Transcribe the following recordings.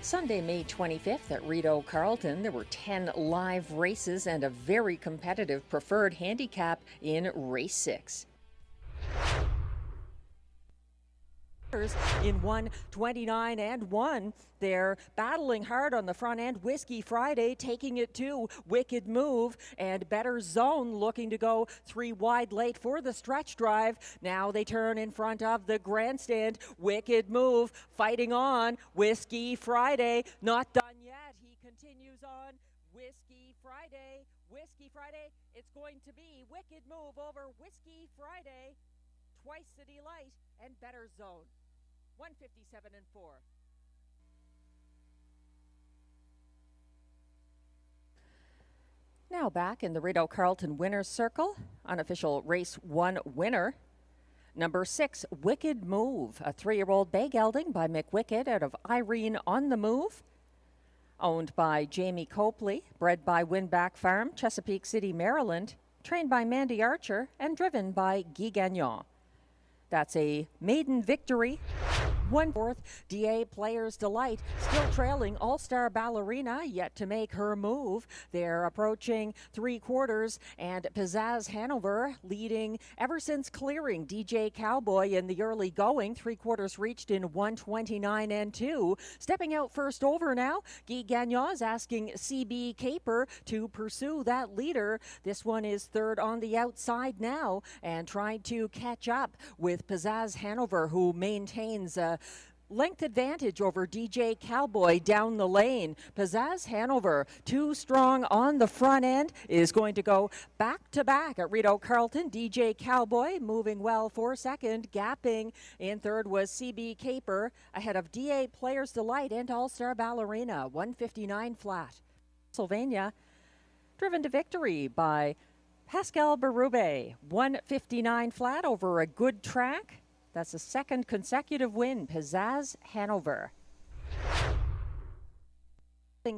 Sunday, May 25th at Rideau Carleton, there were 10 live races and a very competitive preferred handicap in race 6. In 1:29 and 1, they're battling hard on the front end. Whiskey Friday taking it to Wicked Move, and Better Zone looking to go 3 wide late for the stretch drive. Now they turn in front of the grandstand. Wicked Move fighting on. Whiskey Friday not done yet. He continues on. Whiskey Friday. It's going to be Wicked Move over Whiskey Friday, Twice City Light, and Better Zone. 157 and 4. Now back in the Rideau Carleton winner's circle, unofficial race 1 winner, number 6, Wicked Move, a 3-year-old bay gelding by Mick Wicked out of Irene on the Move, owned by Jamie Copley, bred by Winback Farm, Chesapeake City, Maryland, trained by Mandy Archer, and driven by Guy Gagnon. That's a maiden victory. 1/4 DA Players Delight still trailing All-Star Ballerina, yet to make her move. They're approaching 3/4, and Pizzazz Hanover leading ever since clearing DJ Cowboy in the early going. 3/4 reached in 1:29 and 2. Stepping out first over now, Guy Gagnon is asking CB Caper to pursue that leader. This one is third on the outside now and trying to catch up with Pizzazz Hanover, who maintains a length advantage over DJ Cowboy down the lane. Pizzazz Hanover, too strong on the front end, is going to go back to back at Rideau Carleton. DJ Cowboy moving well for second. Gapping in third was CB Caper, ahead of DA Players Delight and All-Star Ballerina. 159 flat. Pennsylvania, driven to victory by Pascal Berube. 159 flat over a good track. That's a second consecutive win, Pizzazz Hanover.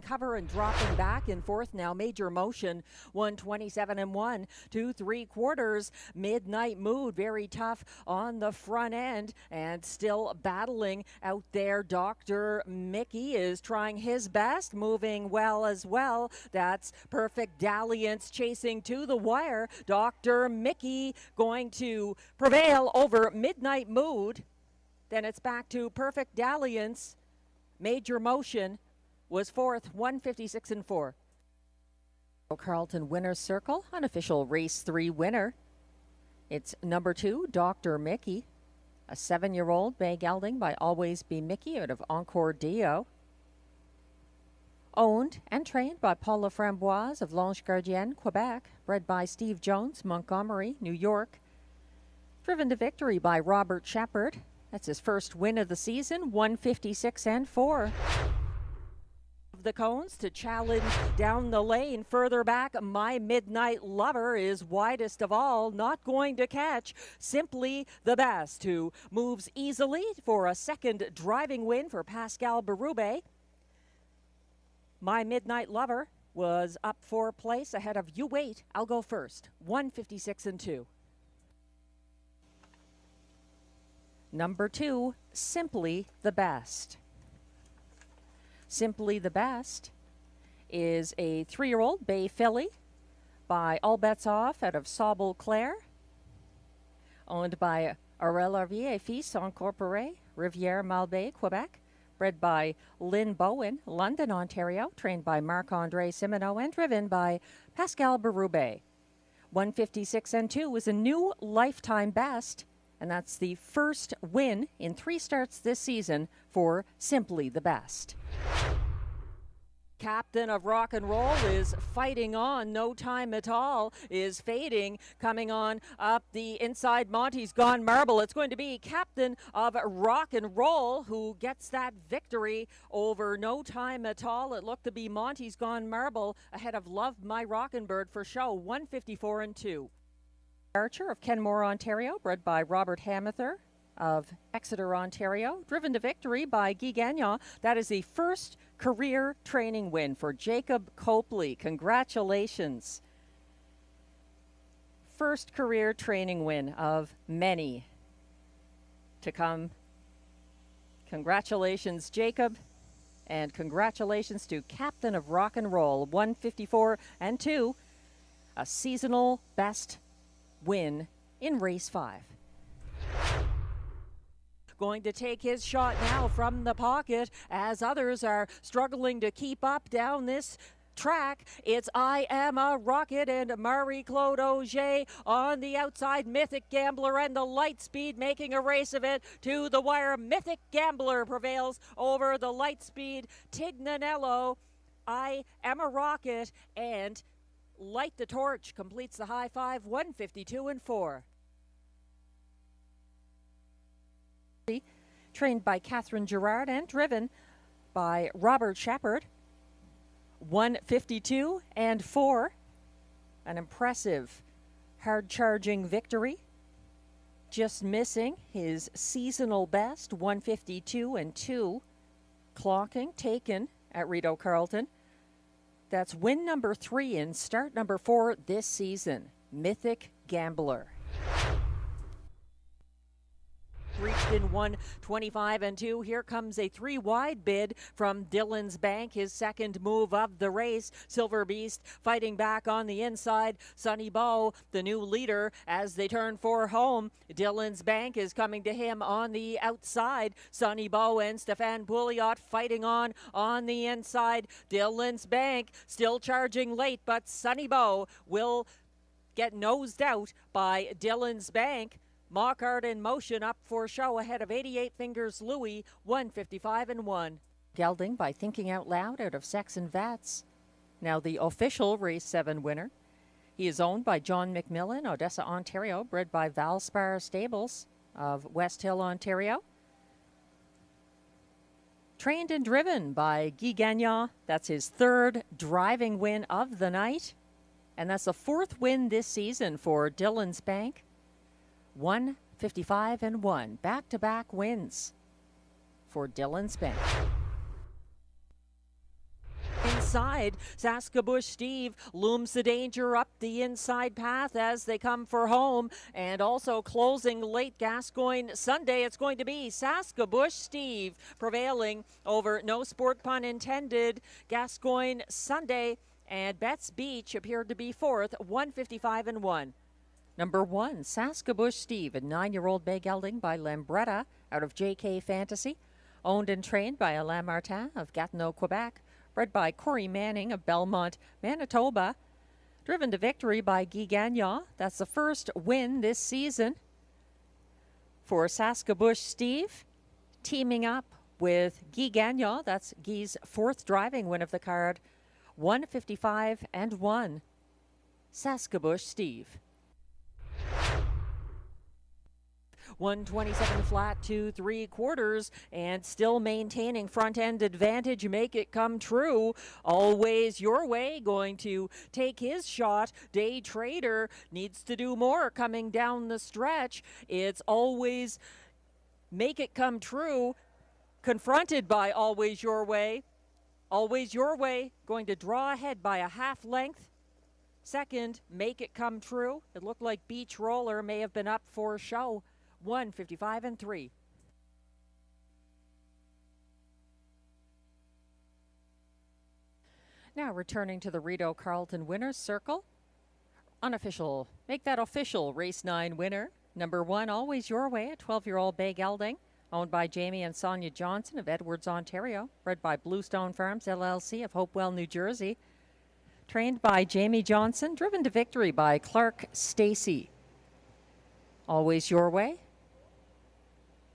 Cover and dropping back in fourth now, Major Motion, 127 and 1, 2 3/4. Midnight Mood, very tough on the front end and still battling out there. Dr. Mickey is trying his best, moving well as well. That's Perfect Dalliance chasing to the wire. Dr. Mickey going to prevail over Midnight Mood. Then it's back to Perfect Dalliance. Major Motion was fourth, 156 and 4. Carleton winner's circle, unofficial race 3 winner. It's number 2, Dr. Mickey, a 7-year-old bay gelding by Always Be Mickey out of Encore Dio. Owned and trained by Paul Laframboise of L'Ange Gardienne, Quebec, bred by Steve Jones, Montgomery, New York. Driven to victory by Robert Shepard. That's his first win of the season, 156 and 4. The cones to challenge down the lane. Further back, My Midnight Lover is widest of all, not going to catch Simply the Best, who moves easily for a second driving win for Pascal Berube. My Midnight Lover was up for place ahead of You Wait, I'll Go First, 156 and 2. Number 2, Simply the Best. Simply the Best is a 3-year-old bay filly by All Bets Off out of Sauble Claire, owned by Aurel Hervier et Fils Incorporé, Rivière Malbaie, Quebec, bred by Lynn Bowen, London, Ontario, trained by Marc-André Simoneau and driven by Pascal Berube. 156 and 2 is a new lifetime best, and that's the first win in 3 starts this season for Simply the Best. Captain of Rock and Roll is fighting on. No Time at All is fading. Coming on up the inside, Monty's Gone Marble. It's going to be Captain of Rock and Roll who gets that victory over No Time at All. It looked to be Monty's Gone Marble ahead of Love My Rockin' Bird for show, 154 and 2. Archer of Kenmore, Ontario, bred by Robert Hamather of Exeter, Ontario, driven to victory by Guy Gagnon. That is the first career training win for Jacob Copley. Congratulations. First career training win of many to come. Congratulations, Jacob. And congratulations to Captain of Rock and Roll, 154 and 2, a seasonal best win in race 5. Going to take his shot now from the pocket as others are struggling to keep up down this track. It's I Am a Rocket and Marie-Claude Auger on the outside. Mythic Gambler and the Lightspeed making a race of it to the wire. Mythic Gambler prevails over the Lightspeed. Tignanello, I Am a Rocket, and Light the Torch completes the high five, 152 and 4. Trained by Catherine Girard and driven by Robert Shepard. 152 and 4. An impressive hard-charging victory. Just missing his seasonal best, 152 and 2. Clocking taken at Rideau Carleton. That's win number 3 and start number 4 this season. Mythic Gambler. Reached in 125 and 2. Here comes a 3-wide bid from Dillon's Bank, his second move of the race. Silver Beast fighting back on the inside. Sonny Bow, the new leader, as they turn for home. Dillon's Bank is coming to him on the outside. Sonny Bow and Stéphane Pouliot fighting on the inside. Dillon's Bank still charging late, but Sonny Bow will get nosed out by Dillon's Bank. Mockart in motion up for show ahead of 88 Fingers Louie, 155 and 1. Gelding by Thinking Out Loud out of Saxon Vats. Now the official race 7 winner. He is owned by John McMillan, Odessa, Ontario, bred by Valspar Stables of West Hill, Ontario. Trained and driven by Guy Gagnon. That's his 3rd driving win of the night. And that's the 4th win this season for Dillon's Bank. 155 and 1. Back-to-back wins for Dillon's Bank. Inside, Saskabush Steve looms the danger up the inside path as they come for home. And also closing late, Gascoigne Sunday. It's going to be Saskabush Steve prevailing over, no sport pun intended, Gascoigne Sunday. And Betts Beach appeared to be 4th, 155 and 1. Number 1, Saskabush Steve, a 9-year-old bay gelding by Lambretta out of JK Fantasy. Owned and trained by Alain Martin of Gatineau, Quebec. Bred by Corey Manning of Belmont, Manitoba. Driven to victory by Guy Gagnon. That's the first win this season for Saskabush Steve. Teaming up with Guy Gagnon. That's Guy's 4th driving win of the card. 155 and 1. Saskabush Steve. 127 flat to 3/4 and still maintaining front end advantage. Make it come true. Always Your Way going to take his shot. Day Trader needs to do more coming down the stretch. It's Always Make It Come True, confronted by Always Your Way. Always Your Way going to draw ahead by a half length. Second, Make It Come True. It looked like Beach Roller may have been up for show. 155 and 3. Now returning to the Rideau Carleton Winners Circle. Unofficial, make that official race 9 winner. Number 1, Always Your Way, a 12-year-old bay gelding, owned by Jamie and Sonia Johnson of Edwards, Ontario, bred by Bluestone Farms LLC of Hopewell, New Jersey. Trained by Jamie Johnson, driven to victory by Clark Stacy. Always Your Way.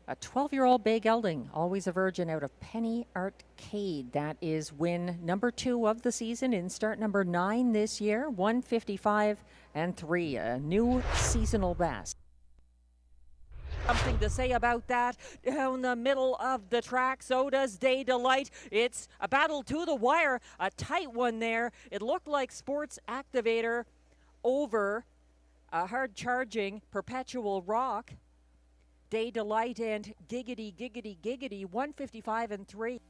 A 12-year-old bay gelding, always a virgin out of Penny Arcade. That is win number 2 of the season in start number 9 this year, 155 and 3, a new seasonal best. Something to say about that down the middle of the track. So does Day Delight. It's a battle to the wire, a tight one there. It looked like Sports Activator over a hard-charging Perpetual Rock. Day Delight and Giggity, Giggity, Giggity, 155 and 3.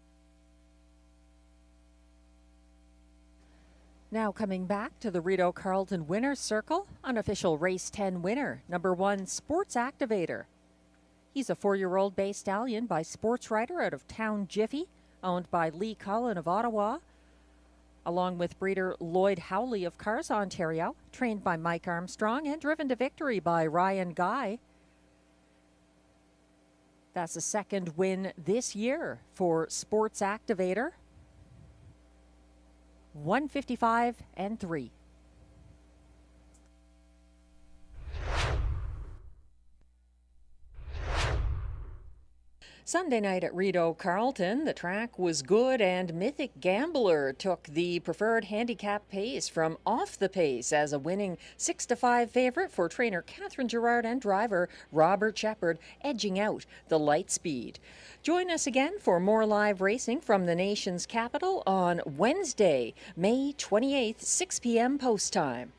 Now coming back to the Rideau Carleton Winners Circle, unofficial race 10 winner, number 1, Sports Activator. He's a 4-year-old bay stallion by Sports Rider out of Town Jiffy, owned by Lee Cullen of Ottawa, along with breeder Lloyd Howley of Cars, Ontario, trained by Mike Armstrong and driven to victory by Ryan Guy. That's the second win this year for Sports Activator. 155-3. Sunday night at Rideau Carleton, the track was good and Mythic Gambler took the preferred handicap pace from off the pace as a winning 6-5 favorite for trainer Catherine Gerard and driver Robert Shepard, edging out the light speed. Join us again for more live racing from the nation's capital on Wednesday, May 28th, 6 p.m. post time.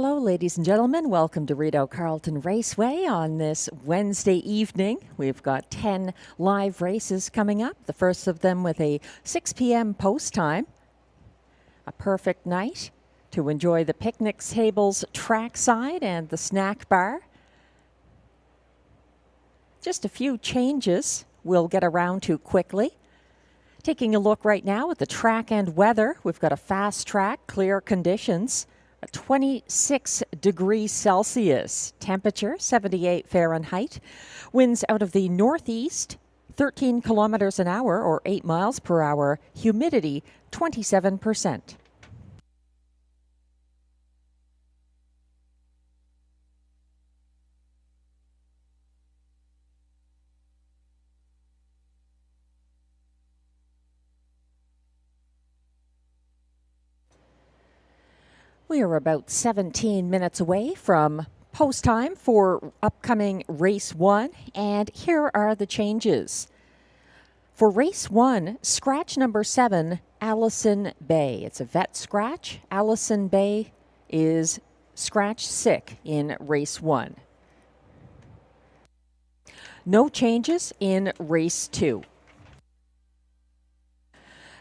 Hello, ladies and gentlemen. Welcome to Rideau Carleton Raceway on this Wednesday evening. We've got 10 live races coming up, the first of them with a 6 p.m. post time. A perfect night to enjoy the picnic tables trackside and the snack bar. Just a few changes we'll get around to quickly. Taking a look right now at the track and weather, we've got a fast track, clear conditions. 26 degrees Celsius, temperature 78 Fahrenheit, winds out of the northeast, 13 kilometers an hour or 8 miles per hour, humidity 27%. We are about 17 minutes away from post time for upcoming race 1, and here are the changes. For race 1, scratch number 7, Allison Bay. It's a vet scratch. Allison Bay is scratch sick in race 1. No changes in race 2.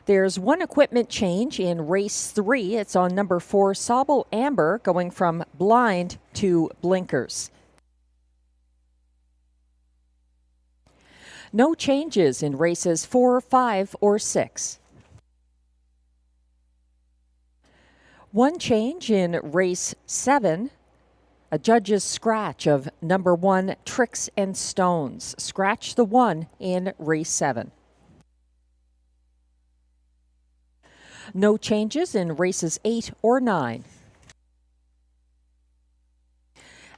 There's one equipment change in race 3. It's on number 4, Sauble Amber, going from blind to blinkers. No changes in races 4, 5, or 6. One change in race 7, a judge's scratch of number 1, Tricks and Stones. Scratch the 1 in race 7. No changes in races 8 or 9.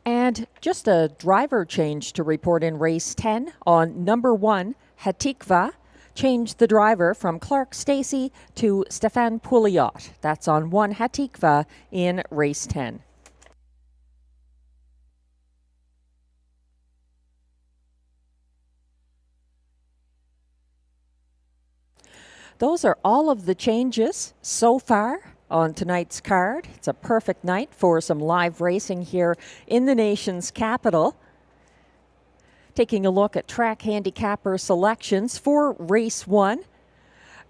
And just a driver change to report in race 10 on number 1, Hatikva. Changed the driver from Clark Stacey to Stefan Pouliot. That's on 1 Hatikva in race 10. Those are all of the changes so far on tonight's card. It's a perfect night for some live racing here in the nation's capital. Taking a look at track handicapper selections for race 1.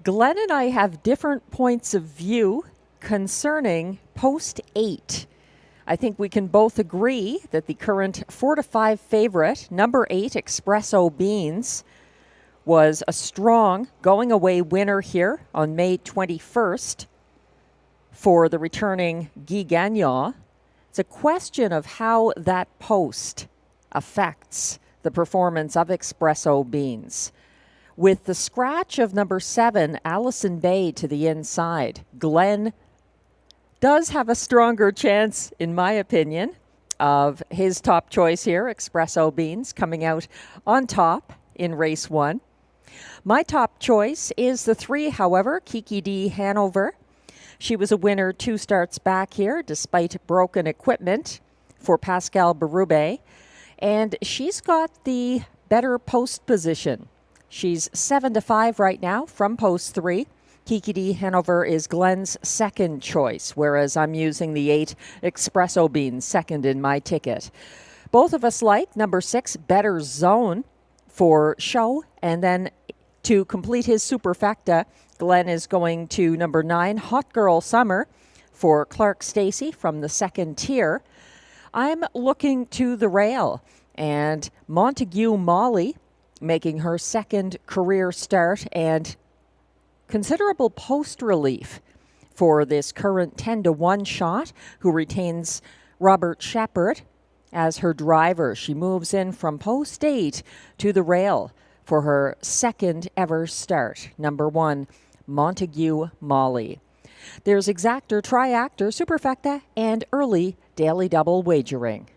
Glenn and I have different points of view concerning post 8. I think we can both agree that the current 4-5 favorite, number 8, Espresso Beans, was a strong going-away winner here on May 21st for the returning Guy Gagnon. It's a question of how that post affects the performance of Espresso Beans. With the scratch of number 7, Allison Bay, to the inside, Glenn does have a stronger chance, in my opinion, of his top choice here, Espresso Beans, coming out on top in race 1. My top choice is the 3, however, Kiki D. Hanover. She was a winner 2 starts back here, despite broken equipment for Pascal Berube. And she's got the better post position. She's 7-5 right now from post 3. Kiki D. Hanover is Glenn's second choice, whereas I'm using the 8 Espresso Beans second in my ticket. Both of us like number 6, Better Zone, for show, and then to complete his superfecta, Glenn is going to number 9, Hot Girl Summer, for Clark Stacey from the second tier. I'm looking to the rail, and Montague Molly making her second career start, and considerable post relief for this current 10-1 shot, who retains Robert Shepard as her driver. She moves in from post 8 to the rail for her second ever start. Number 1, Montague Molly. There's exactor, triactor, superfecta, and early daily double wagering.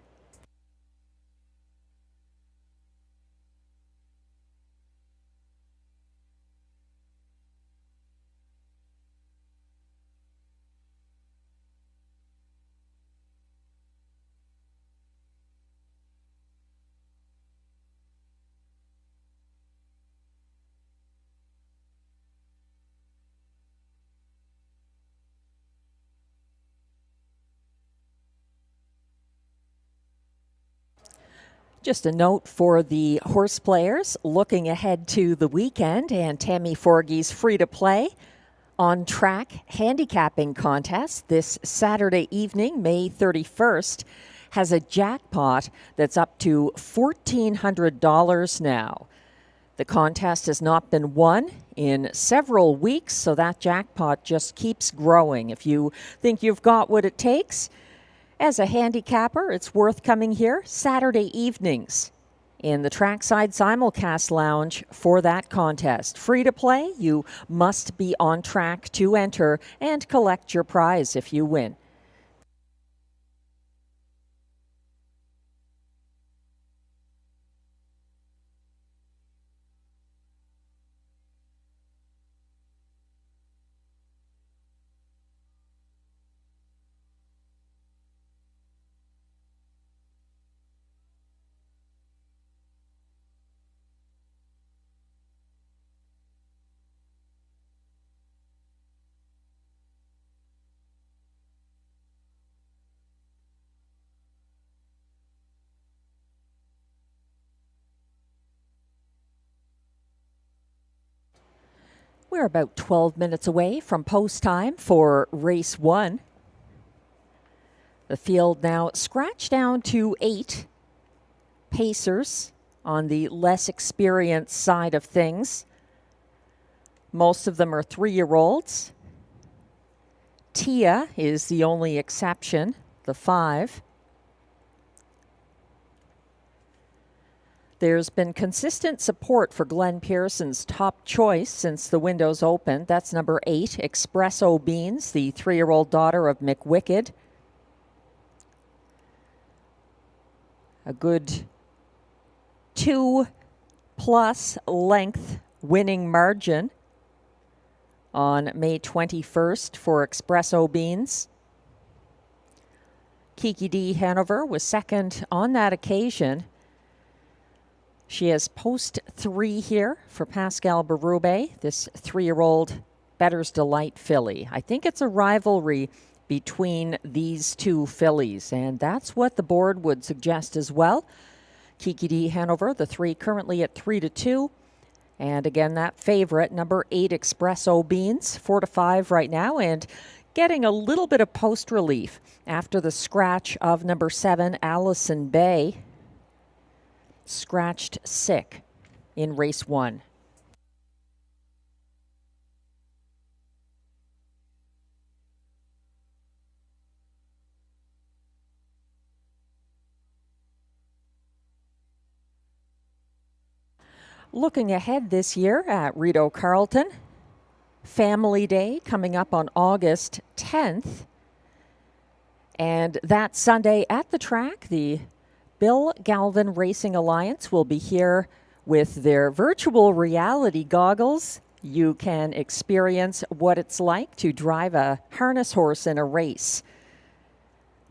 Just a note for the horse players looking ahead to the weekend and Tammy Forgey's free-to-play on-track handicapping contest this Saturday evening, May 31st, has a jackpot that's up to $1,400 now. The contest has not been won in several weeks, so that jackpot just keeps growing. If you think you've got what it takes, as a handicapper, it's worth coming here Saturday evenings in the Trackside Simulcast Lounge for that contest. Free to play, you must be on track to enter and collect your prize if you win. We're about 12 minutes away from post time for race 1. The field now scratched down to 8 pacers on the less experienced side of things. Most of them are 3-year-olds. Tia is the only exception, the 5. There's been consistent support for Glenn Pearson's top choice since the windows opened. That's number 8, Espresso Beans, the 3-year-old daughter of Mick Wicked. A good 2+ length winning margin on May 21st for Espresso Beans. Kiki D. Hanover was second on that occasion. She has post 3 here for Pascal Berube, this 3-year-old Better's Delight filly. I think it's a rivalry between these two fillies, and that's what the board would suggest as well. Kiki D. Hanover, the 3 currently at 3-2. And again, that favorite, number 8, Espresso Beans, 4-5 right now, and getting a little bit of post relief after the scratch of number 7, Allison Bay. Scratched sick in race 1. Looking ahead this year at Rideau Carleton, Family Day coming up on August 10th. And that Sunday at the track, the Bill Galvin Racing Alliance will be here with their virtual reality goggles. You can experience what it's like to drive a harness horse in a race.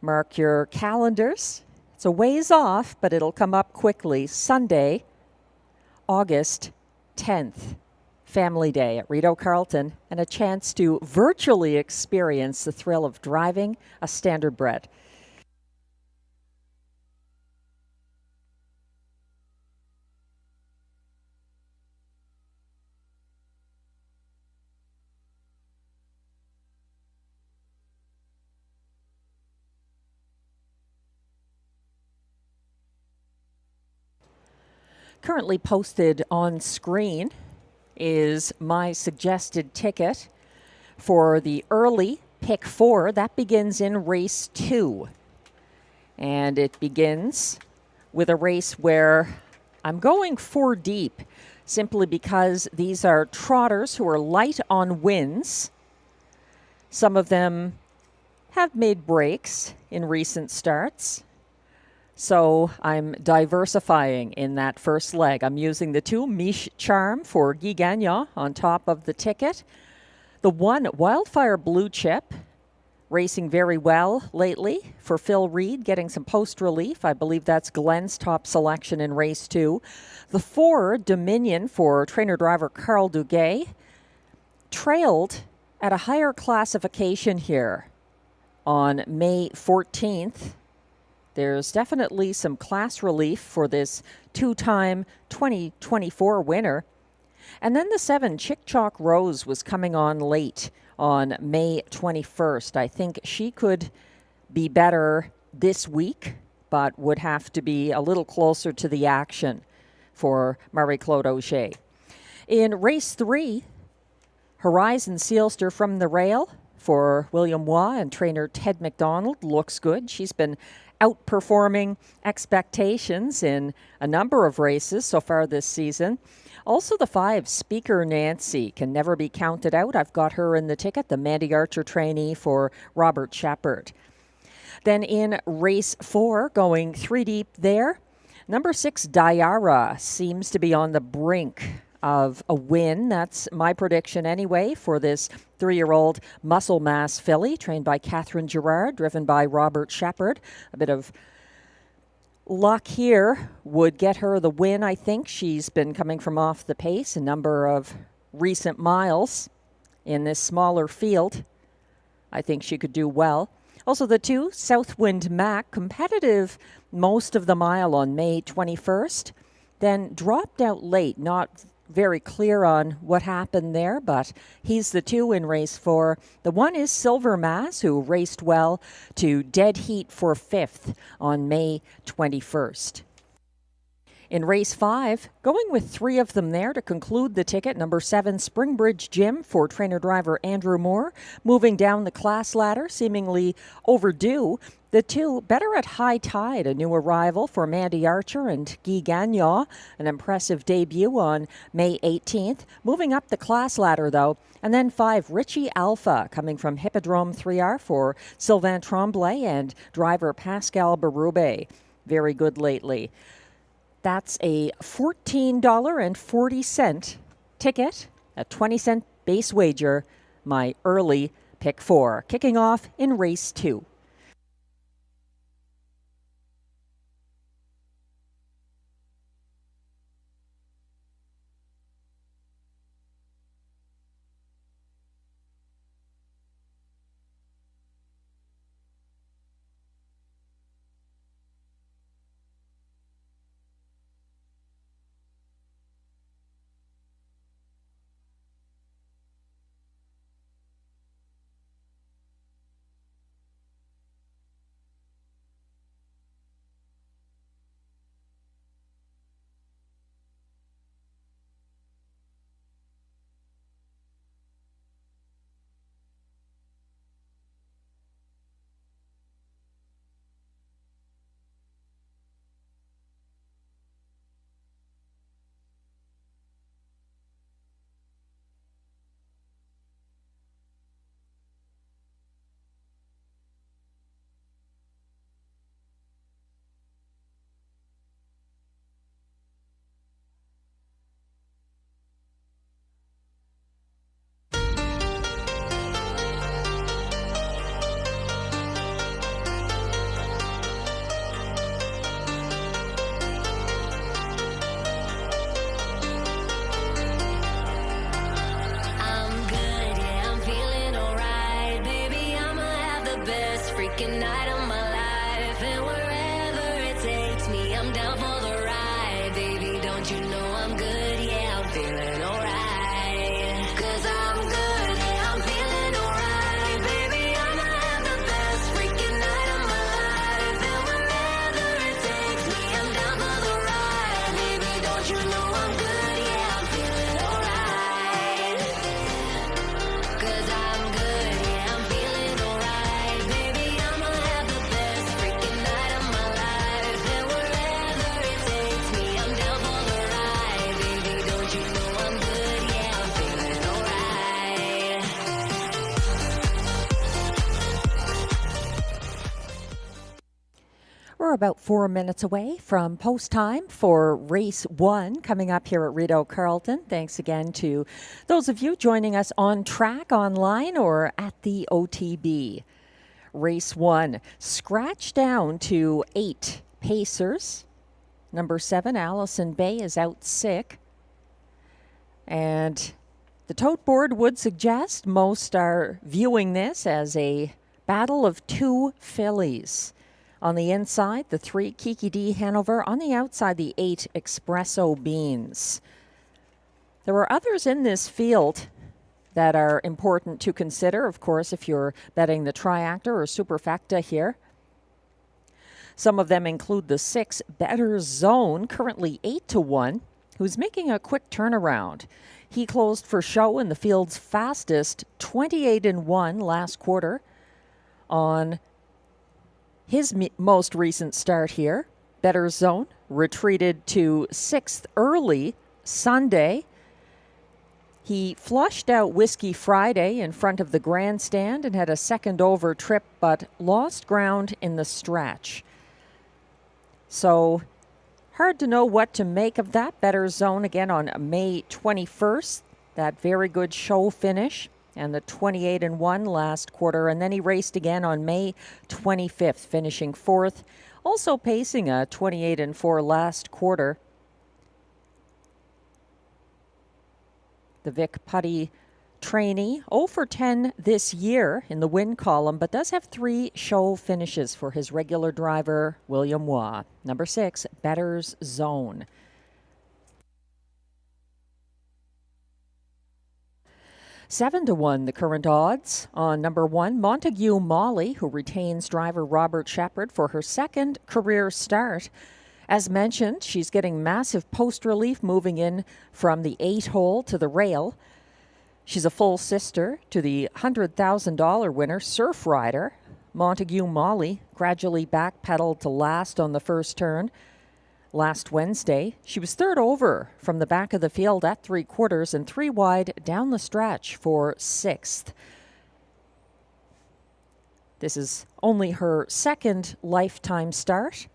Mark your calendars. It's a ways off, but it'll come up quickly. Sunday, August 10th, Family Day at Rideau Carleton, and a chance to virtually experience the thrill of driving a standardbred. Currently posted on screen is my suggested ticket for the early pick 4. That begins in race 2. And it begins with a race where I'm going 4 deep simply because these are trotters who are light on wins. Some of them have made breaks in recent starts. So I'm diversifying in that first leg. I'm using the 2, Miche Charm for Guy Gagnon on top of the ticket. The 1, Wildfire Blue Chip, racing very well lately for Phil Reed, getting some post relief. I believe that's Glenn's top selection in race 2. The 4, Dominion for trainer-driver Carl Duguay, trailed at a higher classification here on May 14th. There's definitely some class relief for this two-time 2024 winner. And then the 7, Chick Chalk Rose, was coming on late on May 21st. I think she could be better this week, but would have to be a little closer to the action for Marie-Claude O'Shea. In race 3, Horizon Sealster from the rail for William Waugh and trainer Ted McDonald looks good. She's been outperforming expectations in a number of races so far this season. Also the 5, Speaker Nancy, can never be counted out. I've got her in the ticket, the Mandy Archer trainee for Robert Shepard. Then in race 4, going 3 deep there, number 6, Diara, seems to be on the brink of a win. That's my prediction anyway for this 3-year-old muscle mass filly trained by Catherine Girard, driven by Robert Shepard. A bit of luck here would get her the win, I think. She's been coming from off the pace a number of recent miles in this smaller field. I think she could do well. Also the 2, Southwind Mac, competitive most of the mile on May 21st, then dropped out late, not very clear on what happened there, but he's the 2 in race 4. The 1 is Silver Mass, who raced well to dead heat for 5th on May 21st. In race 5, going with 3 of them there to conclude the ticket, number 7, Springbridge Gym for trainer-driver Andrew Moore, moving down the class ladder, seemingly overdue. The 2, Better at High Tide, a new arrival for Mandy Archer and Guy Gagnon, an impressive debut on May 18th. Moving up the class ladder, though. And then 5, Richie Alpha, coming from Hippodrome 3R for Sylvain Tremblay and driver Pascal Berube. Very good lately. That's a $14.40 ticket, a 20-cent base wager, my early pick 4, kicking off in race 2. We're about 4 minutes away from post time for race 1 coming up here at Rideau Carleton. Thanks again to those of you joining us on track, online, or at the OTB. Race 1, scratch down to 8 pacers. Number 7, Allison Bay, is out sick. And the tote board would suggest most are viewing this as a battle of 2 fillies. On the inside, the 3 Kiki D Hanover. On the outside, the 8 Espresso Beans. There are others in this field that are important to consider, of course, if you're betting the Triactor or Superfecta here. Some of them include the 6 Better Zone, currently 8-1, who's making a quick turnaround. He closed for show in the field's fastest 28-1 last quarter on his most recent start here. Better Zone retreated to 6th early Sunday. He flushed out Whiskey Friday in front of the grandstand and had a second over trip, but lost ground in the stretch. So hard to know what to make of that. Better Zone again on May 21st. That very good show finish and the 28-1 last quarter. And then he raced again on May 25th, finishing 4th. Also pacing a 28-4 last quarter. The Vic Putty trainee, 0 for 10 this year in the win column, but does have 3 show finishes for his regular driver, William Waugh. Number 6, Better's Zone. Seven to 1, the current odds on number 1, Montague Molly, who retains driver Robert Shepard for her second career start. As mentioned, she's getting massive post relief moving in from the 8-hole to the rail. She's a full sister to the $100,000 winner, Surf Rider. Montague Molly gradually backpedaled to last on the first turn last Wednesday. She was third over from the back of the field at 3/4 and 3 wide down the stretch for 6th. This is only her second lifetime start.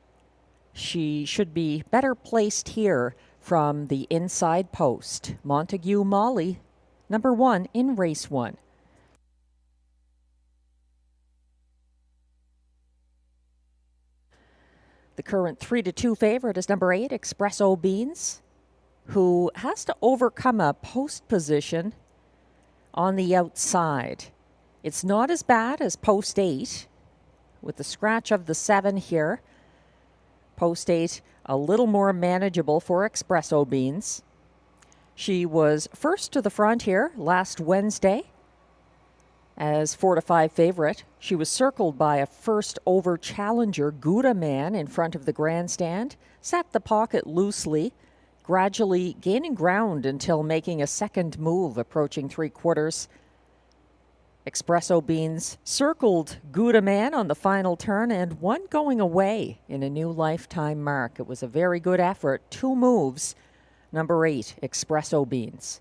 She should be better placed here from the inside post. Montague Molly, number 1 in race 1. The current 3-2 favorite is number 8, Espresso Beans, who has to overcome a post position on the outside. It's not as bad as post 8, with the scratch of the 7 here. Post 8, a little more manageable for Espresso Beans. She was first to the front here last Wednesday as 4-5 favorite. She was circled by a first over challenger, Gouda Man, in front of the grandstand, set the pocket loosely, gradually gaining ground until making a second move approaching 3/4. Espresso Beans circled Gouda Man on the final turn and one going away in a new lifetime mark. It was a very good effort. 2 moves. Number 8, Espresso Beans.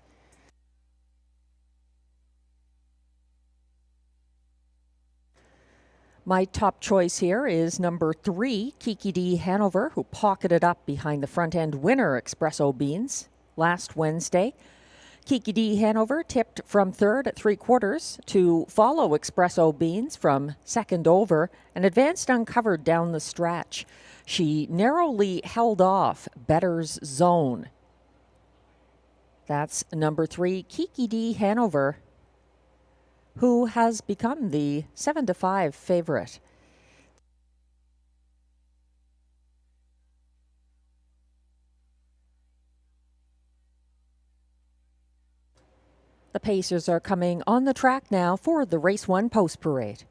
My top choice here is number 3, Kiki D Hanover, who pocketed up behind the front-end winner, Espresso Beans, last Wednesday. Kiki D Hanover tipped from third at 3/4 to follow Espresso Beans from second over and advanced uncovered down the stretch. She narrowly held off Better's Zone. That's number 3, Kiki D Hanover, who has become the 7-5 favorite. The Pacers are coming on the track now for the Race 1 post parade.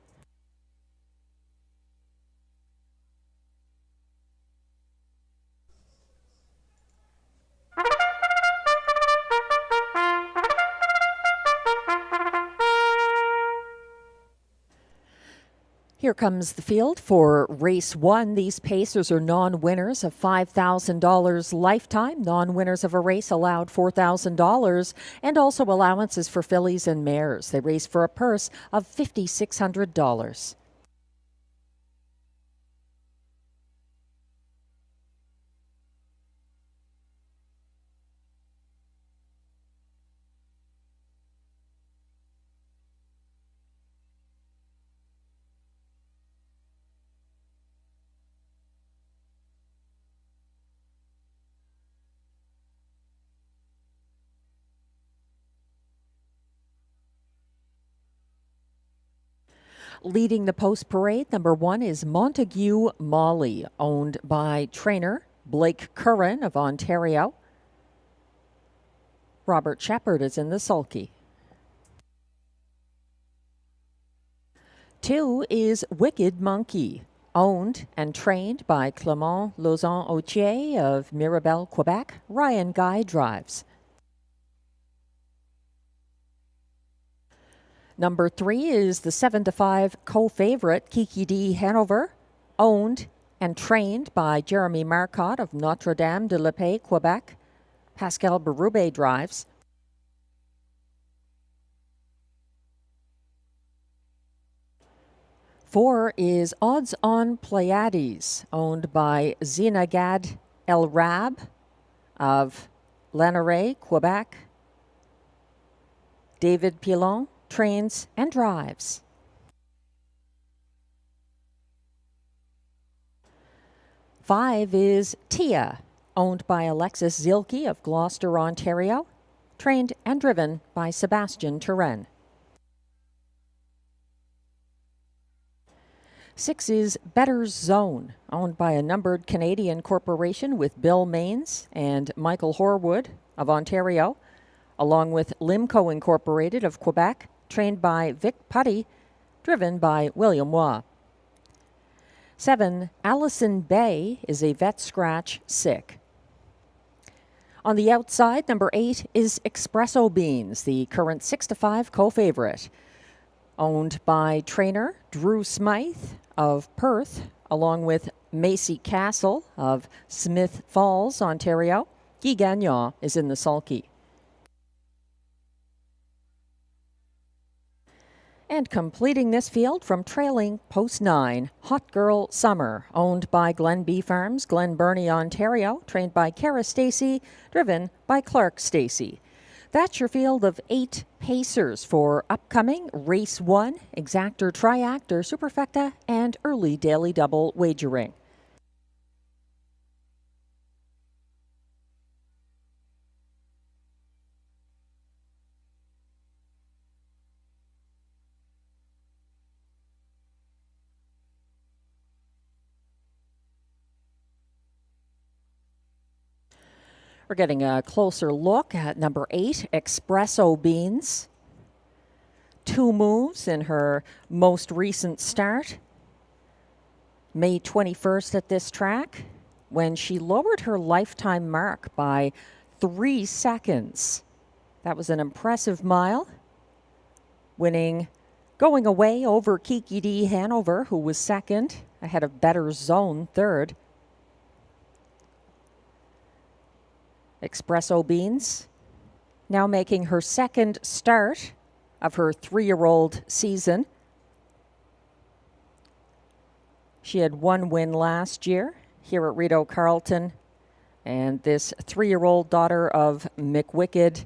Here comes the field for race 1. These Pacers are non-winners of $5,000 lifetime. Non-winners of a race allowed $4,000 and also allowances for fillies and mares. They race for a purse of $5,600. Leading the post parade, number 1 is Montague Molly, owned by trainer Blake Curran of Ontario. Robert Shepard is in the sulky. 2 is Wicked Monkey, owned and trained by Clement Lauzon-Autier of Mirabel, Quebec. Ryan Guy drives. Number 3 is the 7-5 co-favorite Kiki D Hanover, owned and trained by Jeremy Marcotte of Notre-Dame-de-la-Paix, Quebec. Pascal Berube drives. 4 is Odds On Pleiades, owned by Zinagad El Rab of Lanoraie, Quebec. David Pilon trains and drives. 5 is Tia, owned by Alexis Zielke of Gloucester, Ontario, trained and driven by Sebastian Turenne. 6 is Better's Zone, owned by a numbered Canadian corporation with Bill Maines and Michael Horwood of Ontario, along with Limco Incorporated of Quebec, trained by Vic Putty, driven by William Waugh. 7, Allison Bay is a vet scratch sick. On the outside, number 8 is Espresso Beans, the current 6-5 co-favorite, owned by trainer Drew Smythe of Perth, along with Macy Castle of Smith Falls, Ontario. Guy Gagnon is in the sulky. And completing this field from trailing post 9, Hot Girl Summer, owned by Glen Bee Farms, Glen Burnie, Ontario, trained by Kara Stacey, driven by Clark Stacey. That's your field of 8 pacers for upcoming Race 1, Exactor, Triactor, Superfecta, and early daily double wagering. We're getting a closer look at number 8, Espresso Beans. 2 moves in her most recent start. May 21st at this track, when she lowered her lifetime mark by 3 seconds. That was an impressive mile, going away over Kiki D Hanover, who was second, ahead of Better Zone, third. Espresso Beans now making her second start of her 3-year-old season. She had 1 win last year here at Rideau Carleton, and this 3-year-old daughter of McWicked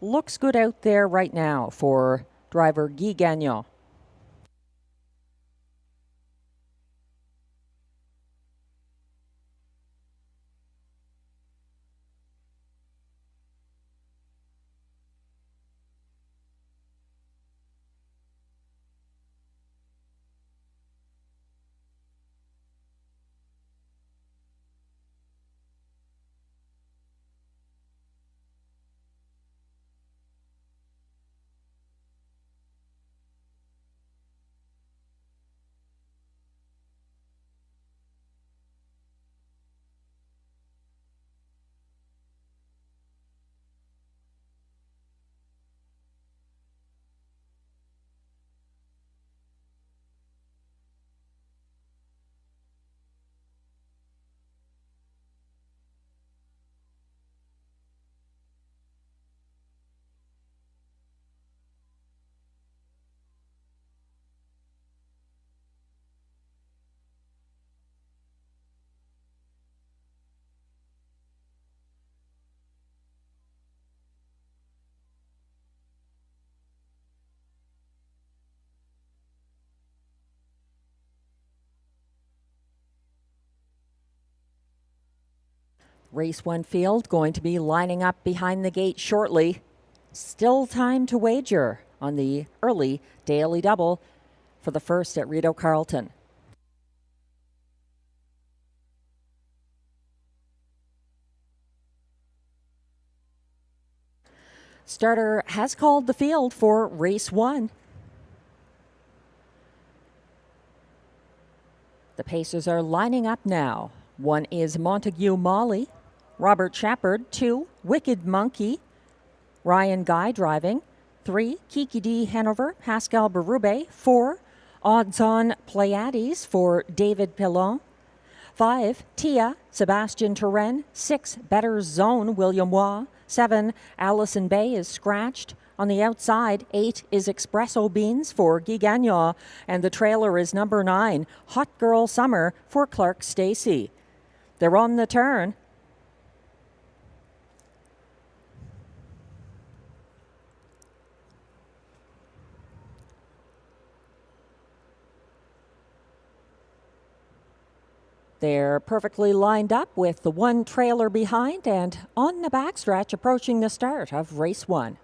looks good out there right now for driver Guy Gagnon. Race 1 field going to be lining up behind the gate shortly. Still time to wager on the early daily double for the first at Rideau Carleton. Starter has called the field for race 1. The paces are lining up now. 1 is Montague Molly, Robert Shepard. 2, Wicked Monkey, Ryan Guy driving. 3, Kiki D. Hanover, Pascal Berube. 4, Odds On Pleiades for David Pilon. 5, Tia, Sebastian Turenne. 6, Better Zone, William Waugh. 7, Allison Bay is scratched. On the outside, 8 is Espresso Beans for Guy Gagnon, and the trailer is number 9, Hot Girl Summer for Clark Stacey. They're on the turn. They're perfectly lined up with the 1 trailer behind and on the backstretch approaching the start of race 1.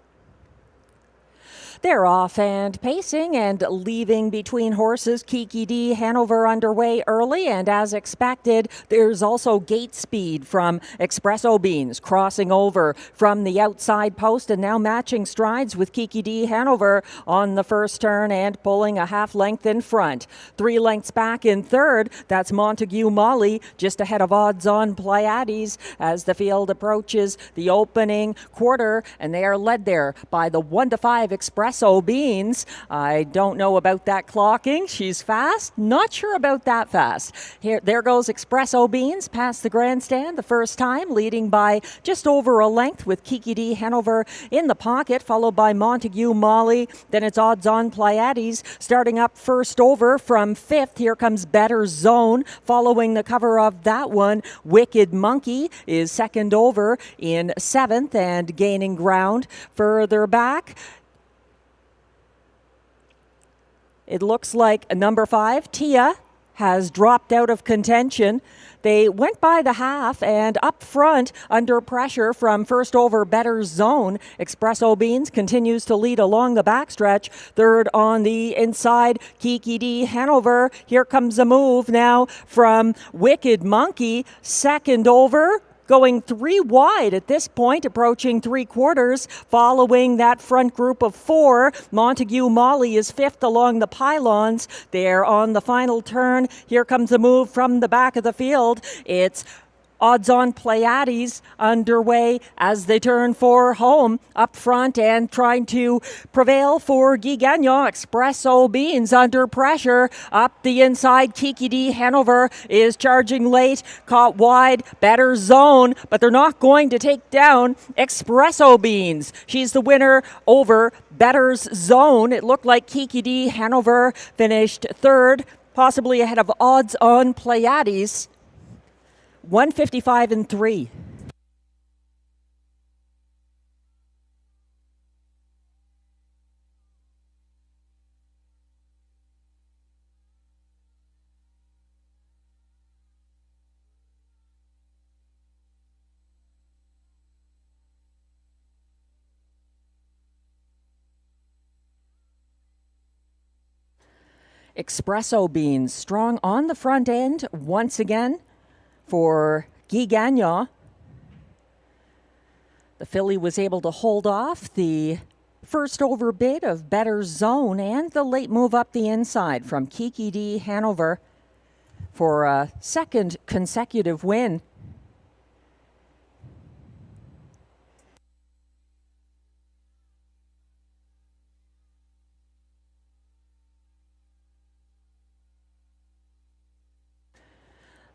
They're off and pacing and leaving between horses. Kiki D. Hanover underway early, and as expected, there's also gate speed from Espresso Beans crossing over from the outside post and now matching strides with Kiki D. Hanover on the first turn and pulling a half length in front. 3 lengths back in third, that's Montague Molly just ahead of Odds On Pleiades as the field approaches the opening quarter, and they are led there by the 1-5 Espresso Beans. I don't know about that clocking. She's fast. Not sure about that fast. There goes Espresso Beans past the grandstand the first time, leading by just over a length with Kiki D. Hanover in the pocket, followed by Montague Molly. Then it's Odds On Pleiades starting up first over from 5th. Here comes Better Zone. Following the cover of that one, Wicked Monkey is second over in 7th and gaining ground further back. It looks like number 5, Tia, has dropped out of contention. They went by the half, and up front, under pressure from first over Better Zone, Espresso Beans continues to lead along the backstretch. Third on the inside, Kiki D. Hanover. Here comes a move now from Wicked Monkey. Second over, going 3 wide at this point, approaching 3/4. Following that front group of 4, Montague Molly is 5th along the pylons. They're on the final turn. Here comes a move from the back of the field. It's Odds On Pleiades underway as they turn for home up front and trying to prevail for Guy Gagnon. Espresso Beans under pressure up the inside. Kiki D. Hanover is charging late, caught wide. Better Zone, but they're not going to take down Espresso Beans. She's the winner over Better's Zone. It looked like Kiki D. Hanover finished third, possibly ahead of Odds On Pleiades. 155 and 3. Espresso Beans strong on the front end once again for Guy Gagnon. The filly was able to hold off the first overbid of Better Zone and the late move up the inside from Kiki D. Hanover for a second consecutive win.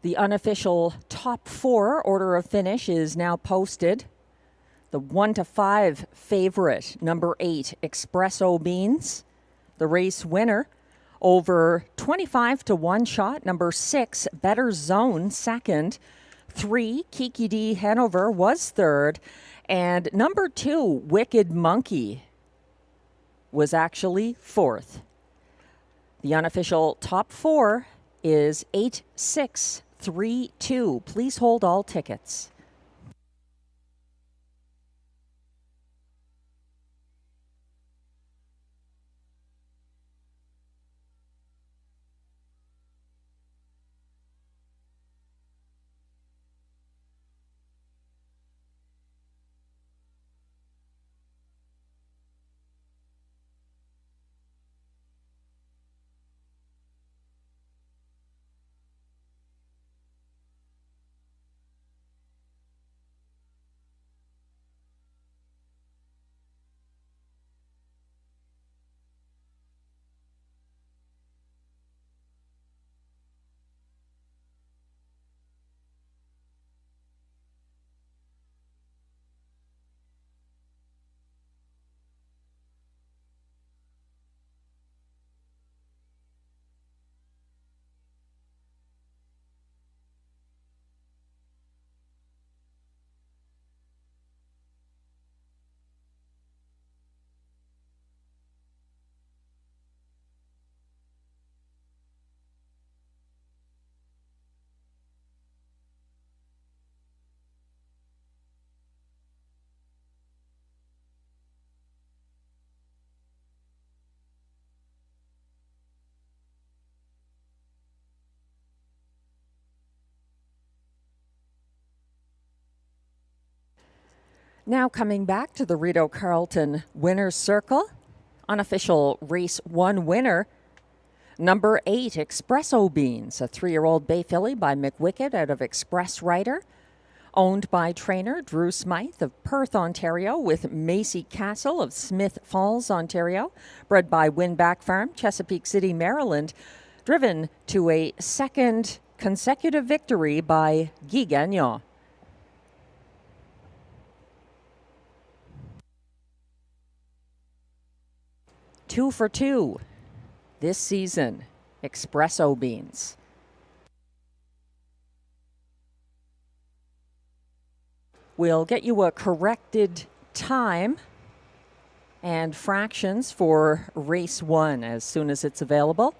The unofficial top 4 order of finish is now posted. The 1-5 favorite, number 8, Espresso Beans, the race winner. Over 25 to 1 shot, number 6, Better Zone, second. 3, Kiki D. Hanover was third. And number 2, Wicked Monkey, was actually fourth. The unofficial top 4 is 8-6-3-2. Please hold all tickets. Now coming back to the Rideau Carleton Winner's Circle, unofficial Race 1 winner, number 8, Espresso Beans, a 3-year-old bay filly by McWicked out of Express Rider, owned by trainer Drew Smythe of Perth, Ontario, with Macy Castle of Smith Falls, Ontario, bred by Winback Farm, Chesapeake City, Maryland, driven to a second consecutive victory by Guy Gagnon. Two for two this season, Espresso Beans. We'll get you a corrected time and fractions for race 1 as soon as it's available.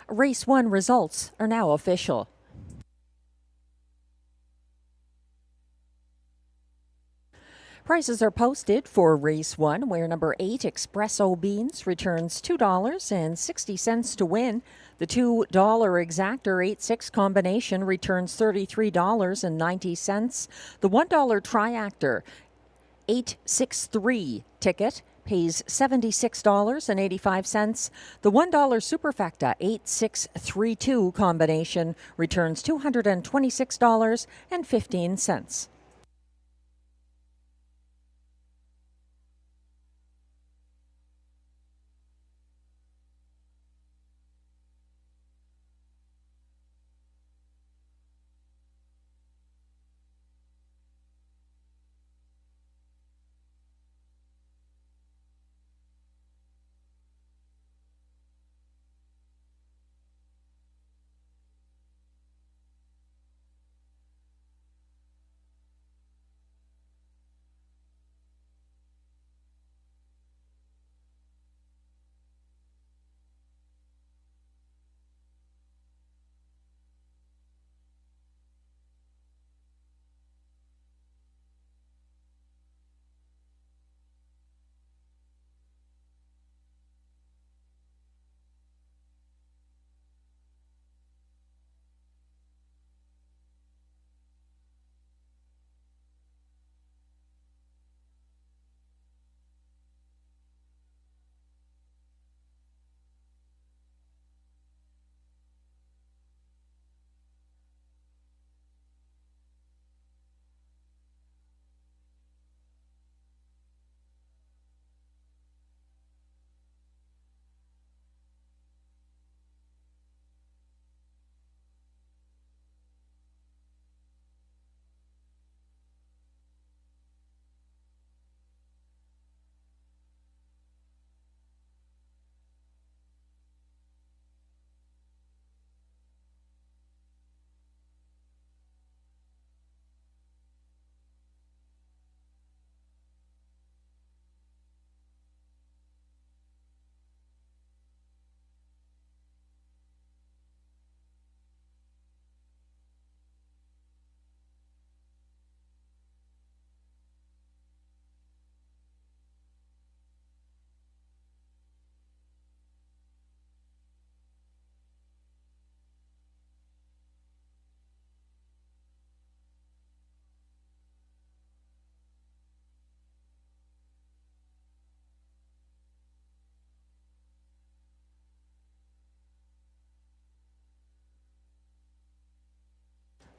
Race 1 results are now official. Prices are posted for Race 1, where number 8, Espresso Beans, returns $2.60 to win. The $2 exactor 8-6 combination returns $33.90. The $1 triactor 863 ticket pays $76.85. The $1 superfecta 8632 combination returns $226.15.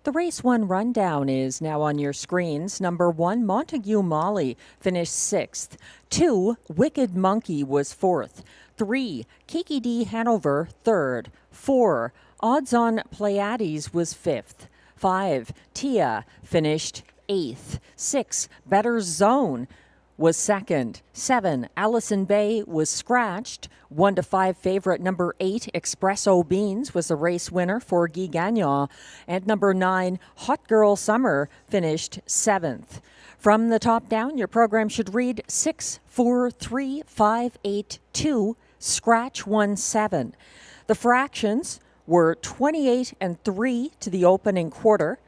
The race 1 rundown is now on your screens. Number 1, Montague Molly finished 6th. 2, Wicked Monkey was 4th. 3, Kiki D. Hanover 3rd. 4, Odds on Pleiades was 5th. 5, Tia finished 8th. 6, Better Zone was 2nd. 7, Allison Bay was scratched. 1 to 5 favorite number 8, Espresso Beans, was the race winner for Guy Gagnon. And number 9, Hot Girl Summer, finished 7th. From the top down, your program should read 6, 4, 3, 5, 8, 2, scratch 1, 7. The fractions were 28 and 3 to the opening quarter,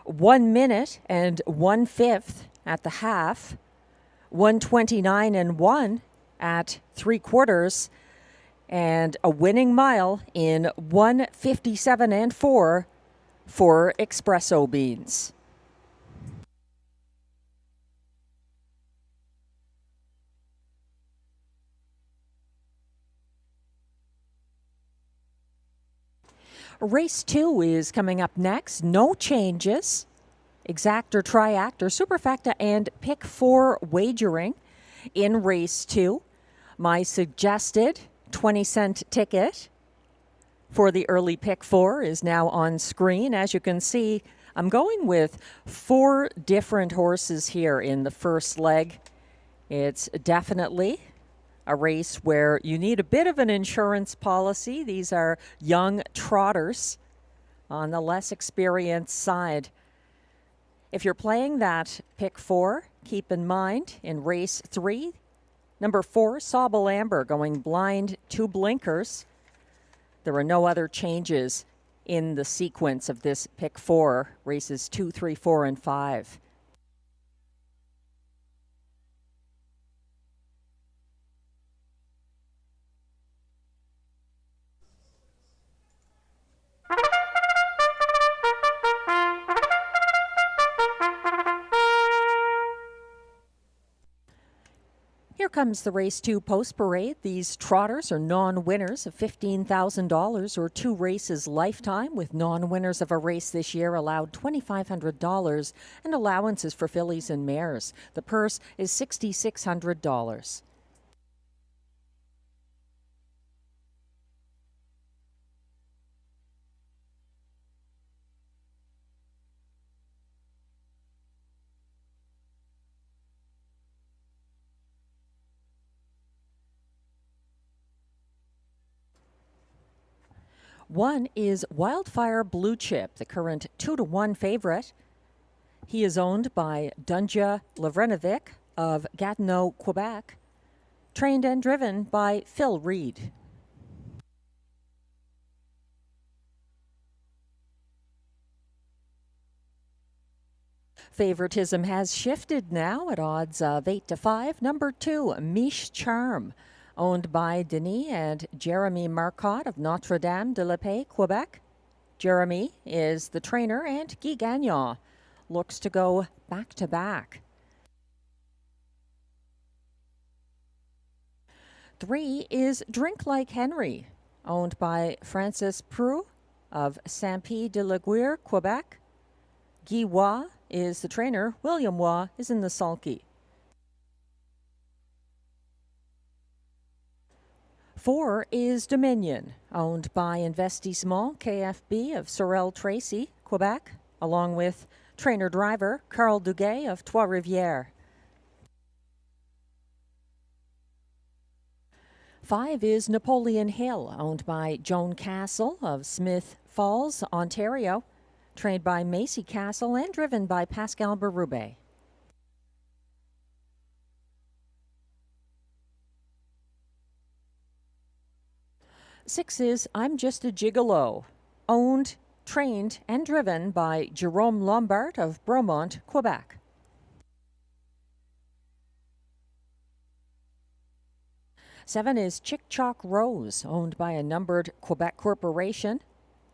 1 minute and 1/5 at the half, 1:29 and 1 at 3/4, and a winning mile in 1:57 and 4 for Espresso Beans. Race 2 is coming up next. No changes. Exact or triact or superfecta and pick 4 wagering in race 2. My suggested 20-cent ticket for the early pick 4 is now on screen. As you can see, I'm going with 4 different horses here in the first leg. It's definitely a race where you need a bit of an insurance policy. These are young trotters on the less experienced side. If you're playing that pick 4, keep in mind in race 3, number 4, Sauble Amber, going blind 2 blinkers. There are no other changes in the sequence of this pick 4, races 2, 3, 4, and 5. Here comes the race 2 post parade. These trotters are non-winners of $15,000 or 2 races lifetime, with non-winners of a race this year allowed $2,500 and allowances for fillies and mares. The purse is $6,600. One is Wildfire Blue Chip, the current 2-1 favorite. He is owned by Dunja Lavrenovic of Gatineau, Quebec, trained and driven by Phil Reed. Favoritism has shifted now at odds of 8 to 5. Number 2, Miche Charm, owned by Denis and Jeremy Marcotte of Notre-Dame-de-la-Paix, Quebec. Jeremy is the trainer, and Guy Gagnon looks to go back-to-back. 3 is Drink Like Henry, owned by Francis Prou of Saint-Pie-de-l'Aiguille, Quebec. Guy Waugh is the trainer. William Waugh is in the sulky. 4 is Dominion, owned by Investissement KFB of Sorel-Tracy, Quebec, along with trainer-driver Carl Duguay of Trois-Rivières. 5 is Napoleon Hill, owned by Joan Castle of Smith Falls, Ontario, trained by Macy Castle and driven by Pascal Berube. 6 is I'm Just a Gigolo, owned, trained, and driven by Jerome Lombard of Bromont, Quebec. 7 is Chick Chalk Rose, owned by a numbered Quebec corporation,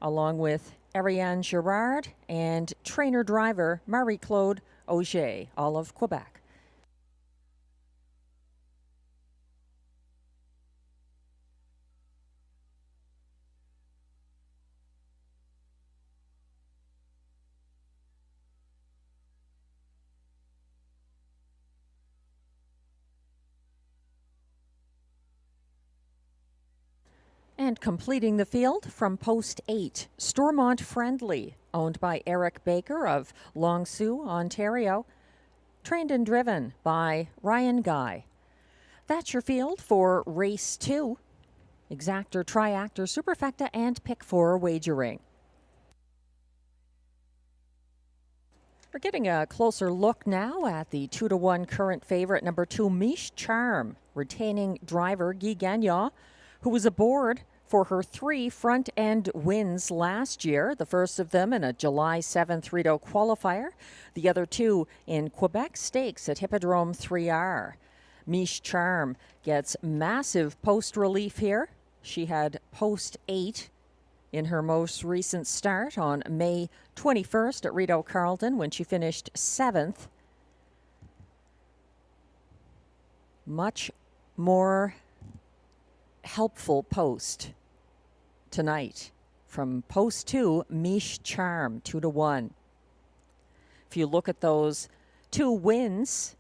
along with Ariane Girard and trainer-driver Marie-Claude Auger, all of Quebec. And completing the field from post 8, Stormont Friendly, owned by Eric Baker of Long Sault, Ontario, trained and driven by Ryan Guy. That's your field for race 2, exactor, triactor, superfecta, and pick 4 wagering. We're getting a closer look now at the 2-1 current favorite, number 2, Mish Charm, retaining driver Guy Gagnon, who was aboard for her 3 front-end wins last year, the first of them in a July 7th Rideau qualifier, the other 2 in Quebec Stakes at Hippodrome 3R. Mish Charm gets massive post relief here. She had post 8 in her most recent start on May 21st at Rideau Carleton when she finished 7th. Much more helpful post tonight from post 2, Mish Charm, 2-1. If you look at those 2 wins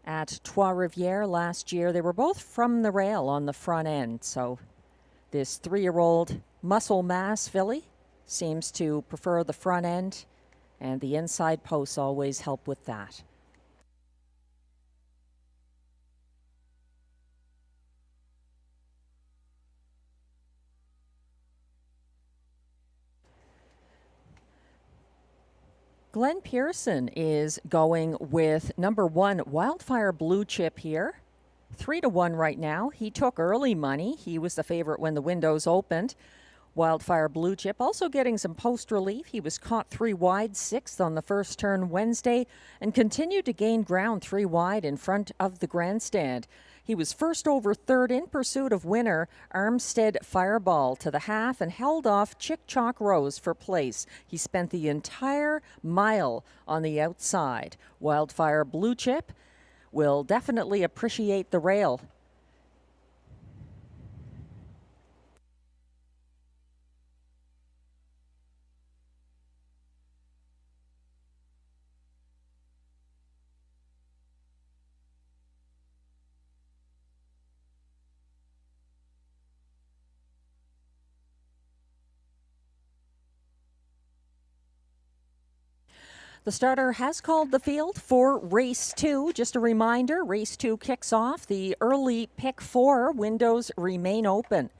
at Trois-Rivières last year, they were both from the rail on the front end. So this 3-year-old muscle mass filly seems to prefer the front end, and the inside posts always help with that. Glenn Pearson is going with number 1, Wildfire Blue Chip here. 3-1 right now. He took early money. He was the favorite when the windows opened. Wildfire Blue Chip also getting some post relief. He was caught 3 wide, 6th on the first turn Wednesday, and continued to gain ground 3 wide in front of the grandstand. He was first over 3rd in pursuit of winner Armstead Fireball to the half and held off Chick Chalk Rose for place. He spent the entire mile on the outside. Wildfire Blue Chip will definitely appreciate the rail. The starter has called the field for race 2. Just a reminder, race 2 kicks off. The early pick 4 windows remain open.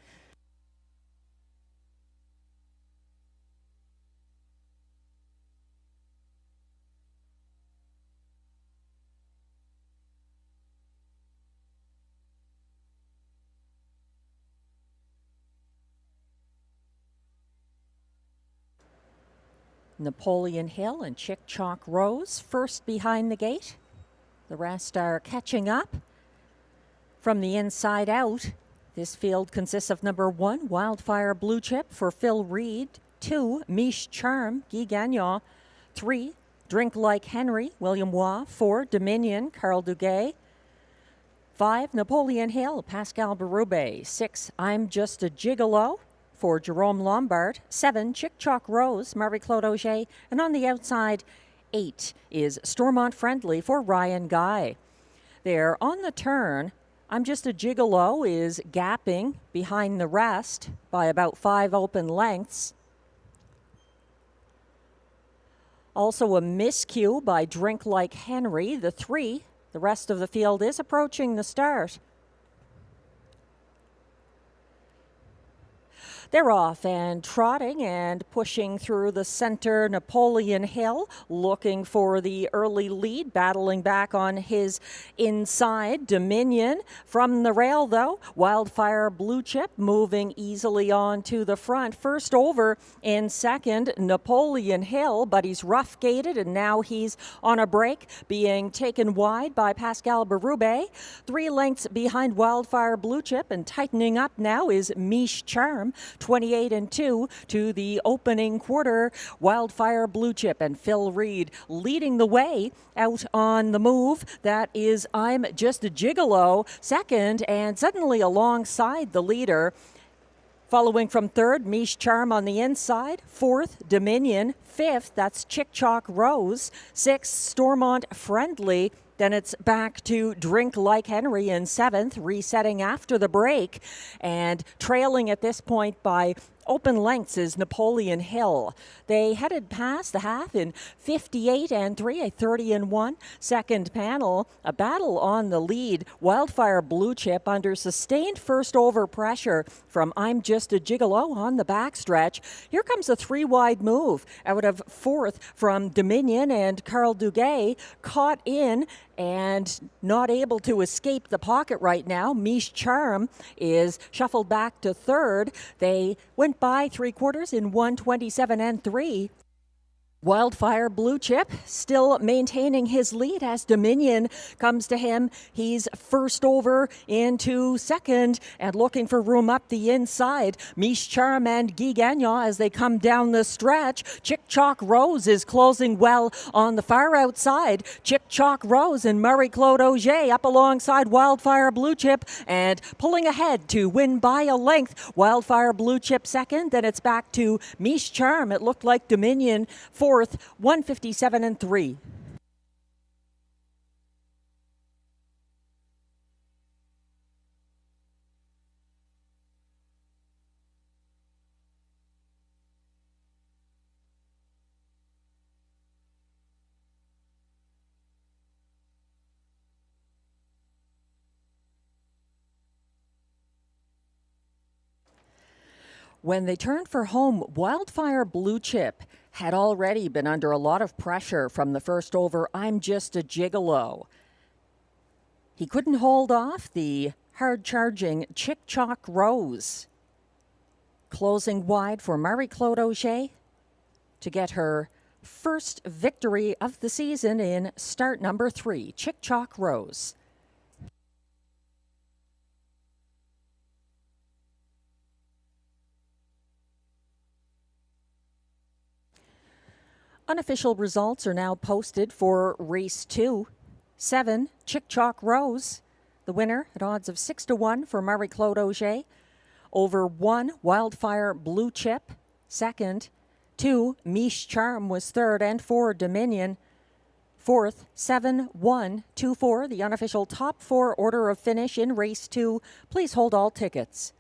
Napoleon Hill and Chick Chalk Rose first behind the gate. The rest are catching up. From the inside out, this field consists of number 1, Wildfire Blue Chip for Phil Reed, 2, Mish Charm, Guy Gagnon, 3, Drink Like Henry, William Waugh, 4, Dominion, Carl Duguay, 5, Napoleon Hill, Pascal Berube, 6, I'm Just a Gigolo for Jerome Lombard, 7, Chick Chalk Rose, Marie-Claude Auger, and on the outside, 8 is Stormont Friendly for Ryan Guy. There on the turn, I'm Just a Gigolo is gapping behind the rest by about 5 open lengths. Also a miscue by Drink Like Henry, the 3. The rest of the field is approaching the start. They're off and trotting and pushing through the center. Napoleon Hill looking for the early lead, battling back on his inside. Dominion from the rail, though. Wildfire Blue Chip moving easily on to the front. First over in second, Napoleon Hill, but he's rough gated and now he's on a break, being taken wide by Pascal Berube. 3 lengths behind Wildfire Blue Chip, and tightening up now is Mish Charm. 28-2 to the opening quarter. Wildfire Blue Chip and Phil Reed leading the way out on the move. That is I'm Just a Gigolo second, and suddenly alongside the leader. Following from third, Mish Charm on the inside. 4th, Dominion. 5th, that's Chick Chalk Rose. 6th, Stormont Friendly. Then it's back to Drink Like Henry in 7th, resetting after the break. And trailing at this point by open lengths is Napoleon Hill. They headed past the half in 58 and 3, a 30 and 1. Second panel, a battle on the lead. Wildfire Blue Chip under sustained first over pressure from I'm Just a Gigolo on the backstretch. Here comes a 3-wide move out of 4th from Dominion, and Carl Duguay caught in and not able to escape the pocket right now. Mish Charm is shuffled back to 3rd. They went by 3/4 in 1:27 and 3. Wildfire Blue Chip still maintaining his lead as Dominion comes to him. He's first over into 2nd and looking for room up the inside. Mish Charm and Guy Gagnon as they come down the stretch. Chick Chalk Rose is closing well on the far outside. Chick Chalk Rose and Marie-Claude Auger up alongside Wildfire Blue Chip and pulling ahead to win by a length. Wildfire Blue Chip 2nd, then it's back to Mish Charm. It looked like Dominion 4th, 1:57 and 3. When they turned for home, Wildfire Blue Chip had already been under a lot of pressure from the first over I'm Just a Gigolo. He couldn't hold off the hard-charging Chick Chalk Rose. Closing wide for Marie-Claude Auger to get her first victory of the season in start number 3, Chick Chalk Rose. Unofficial results are now posted for race 2. 7, Chick Chalk Rose, the winner at odds of 6-1 for Marie-Claude Auger. Over 1, Wildfire Blue Chip, 2nd. 2, Mish Charm was 3rd, and 4, Dominion, 4th. 7, 1, 2, 4, the unofficial top 4 order of finish in race 2. Please hold all tickets.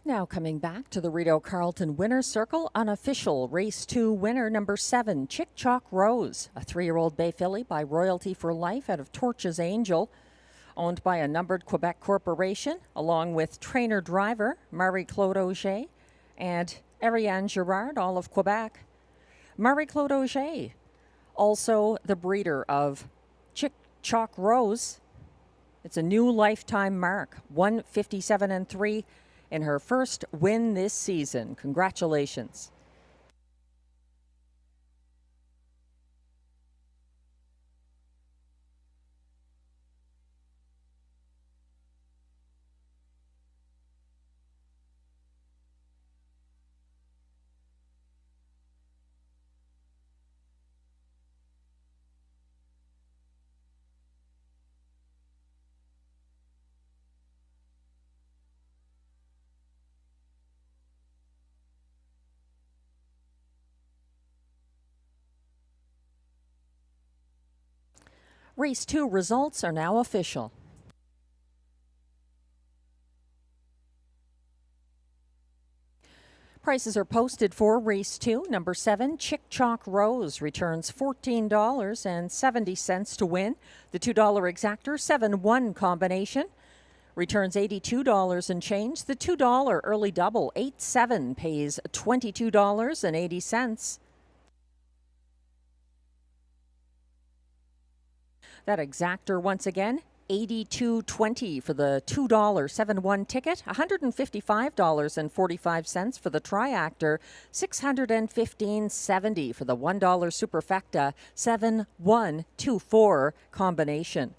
Now coming back to the Rideau Carleton Winner's Circle, unofficial Race 2 winner number 7, Chick Chalk Rose, a 3-year-old bay filly by Royalty for Life out of Torches Angel, owned by a numbered Quebec corporation, along with trainer-driver Marie-Claude Auger and Ariane Girard, all of Quebec. Marie-Claude Auger, also the breeder of Chick Chalk Rose. It's a new lifetime mark, 1:57 and 3. In her first win this season. Congratulations. Race 2 results are now official. Prices are posted for Race 2. Number 7, Chick Chalk Rose, returns $14.70 to win. The $2 exactor 7-1 combination returns $82 and change. The $2 early double 8-7 pays $22.80. That exactor once again, $82.20 for the $2 7-1 ticket, $155.45 for the triactor, $615.70 for the $1 superfecta 7-1-2-4 combination.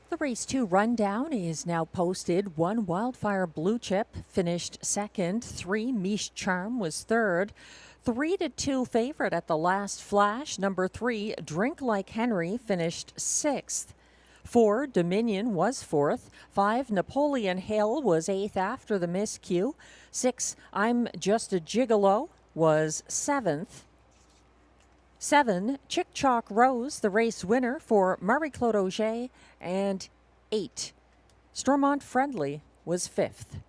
The Race 2 rundown is now posted. 1 Wildfire Blue Chip finished second. 3 Miche Charm was third. 3-2 favorite at the last flash. Number 3 Drink Like Henry finished sixth. 4 Dominion was fourth. 5 Napoleon Hill was eighth after the miscue. 6 I'm Just a Gigolo was seventh. 7 Chick Chalk Rose, the race winner for Marie-Claude Auger, and 8 Stormont Friendly was fifth.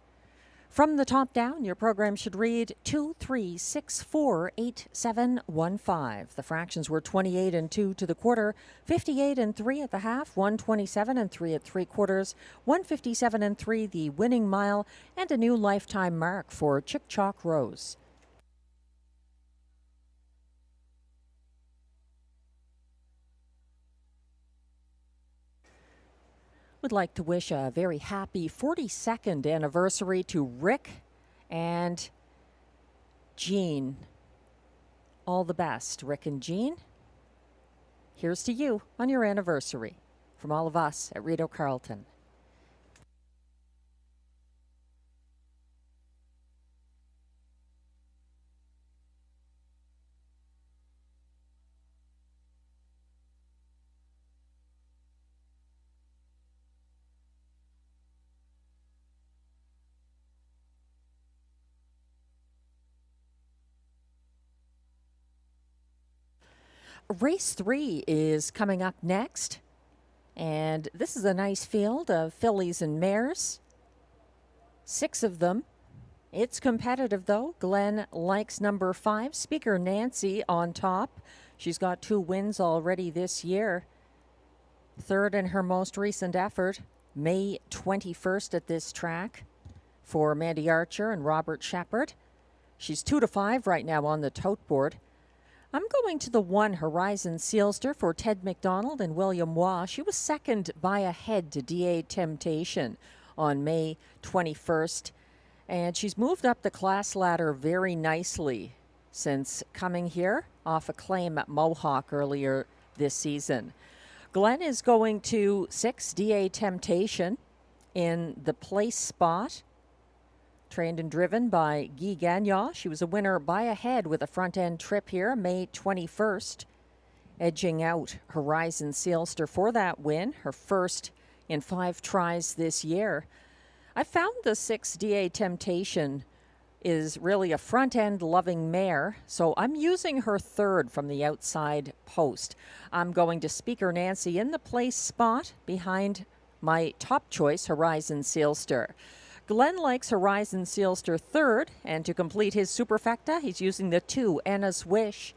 From the top down, your program should read 2, 3, 6, 4, 8, 7, 1, 5. The fractions were 28 and 2 to the quarter, 58 and 3 at the half, 127 and 3 at 3/4, 157 and 3 the winning mile, and a new lifetime mark for Chick Chalk Rose. Would like to wish a very happy 42nd anniversary to Rick and Jean. All the best, Rick and Jean. Here's to you on your anniversary from all of us at Rideau Carleton. Race 3 is coming up next, and this is a nice field of fillies and mares. 6 of them. It's competitive, though. Glenn likes number 5, Speaker Nancy, on top. She's got 2 wins already this year. 3rd in her most recent effort. May 21st at this track for Mandy Archer and Robert Shepard. She's 2-5 right now on the tote board. I'm going to the 1 Horizon Sealster for Ted McDonald and William Waugh. She was second by a head to DA Temptation on May 21st. And she's moved up the class ladder very nicely since coming here off a claim at Mohawk earlier this season. Glenn is going to 6 DA Temptation in the place spot. Trained and driven by Guy Gagnon. She was a winner by a head with a front-end trip here, May 21st, edging out Horizon Sealster for that win, her first in 5 tries this year. I found the 6 DA Temptation is really a front-end loving mare, so I'm using her third from the outside post. I'm going to Speaker Nancy in the place spot behind my top choice, Horizon Sealster. Glenn likes Horizon Sealster third, and to complete his superfecta, he's using the 2, Anna's Wish.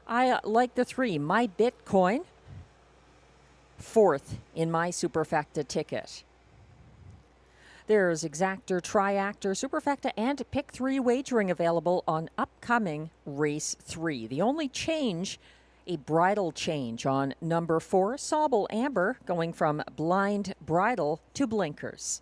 I like the 3, My Bitcoin, fourth in my superfecta ticket. There's Exactor, Triactor, Superfecta, and Pick 3 wagering available on upcoming Race 3. The only change, a bridle change on number 4, Sauble Amber, going from blind bridle to blinkers.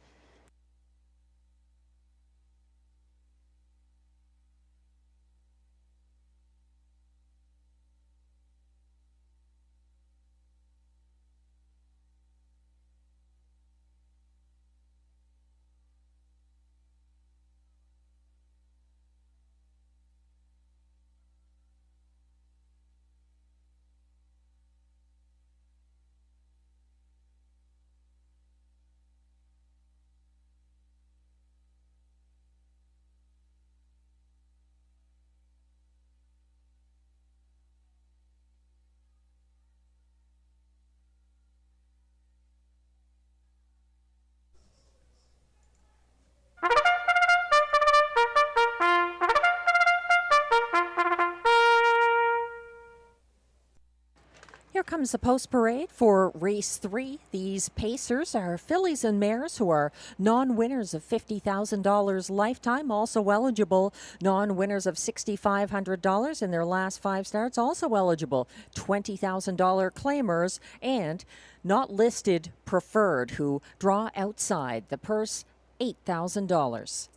Here comes the post parade for Race 3. These pacers are fillies and mares who are non-winners of $50,000 lifetime, also eligible. Non-winners of $6,500 in their last 5 starts, also eligible. $20,000 claimers and not listed preferred who draw outside. The purse, $8,000.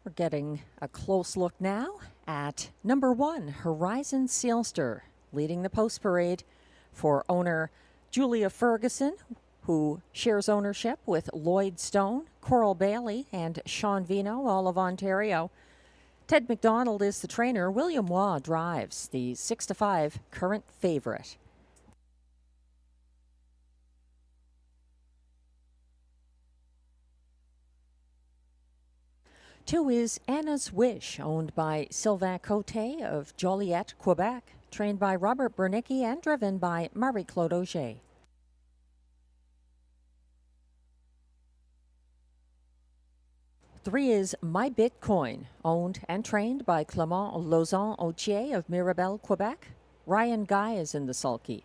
We're getting a close look now at number 1, Horizon Sealster, leading the post parade for owner Julia Ferguson, who shares ownership with Lloyd Stone, Coral Bailey, and Sean Vino, all of Ontario. Ted McDonald is the trainer. William Waugh drives the 6-5 current favorite. Two is Anna's Wish, owned by Sylvain Cote of Joliette, Quebec, trained by Robert Bernicki and driven by Marie-Claude Auger. Three is My Bitcoin, owned and trained by Clement Lauzon-Autier of Mirabel, Quebec. Ryan Guy is in the sulky.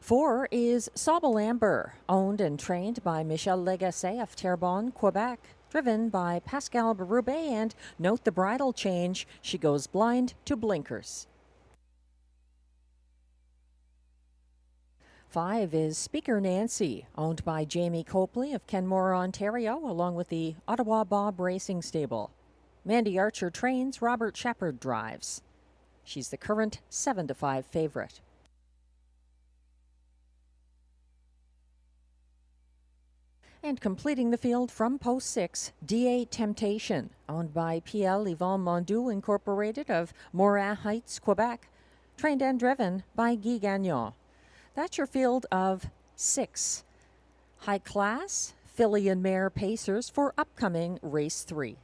4 is Sauble Amber, owned and trained by Michel Legasse of Terrebonne, Quebec, driven by Pascal Berube, and note the bridle change, she goes blind to blinkers. 5 is Speaker Nancy, owned by Jamie Copley of Kenmore, Ontario, along with the Ottawa Bob Racing Stable. Mandy Archer trains, Robert Shepard drives. She's the current 7-5 favorite. And completing the field from post 6, DA Temptation, owned by PL Yvon Mondoux Incorporated of Morin Heights, Quebec, trained and driven by Guy Gagnon. That's your field of 6 high-class filly and mare pacers for upcoming race 3.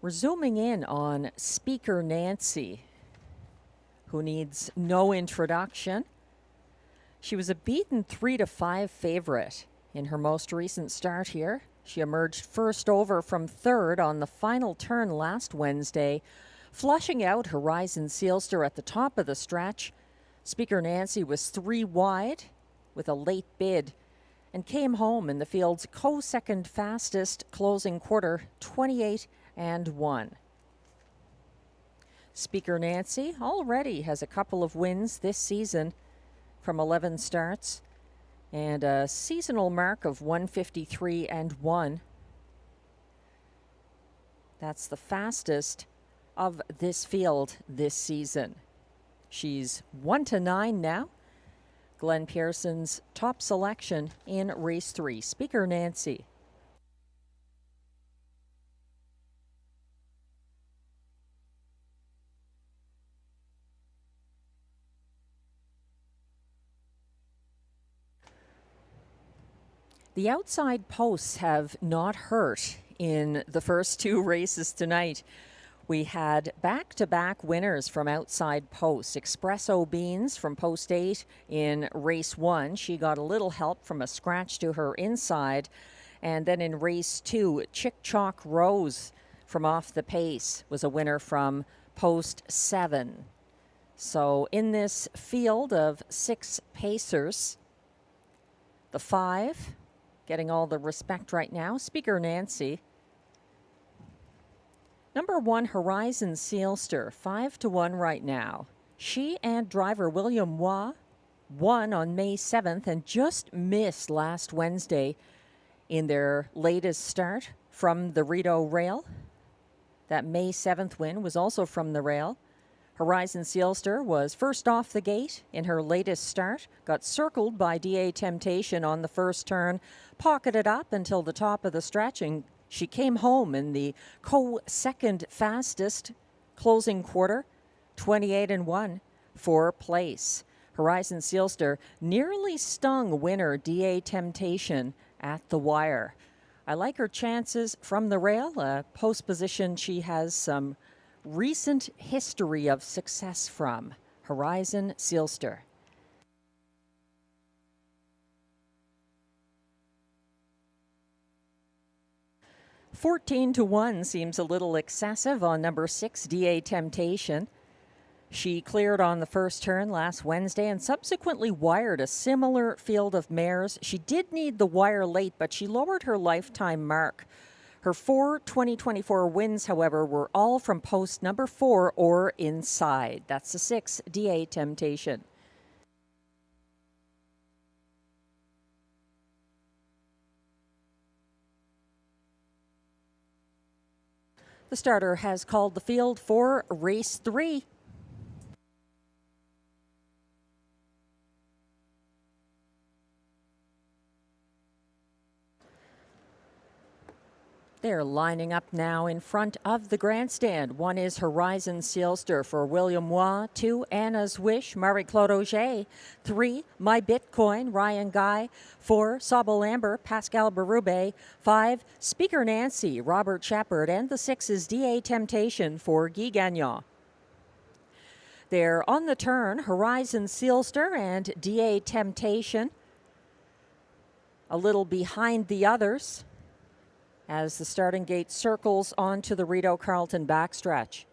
We're zooming in on Speaker Nancy, who needs no introduction. She was a beaten 3-5 favorite in her most recent start here. She emerged first over from third on the final turn last Wednesday, flushing out Horizon Sealster at the top of the stretch. Speaker Nancy was 3 wide with a late bid and came home in the field's co-second fastest closing quarter, 28-1. Speaker Nancy already has a couple of wins this season from 11 starts and a seasonal mark of 153-1. That's the fastest of this field this season. She's 1-9 now. Glenn Pearson's top selection in race 3. Speaker Nancy. The outside posts have not hurt in the first 2 races tonight. We had back-to-back winners from outside posts. Espresso Beans from post 8 in race 1. She got a little help from a scratch to her inside. And then in race 2, Chick Chalk Rose from off the pace was a winner from post 7. So in this field of 6 pacers, the 5 getting all the respect right now, Speaker Nancy. Number 1, Horizon Sealster, 5-1 right now. She and driver William Waugh won on May 7th and just missed last Wednesday in their latest start from the Rideau rail. That May 7th win was also from the rail. Horizon Sealster was first off the gate in her latest start, got circled by DA Temptation on the first turn, pocketed up until the top of the stretch, and she came home in the co-second fastest closing quarter, 28-1 for place. Horizon Sealster nearly stung winner DA Temptation at the wire. I like her chances from the rail, a post position she has some recent history of success from. Horizon Sealster. $14-1 seems a little excessive on number 6, DA Temptation. She cleared on the first turn last Wednesday and subsequently wired a similar field of mares. She did need the wire late, but she lowered her lifetime mark. Her 4 2024 wins, however, were all from post number 4 or inside. That's the 6, DA Temptation. The starter has called the field for race 3. They're lining up now in front of the grandstand. 1 is Horizon Sealster for William Waugh. 2, Anna's Wish, Marie-Claude Auger. 3, My Bitcoin, Ryan Guy. 4, Sauble Amber, Pascal Berube. 5, Speaker Nancy, Robert Shepard. And the 6 is DA Temptation for Guy Gagnon. They're on the turn, Horizon Sealster and DA Temptation. A little behind the others as the starting gate circles onto the Rideau Carleton backstretch.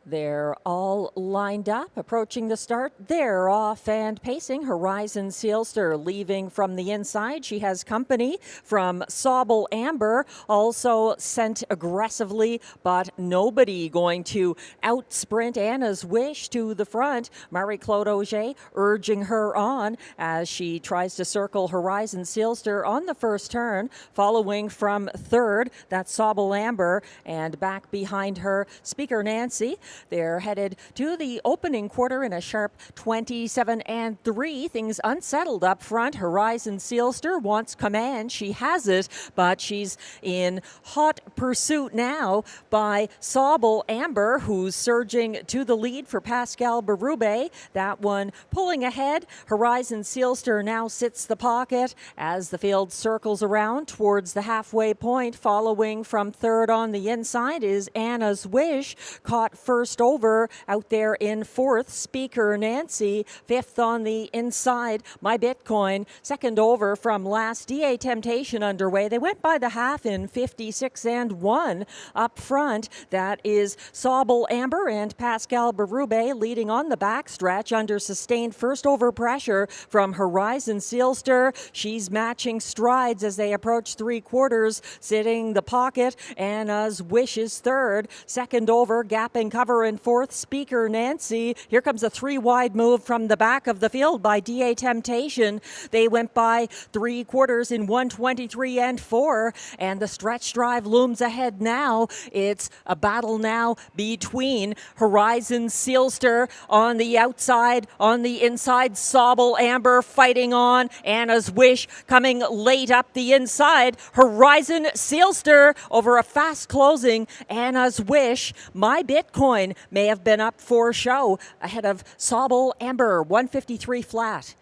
They're all lined up, approaching the start. They're off and pacing. Horizon Sealster leaving from the inside. She has company from Sauble Amber, also sent aggressively, but nobody going to out-sprint Anna's Wish to the front. Marie-Claude Auger urging her on as she tries to circle Horizon Sealster on the first turn. Following from third, that's Sauble Amber, and back behind her, Speaker Nancy. They're headed to the opening quarter in a sharp 27-3. Things unsettled up front. Horizon Sealster wants command. She has it, but she's in hot pursuit now by Sobel Amber, who's surging to the lead for Pascal Berube. That one pulling ahead. Horizon Sealster now sits the pocket as the field circles around towards the halfway point. Following from third on the inside is Anna's Wish, caught first over out there in fourth. Speaker Nancy, fifth on the inside. My Bitcoin, second over from last. DA Temptation underway. They went by the half in 56-1 up front. That is Sobel Amber and Pascal Berube leading on the backstretch under sustained first over pressure from Horizon Sealster. She's matching strides as they approach three quarters, sitting the pocket. Anna's Wish is third. Second over, gap and cover in fourth. Speaker Nancy. Here comes a three-wide move from the back of the field by DA Temptation. They went by three quarters in 1:23-4, and the stretch drive looms ahead now. It's a battle now between Horizon Sealster on the outside, on the inside, Sobel Amber fighting on. Anna's Wish coming late up the inside. Horizon Sealster over a fast closing Anna's Wish. My Bitcoin may have been up for show ahead of Sobel Amber, 153 flat.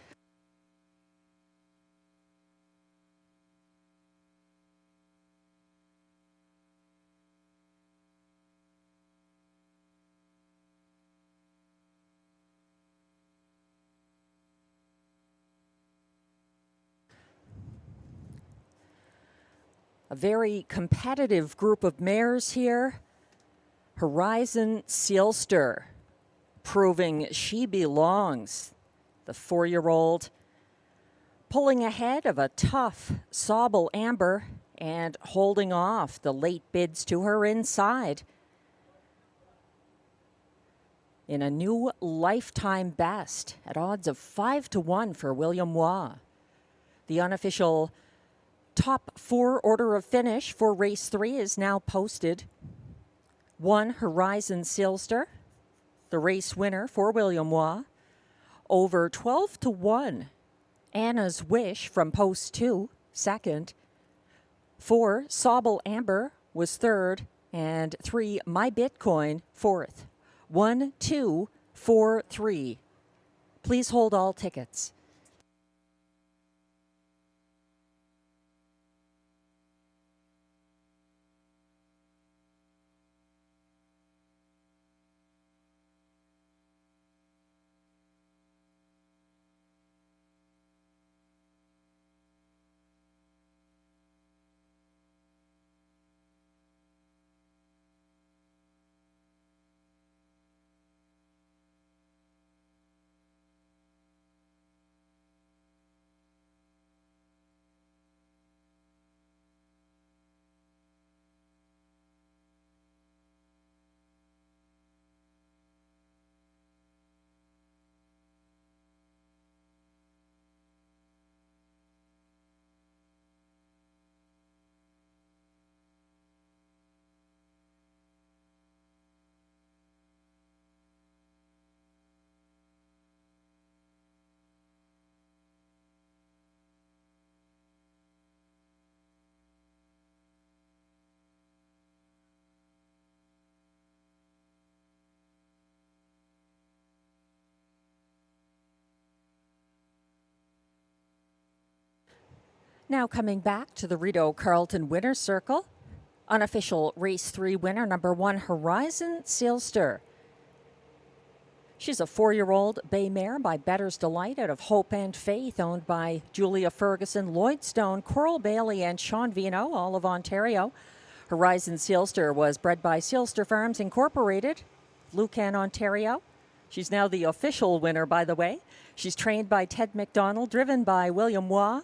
A very competitive group of mares here. Horizon Sealster proving she belongs. The 4-year-old pulling ahead of a tough Sobel Amber and holding off the late bids to her inside. In a new lifetime best at odds of 5-1 for William Waugh. The unofficial top 4 order of finish for race 3 is now posted. 1, Horizon Sealster, the race winner for William Waugh. Over 12-1, Anna's Wish from post 2, second. 4, Sobel Amber was third, and 3, My Bitcoin, fourth. 1, 2, 4, 3. Please hold all tickets. Now coming back to the Rideau Carleton Winner's Circle. Unofficial Race 3 winner, number 1, Horizon Sealster. She's a 4-year-old bay mare by Bettor's Delight out of Hope and Faith, owned by Julia Ferguson, Lloyd Stone, Coral Bailey, and Sean Vino, all of Ontario. Horizon Sealster was bred by Sealster Farms Incorporated, Lucan, Ontario. She's now the official winner, by the way. She's trained by Ted McDonald, driven by William Waugh.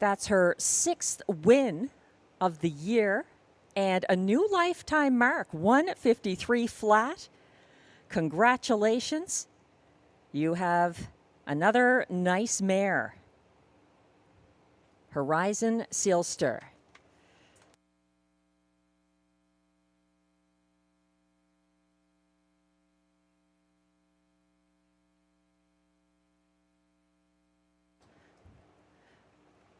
That's her 6th win of the year and a new lifetime mark, 153 flat. Congratulations. You have another nice mare. Horizon Sealster.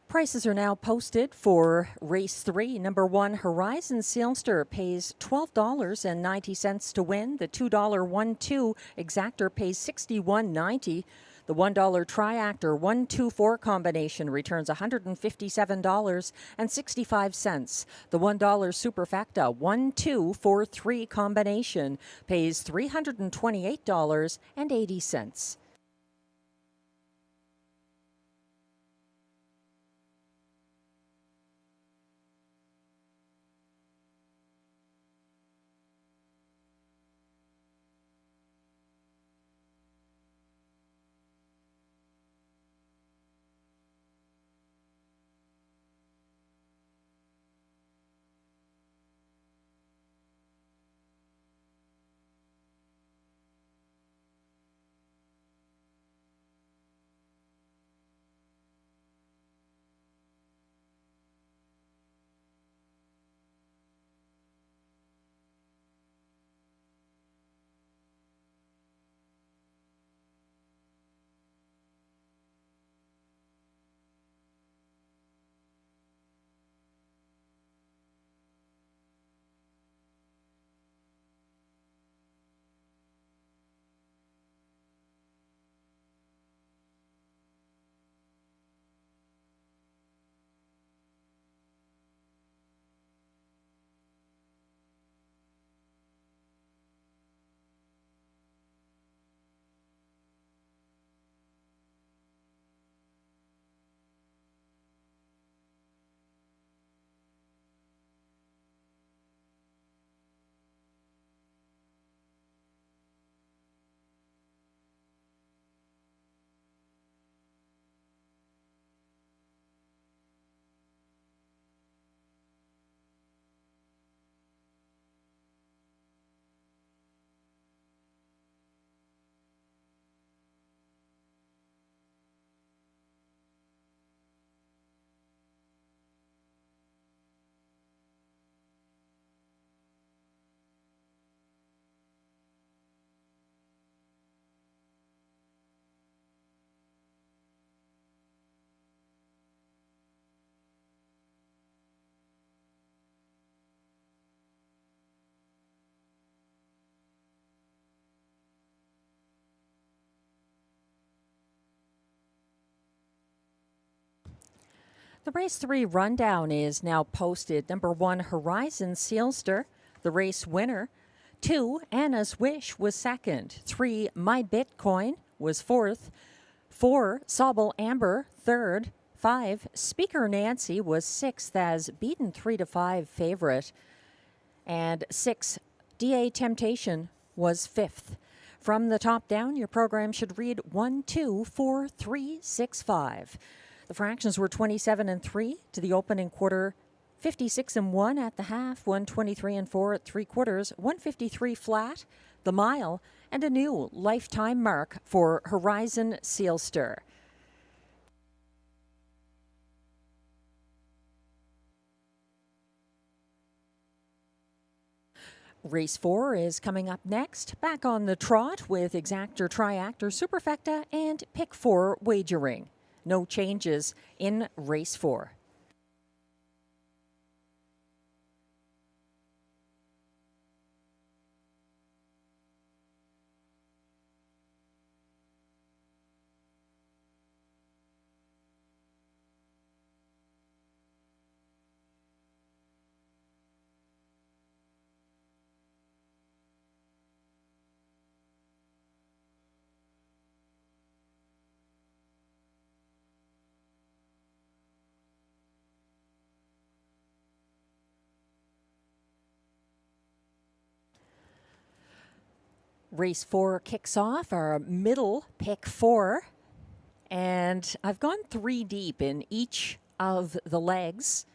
Prices are now posted for race 3. Number 1, Horizon Sealster pays $12.90 to win. The $2 1-2 exactor pays $61.90. The $1 triactor 1-2-4 combination returns $157.65. The $1 superfecta 1-2-4-3 combination pays $328.80. The race 3 rundown is now posted. Number 1, Horizon Sealster, the race winner. 2, Anna's Wish was second. 3, My Bitcoin was fourth. 4, Sobel Amber, third. 5, Speaker Nancy was sixth as beaten 3-5 favorite. And 6, DA Temptation was fifth. From the top down, your program should read 1, 2, 4, 3, 6, 5. The fractions were 27-3 to the opening quarter, 56-1 at the half, 123-4 at 3/4, 153 flat, the mile, and a new lifetime mark for Horizon Sealster. Race 4 is coming up next. Back on the trot with exactor, triactor, superfecta, and pick 4 wagering. No changes in race 4. Race 4 kicks off our middle pick 4, and I've gone 3 deep in each of the legs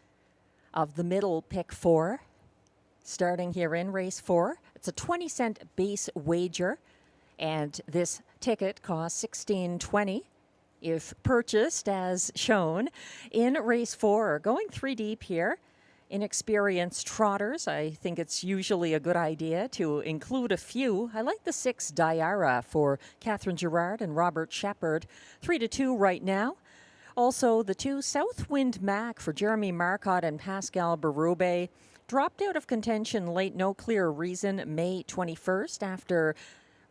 of the middle pick 4. Starting here in race 4, it's a 20-cent base wager, and this ticket costs $16.20 if purchased as shown in race 4. Going 3 deep here. Inexperienced trotters, I think it's usually a good idea to include a few. I like the 6 Diara for Catherine Girard and Robert Shepard. 3-2 right now. Also, the 2 Southwind Mac for Jeremy Marcotte and Pascal Berube dropped out of contention late, no clear reason, May 21st after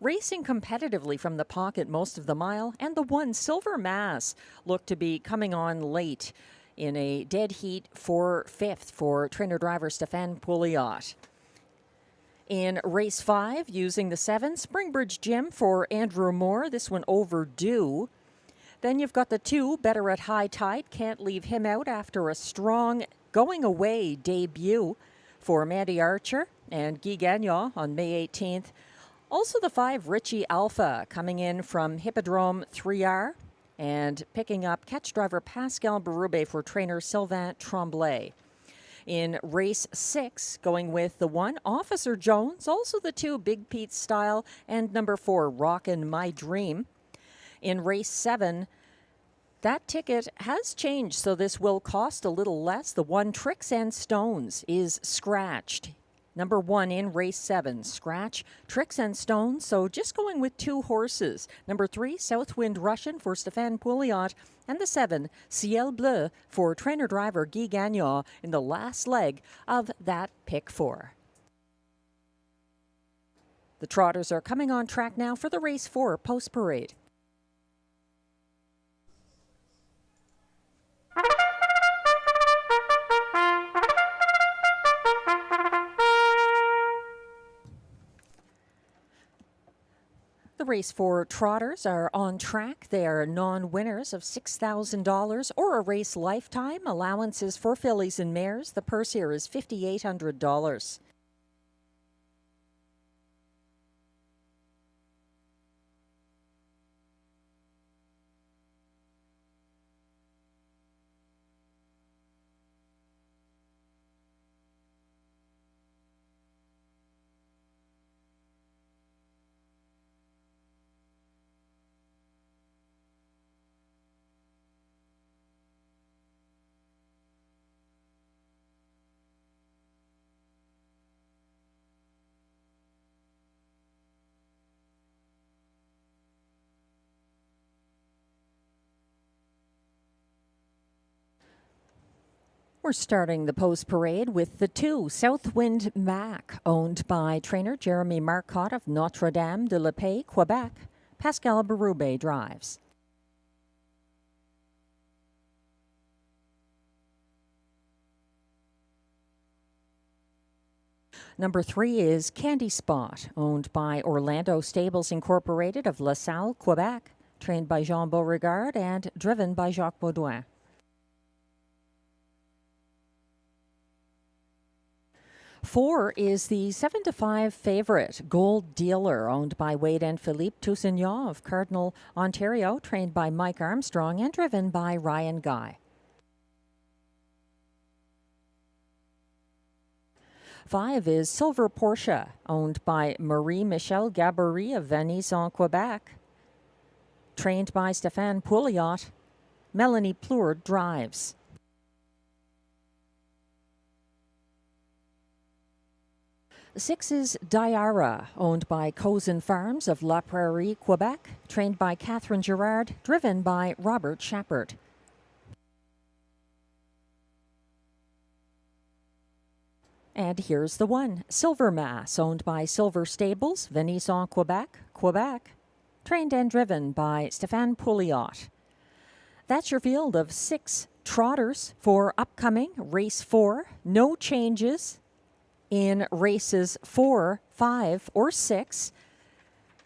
racing competitively from the pocket most of the mile, and the 1 Silver Mass looked to be coming on late in a dead heat for 5th for trainer-driver Stéphane Pouliot. In race 5, using the 7 Springbridge Gym for Andrew Moore, this one overdue. Then you've got the 2 Better at High Tide, can't leave him out after a strong going away debut for Mandy Archer and Guy Gagnon on May 18th. Also the 5 Richie Alpha coming in from Hippodrome 3R and picking up catch driver Pascal Berube for trainer Sylvain Tremblay. In race 6, going with the 1 Officer Jones, also the 2 Big Pete Style, and number 4 Rockin' My Dream. In race 7, that ticket has changed, so this will cost a little less. The 1 Tricks and Stones is scratched. Number 1 in race 7, scratch, Tricks and Stones, so just going with 2 horses. Number 3, Southwind Russian for Stéphane Pouliot, and the 7, Ciel Bleu for trainer-driver Guy Gagnon in the last leg of that pick 4. The trotters are coming on track now for the race 4 post-parade. The race 4 trotters are on track. They are non-winners of $6,000 or a race lifetime. Allowances for fillies and mares. The purse here is $5,800. We're starting the post-parade with the 2 Southwind Mac, owned by trainer Jeremy Marcotte of Notre-Dame-de-la-Paix, Quebec. Pascal Berube drives. Number 3 is Candy Spot, owned by Orlando Stables Incorporated of La Salle, Quebec, trained by Jean Beauregard and driven by Jacques Baudouin. Four is the 7-5 favorite, Gold Dealer, owned by Wade and Philippe Toussaint of Cardinal, Ontario, trained by Mike Armstrong and driven by Ryan Guy. 5 is Silver Portia, owned by Marie-Michelle Gabory of Venise, Quebec, trained by Stéphane Pouliot. Melanie Plourde drives. 6 is Diara, owned by Cozen Farms of La Prairie, Quebec, trained by Catherine Girard, driven by Robert Shepard. And here's the 1, Silver Mass, owned by Silver Stables, Venise, Quebec, trained and driven by Stéphane Pouliot. That's your field of 6 trotters for upcoming race 4. No changes in races 4, 5, or 6.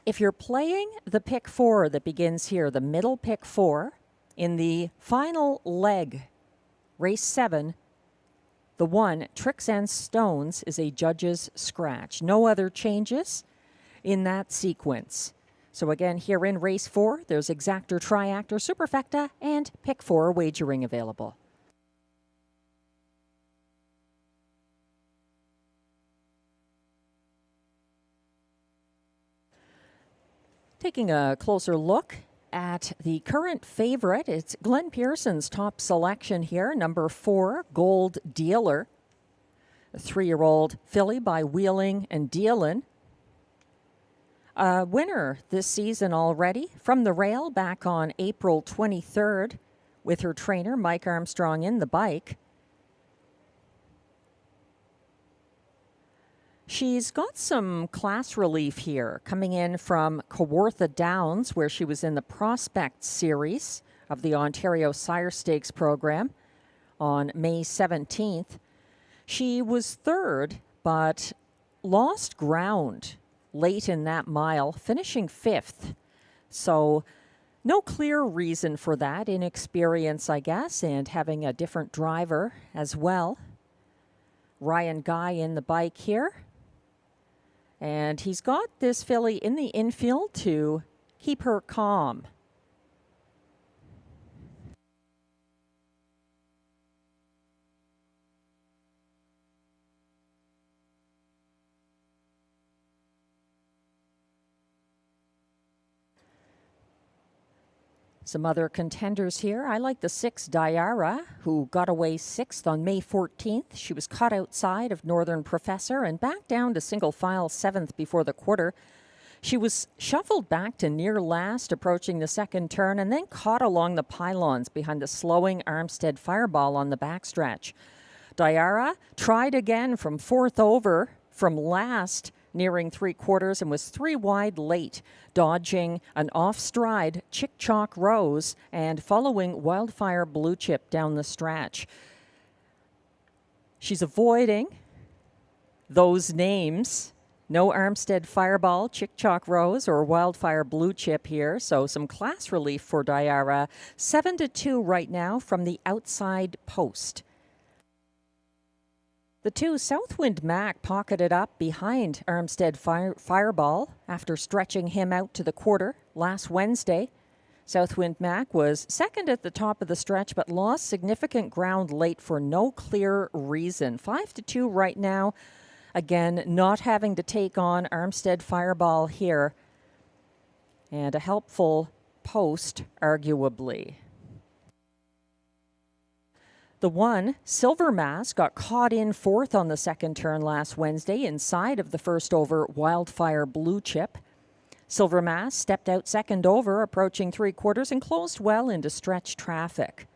If you're playing the pick 4 that begins here, the middle pick 4, in the final leg, race 7, the 1, Tricks and Stones, is a judge's scratch. No other changes in that sequence. So again, here in race 4, there's exactor, triactor, superfecta, and pick 4 wagering available. Taking a closer look at the current favorite, it's Glenn Pearson's top selection here, number 4, Gold Dealer, a 3-year-old filly by Wheeling and Dealin. A winner this season already from the rail back on April 23rd with her trainer, Mike Armstrong, in the bike. She's got some class relief here, coming in from Kawartha Downs, where she was in the Prospect Series of the Ontario Sire Stakes program on May 17th. She was third, but lost ground late in that mile, finishing fifth. So no clear reason for that. Inexperience, I guess, and having a different driver as well. Ryan Guy in the bike here. And he's got this filly in the infield to keep her calm. Some other contenders here. I like the 6 Diara, who got away 6th on May 14th. She was caught outside of Northern Professor and back down to single file 7th before the quarter. She was shuffled back to near last, approaching the second turn, and then caught along the pylons behind the slowing Armstead Fireball on the backstretch. Diara tried again from 4th over from last, nearing 3/4, and was 3 wide late, dodging an off-stride Chick Chalk Rose and following Wildfire Blue Chip down the stretch. She's avoiding those names. No Armstead Fireball, Chick Chalk Rose, or Wildfire Blue Chip here, so some class relief for Diara. 7-2 right now from the outside post. The 2 Southwind Mac pocketed up behind Armstead Fireball after stretching him out to the quarter last Wednesday. Southwind Mac was second at the top of the stretch, but lost significant ground late for no clear reason. 5-2 right now. Again, not having to take on Armstead Fireball here. And a helpful post, arguably. The 1, Silver Mass, got caught in 4th on the second turn last Wednesday inside of the first over Wildfire Blue Chip. Silver Mass stepped out second over, approaching 3/4, and closed well into stretch traffic.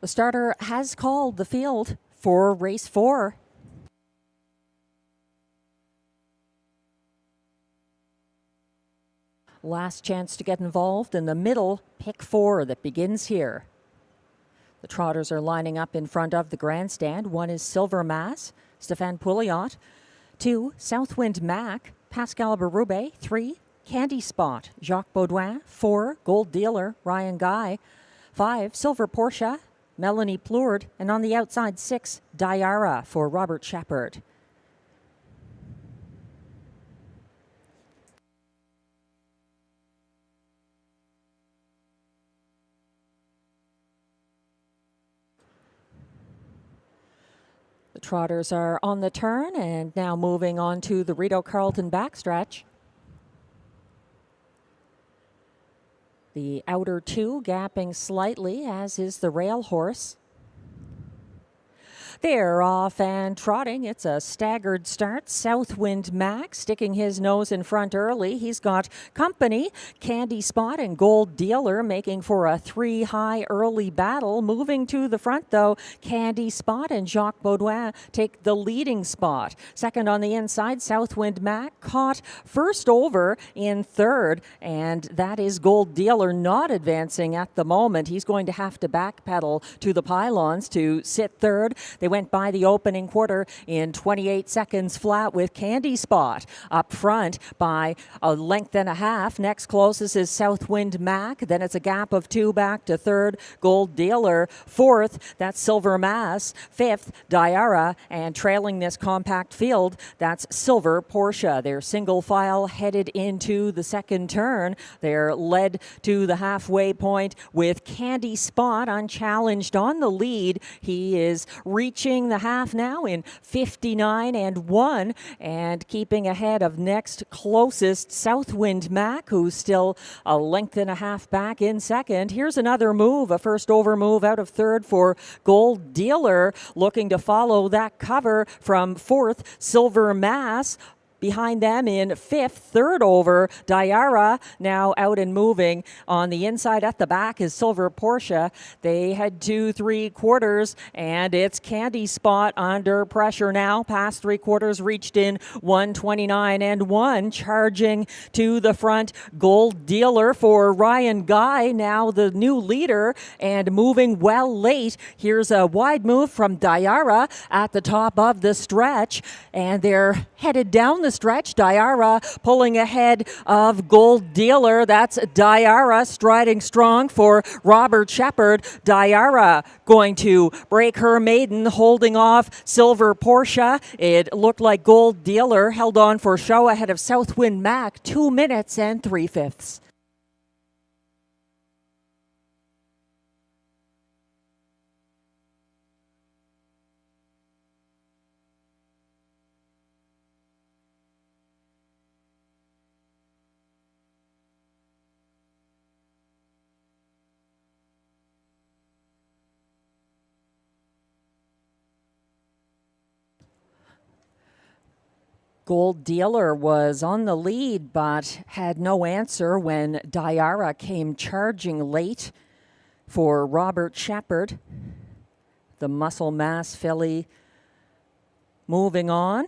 The starter has called the field for race 4. Last chance to get involved in the middle pick 4 that begins here. The trotters are lining up in front of the grandstand. 1 is Silver Mass, Stéphane Pouliot. 2, Southwind Mac, Pascal Berube. 3, Candy Spot, Jacques Baudouin. 4, Gold Dealer, Ryan Guy. 5, Silver Portia, Melanie Plourde, and on the outside 6, Diara for Robert Shepard. The trotters are on the turn and now moving on to the Rideau Carleton backstretch. The outer 2 gapping slightly, as is the rail horse. They're off and trotting. It's a staggered start. Southwind Mac sticking his nose in front early. He's got company. Candy Spot and Gold Dealer making for a 3-high early battle. Moving to the front, though, Candy Spot and Jacques Baudouin take the leading spot. Second on the inside, Southwind Mac caught first over in third, and that is Gold Dealer not advancing at the moment. He's going to have to backpedal to the pylons to sit third. They went by the opening quarter in 28 seconds flat with Candy Spot up front by a length and a half. Next closest is Southwind Mac. Then it's a gap of 2 back to third, Gold Dealer. Fourth, that's Silver Mass. Fifth, Diara. And trailing this compact field, that's Silver Porsche. They're single file headed into the second turn. They're led to the halfway point with Candy Spot unchallenged on the lead. He is reaching the half now in 59-1 and keeping ahead of next closest Southwind Mac, who's still a length and a half back in second. Here's another move, a first over move out of third for Gold Dealer, looking to follow that cover from fourth, Silver Mass. Behind them in fifth, third over, Diara now out and moving. On the inside at the back is Silver Porsche. They head to 3/4, and it's Candy Spot under pressure now. Past 3/4, reached in 1:29-1, charging to the front. Gold Dealer for Ryan Guy, now the new leader, and moving well late. Here's a wide move from Diara at the top of the stretch, and they're headed down the stretch. Diara pulling ahead of Gold Dealer. That's Diara striding strong for Robert Shepard. Diara going to break her maiden, holding off Silver Porsche. It looked like Gold Dealer held on for show ahead of Southwind Mac, 2 minutes and 3/5. Gold Dealer was on the lead but had no answer when Diara came charging late for Robert Shepard. The Muscle Mass filly moving on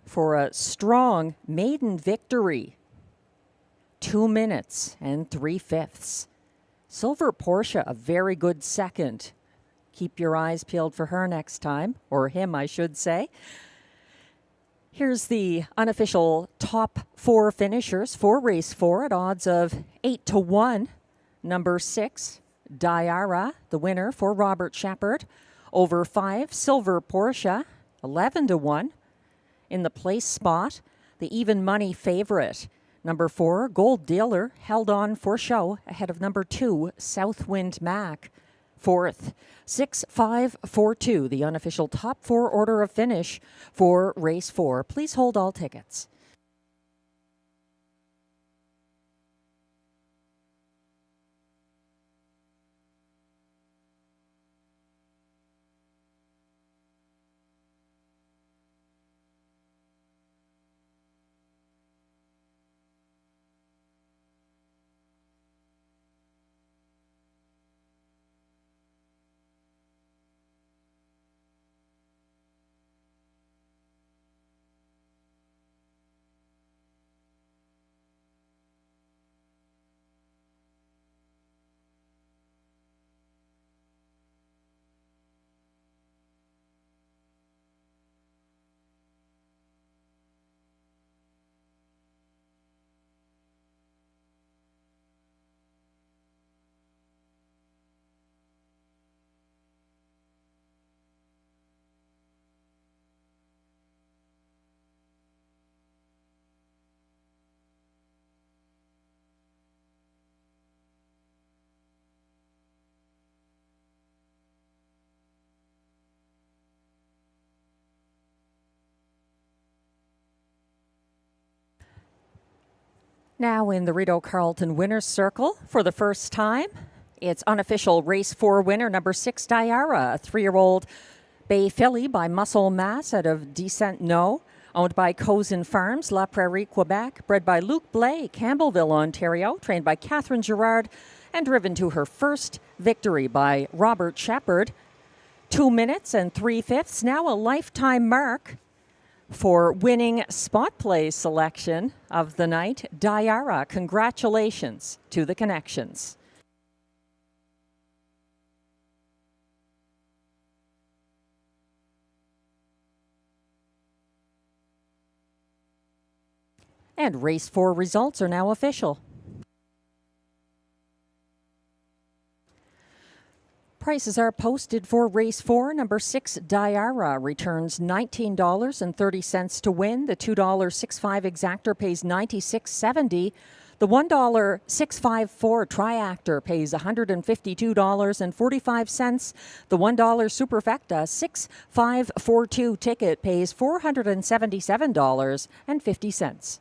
for a strong maiden victory. 2 minutes and 3/5. Silver Porsche, a very good second. Keep your eyes peeled for her next time, or him, I should say. Here's the unofficial top 4 finishers for race 4 at odds of 8-1. Number 6, Diara, the winner for Robert Shepard. Over 5, Silver Porsche, 11-1. In the place spot, the even money favorite. Number 4, Gold Dealer, held on for show ahead of number 2, Southwind Mac. Fourth, 6-5-4-2, the unofficial top 4 order of finish for race 4. Please hold all tickets. Now in the Rideau Carleton Winners Circle for the first time, it's unofficial race 4 winner, number 6, Diara, a 3-year-old bay filly by Muscle Mass out of Descent No, owned by Cozen Farms, La Prairie, Quebec, bred by Luc Blais, Campbellville, Ontario, trained by Catherine Girard, and driven to her first victory by Robert Shepard. 2 minutes and 3/5, now a lifetime mark for winning spot play selection of the night. Diara, congratulations to the Connections. And race 4 results are now official. Prices are posted for race 4. Number 6, Diara, returns $19.30 to win. The $2.65 exactor pays $96.70. The $1.654 triactor pays $152.45. The $1 superfecta 6542 ticket pays $477.50.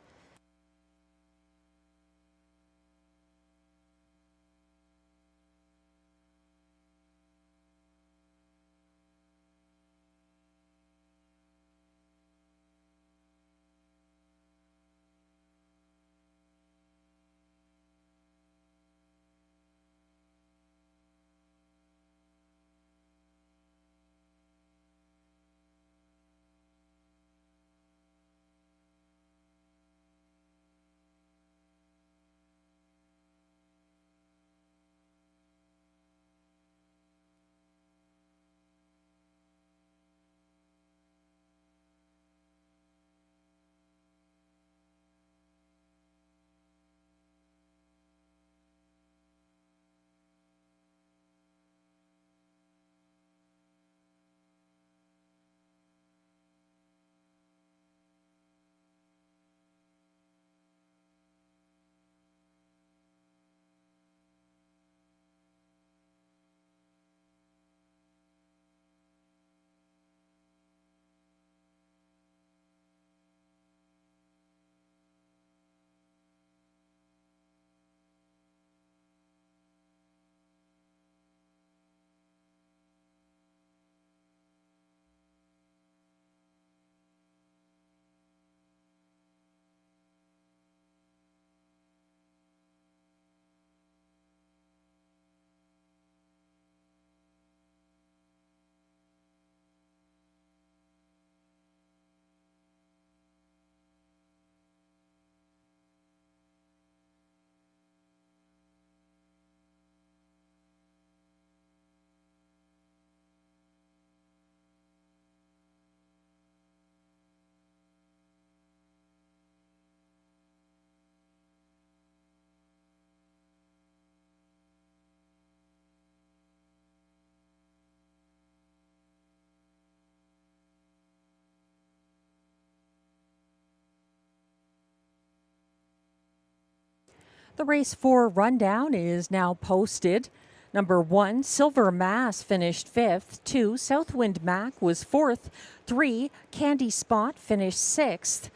The race 4 rundown is now posted. Number 1, Silver Mass finished 5th. 2, Southwind Mac was 4th. 3, Candy Spot finished 6th.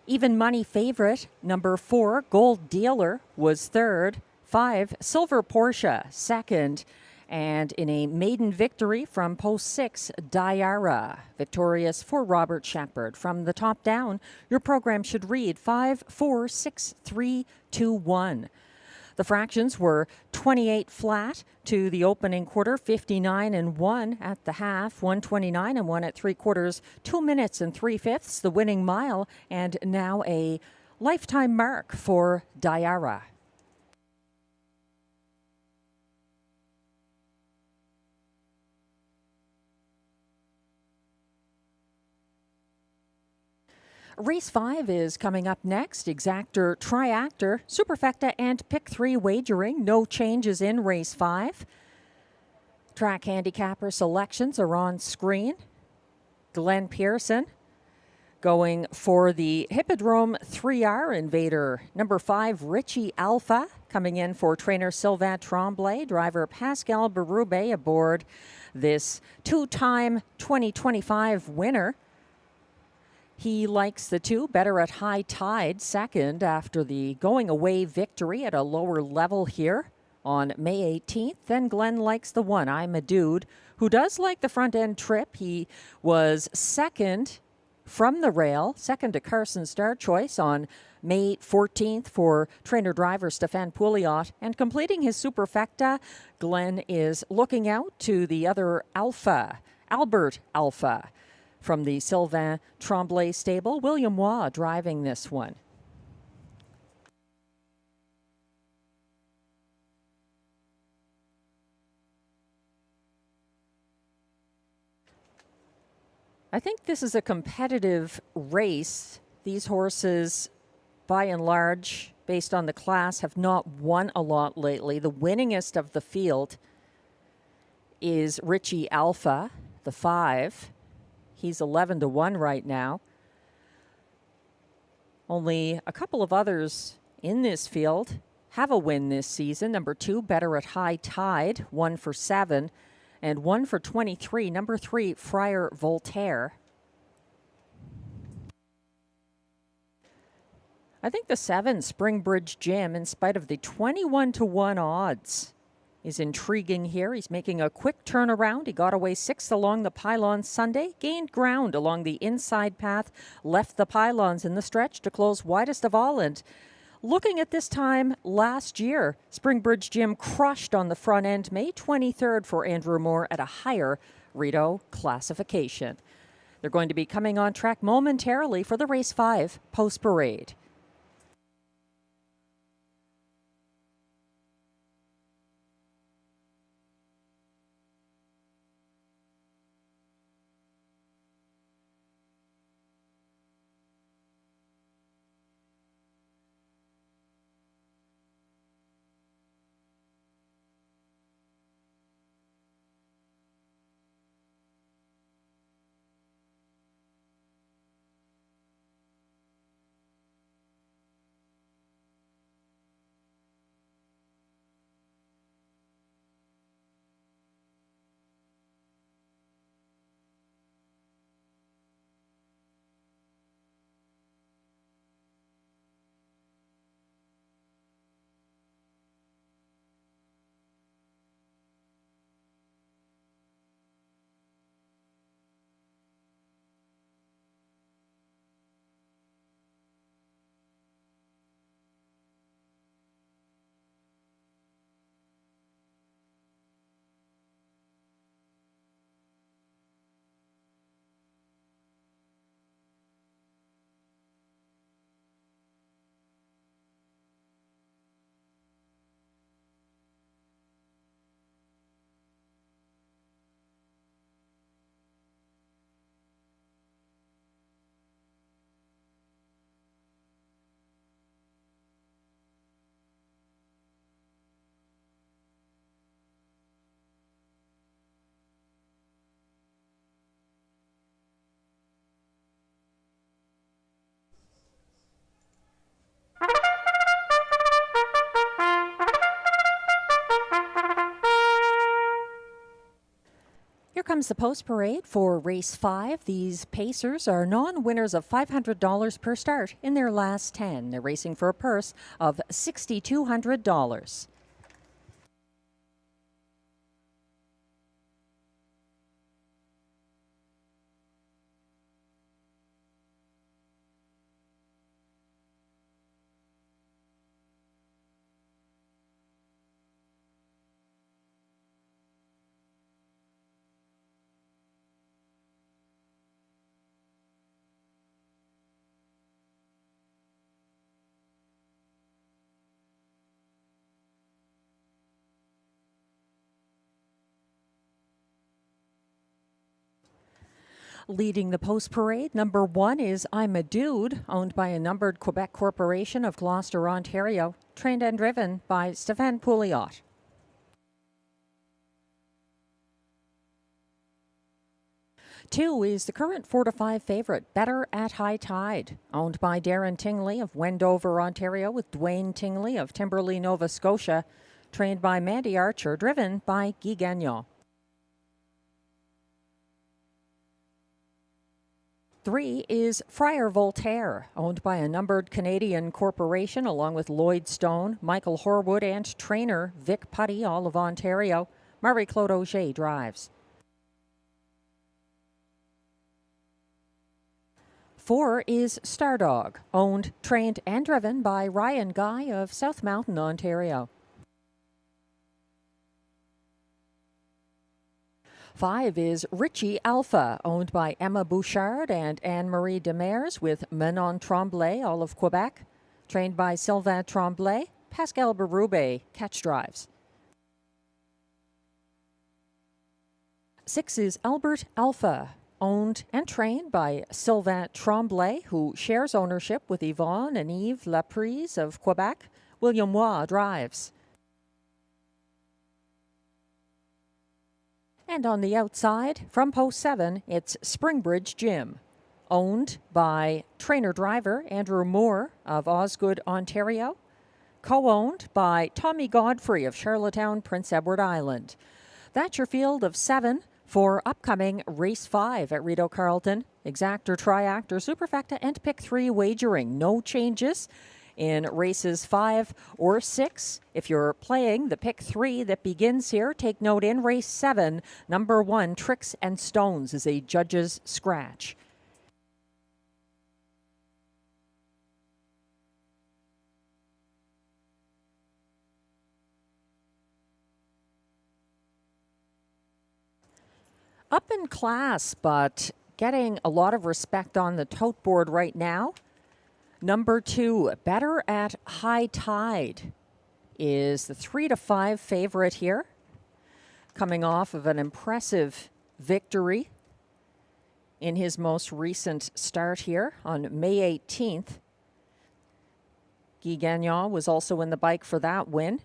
Even money favorite, number 4, Gold Dealer was 3rd. 5, Silver Porsche 2nd. And in a maiden victory from post 6, Diara, victorious for Robert Shepard. From the top down, your program should read 5, 4, 6, 3, 2, 1. The fractions were 28 flat to the opening quarter, 59 and 1 at the half, 129 and 1 at 3/4, 2 minutes and 3/5, the winning mile, and now a lifetime mark for Diara. Race 5 is coming up next. Exactor, triactor, superfecta, and pick 3 wagering. No changes in race 5. Track handicapper selections are on screen. Glenn Pearson going for the Hippodrome 3R Invader. Number 5, Richie Alpha, coming in for trainer Sylvain Tremblay. Driver Pascal Berube aboard this 2-time 2025 winner. He likes the 2 better at High Tide, second after the going away victory at a lower level here on May 18th. Then Glenn likes the 1, I'm a Dude, who does like the front end trip. He was second from the rail, second to Carson Star Choice on May 14th for trainer driver Stefan Pouliot. And completing his superfecta, Glenn is looking out to the other Alpha, Albert Alpha, from the Sylvain Tremblay stable. William Waugh driving this one. I think this is a competitive race. These horses by and large, based on the class, have not won a lot lately. The winningest of the field is Richie Alpha, the 5. He's 11-1 right now. Only a couple of others in this field have a win this season. Number 2, Better at High Tide, 1 for 7, and 1 for 23. Number 3, Friar Voltaire. I think the 7, Springbridge Gym, in spite of the 21-1 odds, is intriguing here. He's making a quick turnaround. He got away 6th along the pylons Sunday, gained ground along the inside path, left the pylons in the stretch to close widest of all. And looking at this time last year, Springbridge Gym crushed on the front end, May 23rd for Andrew Moore at a higher Rideau classification. They're going to be coming on track momentarily for the Race 5 post parade. Here comes the post parade for Race 5. These pacers are non-winners of $500 per start in their last 10. They're racing for a purse of $6,200. Leading the post parade, number 1 is I'm a Dude, owned by a numbered Quebec corporation of Gloucester, Ontario, trained and driven by Stéphane Pouliot. Two is the current 4-5 favorite, Better at High Tide, owned by Darren Tingley of Wendover, Ontario, with Dwayne Tingley of Timberlea, Nova Scotia, trained by Mandy Archer, driven by Guy Gagnon. 3 is Friar Voltaire, owned by a numbered Canadian corporation along with Lloyd Stone, Michael Horwood, and trainer Vic Putty, all of Ontario. Marie-Claude Auger drives. 4 is Stardog, owned, trained, and driven by Ryan Guy of South Mountain, Ontario. 5 is Richie Alpha, owned by Emma Bouchard and Anne-Marie Demers, with Manon Tremblay, all of Quebec, trained by Sylvain Tremblay. Pascal Berube catch drives. 6 is Albert Alpha, owned and trained by Sylvain Tremblay, who shares ownership with Yvonne and Yves Laprise of Quebec. William Waugh drives. And on the outside, from post 7, it's Springbridge Gym, owned by trainer-driver Andrew Moore of Osgood, Ontario, co-owned by Tommy Godfrey of Charlottetown, Prince Edward Island. That's your field of 7 for upcoming Race 5 at Rideau Carleton. Exact or triact or superfecta and pick 3 wagering. No changes in races 5 or 6. If you're playing the pick 3 that begins here, take note in race 7, number 1, Tricks and Stones, is a judge's scratch. Up in class, but getting a lot of respect on the tote board right now. Number 2, Better at High Tide, is the 3-5 favorite here, coming off of an impressive victory in his most recent start here on May 18th. Guy Gagnon was also in the bike for that win.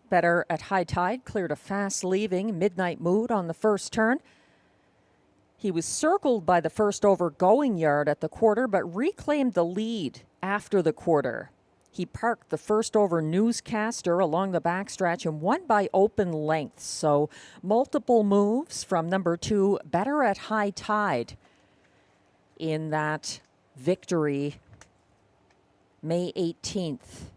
Better at High Tide cleared a fast leaving Midnight Mood on the first turn. He was circled by the first over going yard at the quarter, but reclaimed the lead after the quarter. He parked the first over Newscaster along the backstretch and won by open lengths. So multiple moves from number 2, Better at High Tide, in that victory May 18th.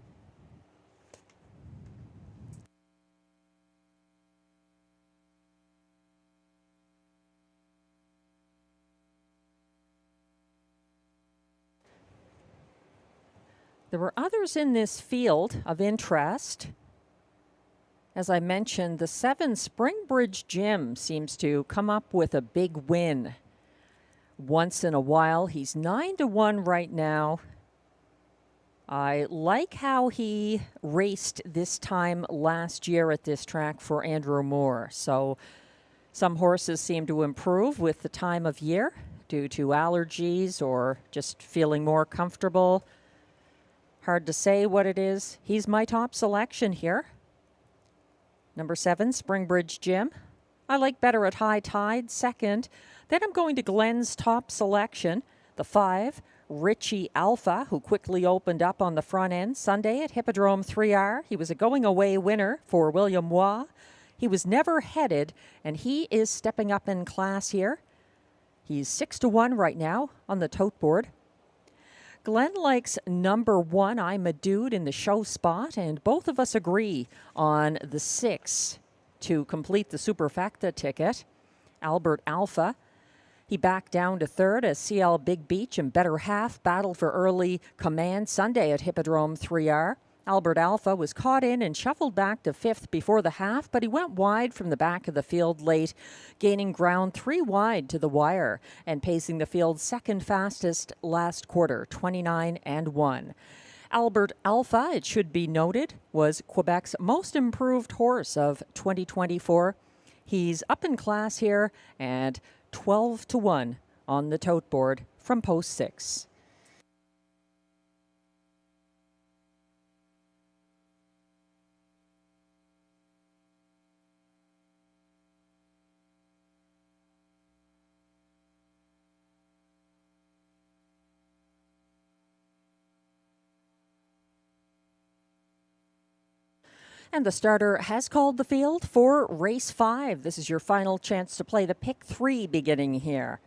There were others in this field of interest. As I mentioned, the 7 Springbridge Gym seems to come up with a big win once in a while. He's 9-1 right now. I like how he raced this time last year at this track for Andrew Moore. So some horses seem to improve with the time of year due to allergies or just feeling more comfortable. Hard to say what it is. He's my top selection here. Number 7, Springbridge Gym. I like Better at High Tide, second. Then I'm going to Glenn's top selection, the 5, Richie Alpha, who quickly opened up on the front end Sunday at Hippodrome 3R. He was a going-away winner for William Waugh. He was never headed, and he is stepping up in class here. He's 6-1 right now on the tote board. Glenn likes number 1, I'm a Dude, in the show spot, and both of us agree on the 6 to complete the Superfecta ticket. Albert Alpha. He backed down to 3rd as CL Big Beach and Better Half battled for early command Sunday at Hippodrome 3R. Albert Alpha was caught in and shuffled back to 5th before the half, but he went wide from the back of the field late, gaining ground 3 wide to the wire and pacing the field's second fastest last quarter, 29-1. Albert Alpha, it should be noted, was Quebec's most improved horse of 2024. He's up in class here and 12-1 on the tote board from post 6. And the starter has called the field for race 5. This is your final chance to play the pick 3 beginning here.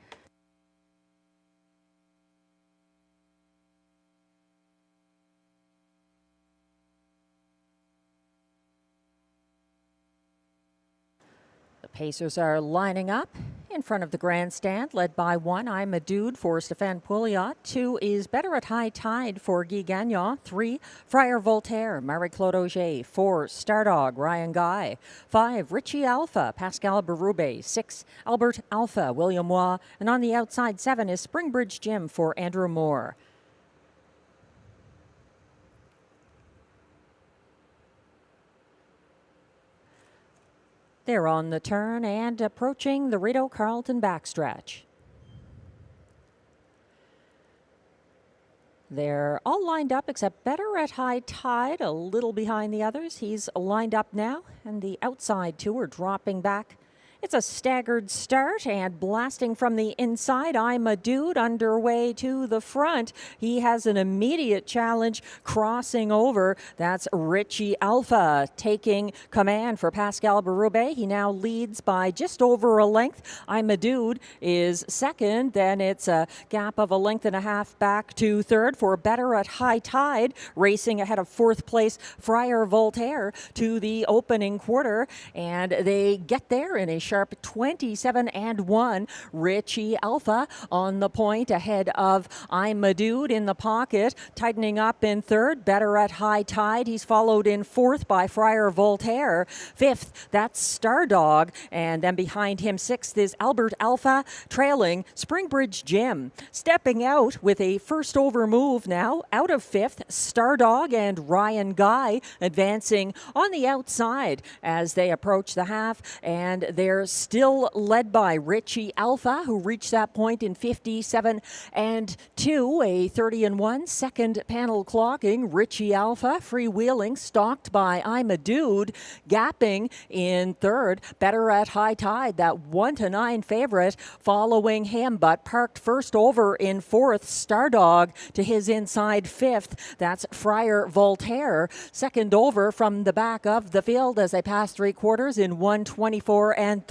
The Pacers are lining up in front of the grandstand, led by 1, I'm a Dude for Stéphane Pouliot. 2 is Better at High Tide for Guy Gagnon. 3, Friar Voltaire, Marie-Claude Auger. 4, Stardog, Ryan Guy. 5, Richie Alpha, Pascal Berube. 6, Albert Alpha, William Waugh. And on the outside, 7 is Springbridge Gym for Andrew Moore. They're on the turn and approaching the Rideau Carleton backstretch. They're all lined up except Better at High Tide, a little behind the others. He's lined up now, and the outside two are dropping back. It's a staggered start, and blasting from the inside, I'm a Dude underway to the front. He has an immediate challenge crossing over. That's Richie Alpha taking command for Pascal Berube. He now leads by just over a length. I'm a Dude is second. Then it's a gap of a length and a half back to third for Better at High Tide, racing ahead of fourth place Friar Voltaire to the opening quarter, and they get there in a sharp 27-1. Richie Alpha on the point ahead of I'm a Dude in the pocket, tightening up in third. Better at High Tide. He's followed in fourth by Friar Voltaire. Fifth, that's Stardog, and then behind him sixth is Albert Alpha, trailing Springbridge Jim. Stepping out with a first over move now, out of fifth, Stardog and Ryan Guy advancing on the outside as they approach the half, and they're still led by Richie Alpha, who reached that point in 57-2, a 30-1 second panel clocking. Richie Alpha freewheeling, stalked by I'm a Dude, gapping in third. Better at High Tide, that 1-9 favorite, following him, but parked first over in fourth. Stardog to his inside fifth. That's Friar Voltaire, second over from the back of the field as they pass three quarters in 1:24.3.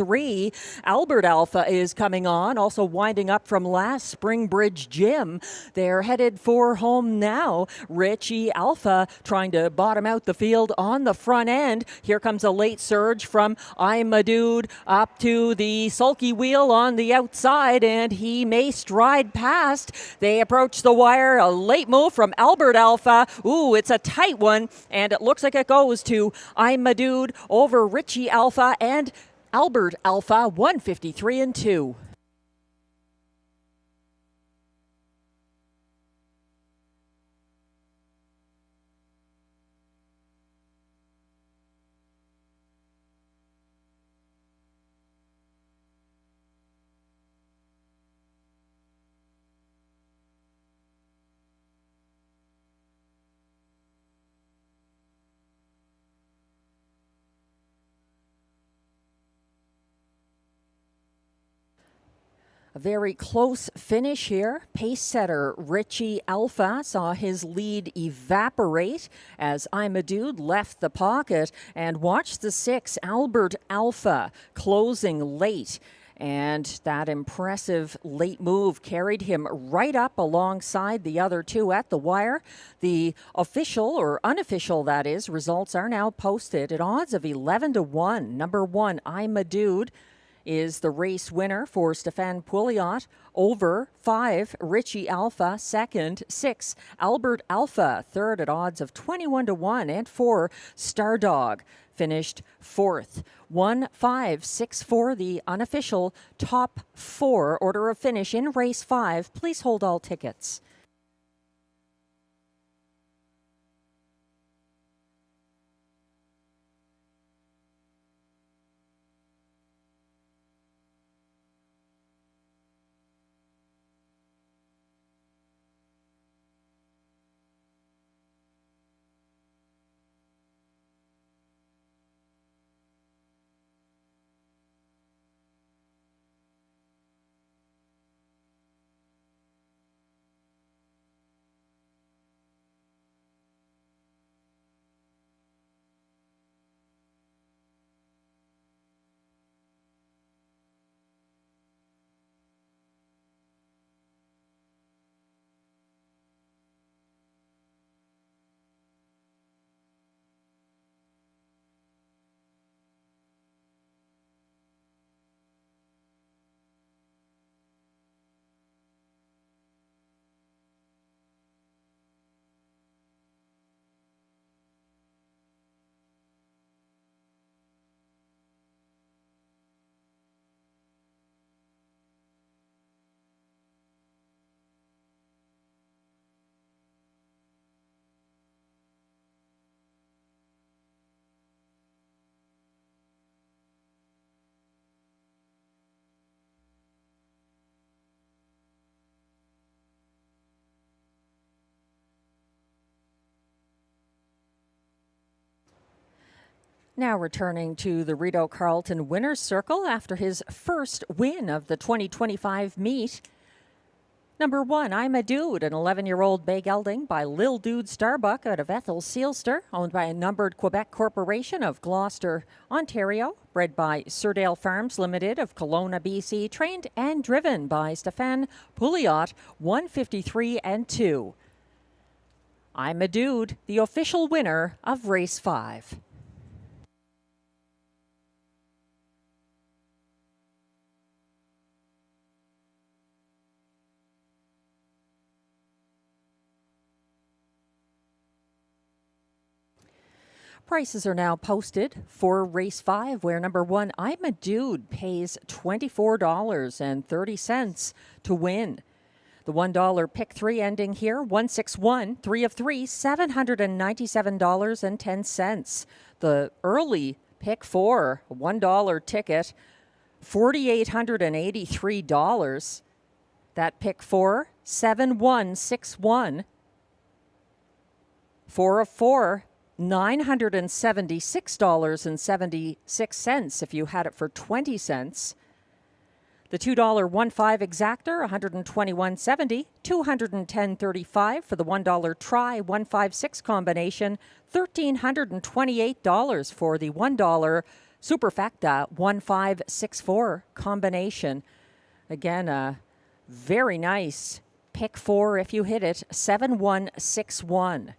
Albert Alpha is coming on, also winding up from last. Springbridge Jim, they're headed for home now. Richie Alpha trying to bottom out the field on the front end. Here comes a late surge from I'm a Dude up to the sulky wheel on the outside, and he may stride past. They approach the wire. A late move from Albert Alpha. Ooh, it's a tight one, and it looks like it goes to I'm a Dude over Richie Alpha and Albert Alpha, 1:53.2. A very close finish here. Pace setter Richie Alpha saw his lead evaporate as I'm a Dude left the pocket, and watch the six, Albert Alpha, closing late. And that impressive late move carried him right up alongside the other two at the wire. The official, or unofficial that is, results are now posted at odds of 11-1. Number one, I'm a Dude, is the race winner for Stefan Pouliot. Over 5, Richie Alpha, second. 6, Albert Alpha, third at odds of 21-1. And 4, Stardog finished fourth. 1, 5, 6, 4, the unofficial top 4 order of finish in race 5. Please hold all tickets. Now returning to the Rideau Carleton Winner's Circle after his first win of the 2025 meet. Number 1, I'm a Dude, an 11-year-old bay gelding by Lil Dude Starbuck out of Ethel Sealster, owned by a numbered Quebec Corporation of Gloucester, Ontario, bred by Surdale Farms Limited of Kelowna, BC, trained and driven by Stéphane Pouliot, 153 and 2. I'm a Dude, the official winner of Race 5. Prices are now posted for Race 5, where number 1, I'm a Dude, pays $24.30 to win. The $1 pick 3 ending here, 161, 3 of 3, $797.10. The early pick 4, a $1 ticket, $4,883. That pick 4, 7161. 4 of 4. $976.76 if you had it for 20 cents. The $2 1.5 exactor, $121.70, $210.35 for the $1 try 156 combination, $1,328 for the $1 superfecta 1564 combination. Again, a very nice pick 4 if you hit it, 7161.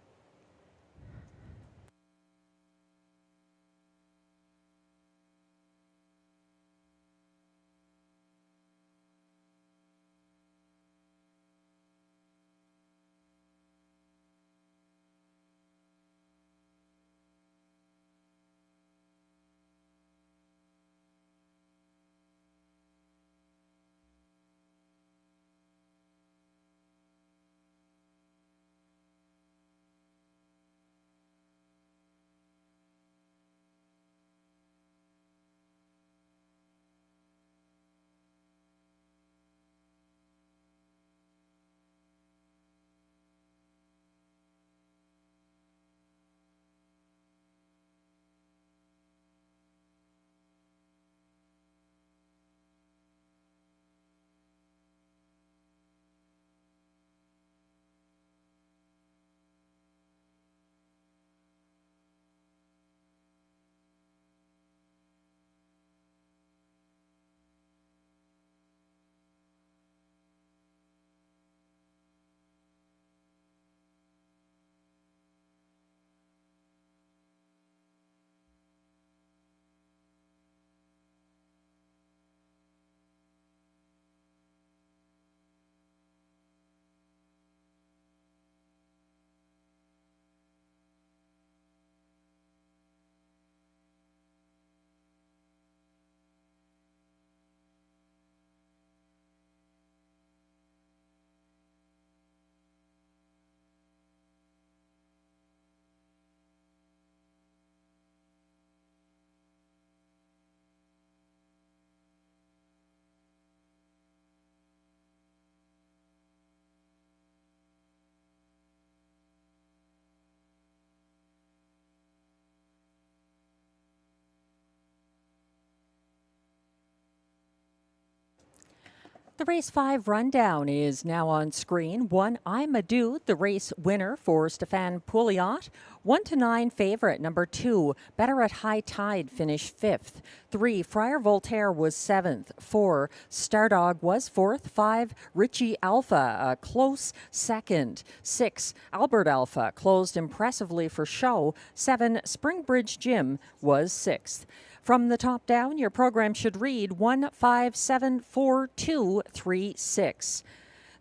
The Race 5 rundown is now on screen. 1, I'm a Dude, the race winner for Stéphane Pouliot. 1 to 9 favorite. Number 2, Better at High Tide, finished 5th. 3, Friar Voltaire was 7th. 4, Stardog was 4th. 5, Richie Alpha, a close 2nd. 6, Albert Alpha, closed impressively for show. 7, Springbridge Jim was 6th. From the top down, your program should read 1574236.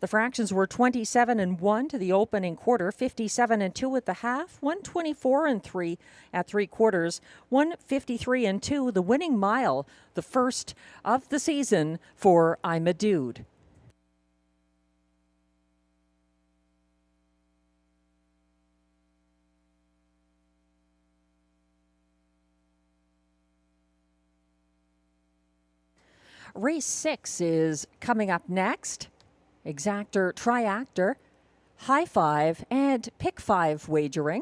The fractions were 27 and 1 to the opening quarter, 57 and 2 at the half, 124 and 3 at 3 quarters, 153 and 2 the winning mile, the first of the season for I'm a Dude. Race 6 is coming up next. Exactor, Triactor, High 5, and Pick 5 wagering.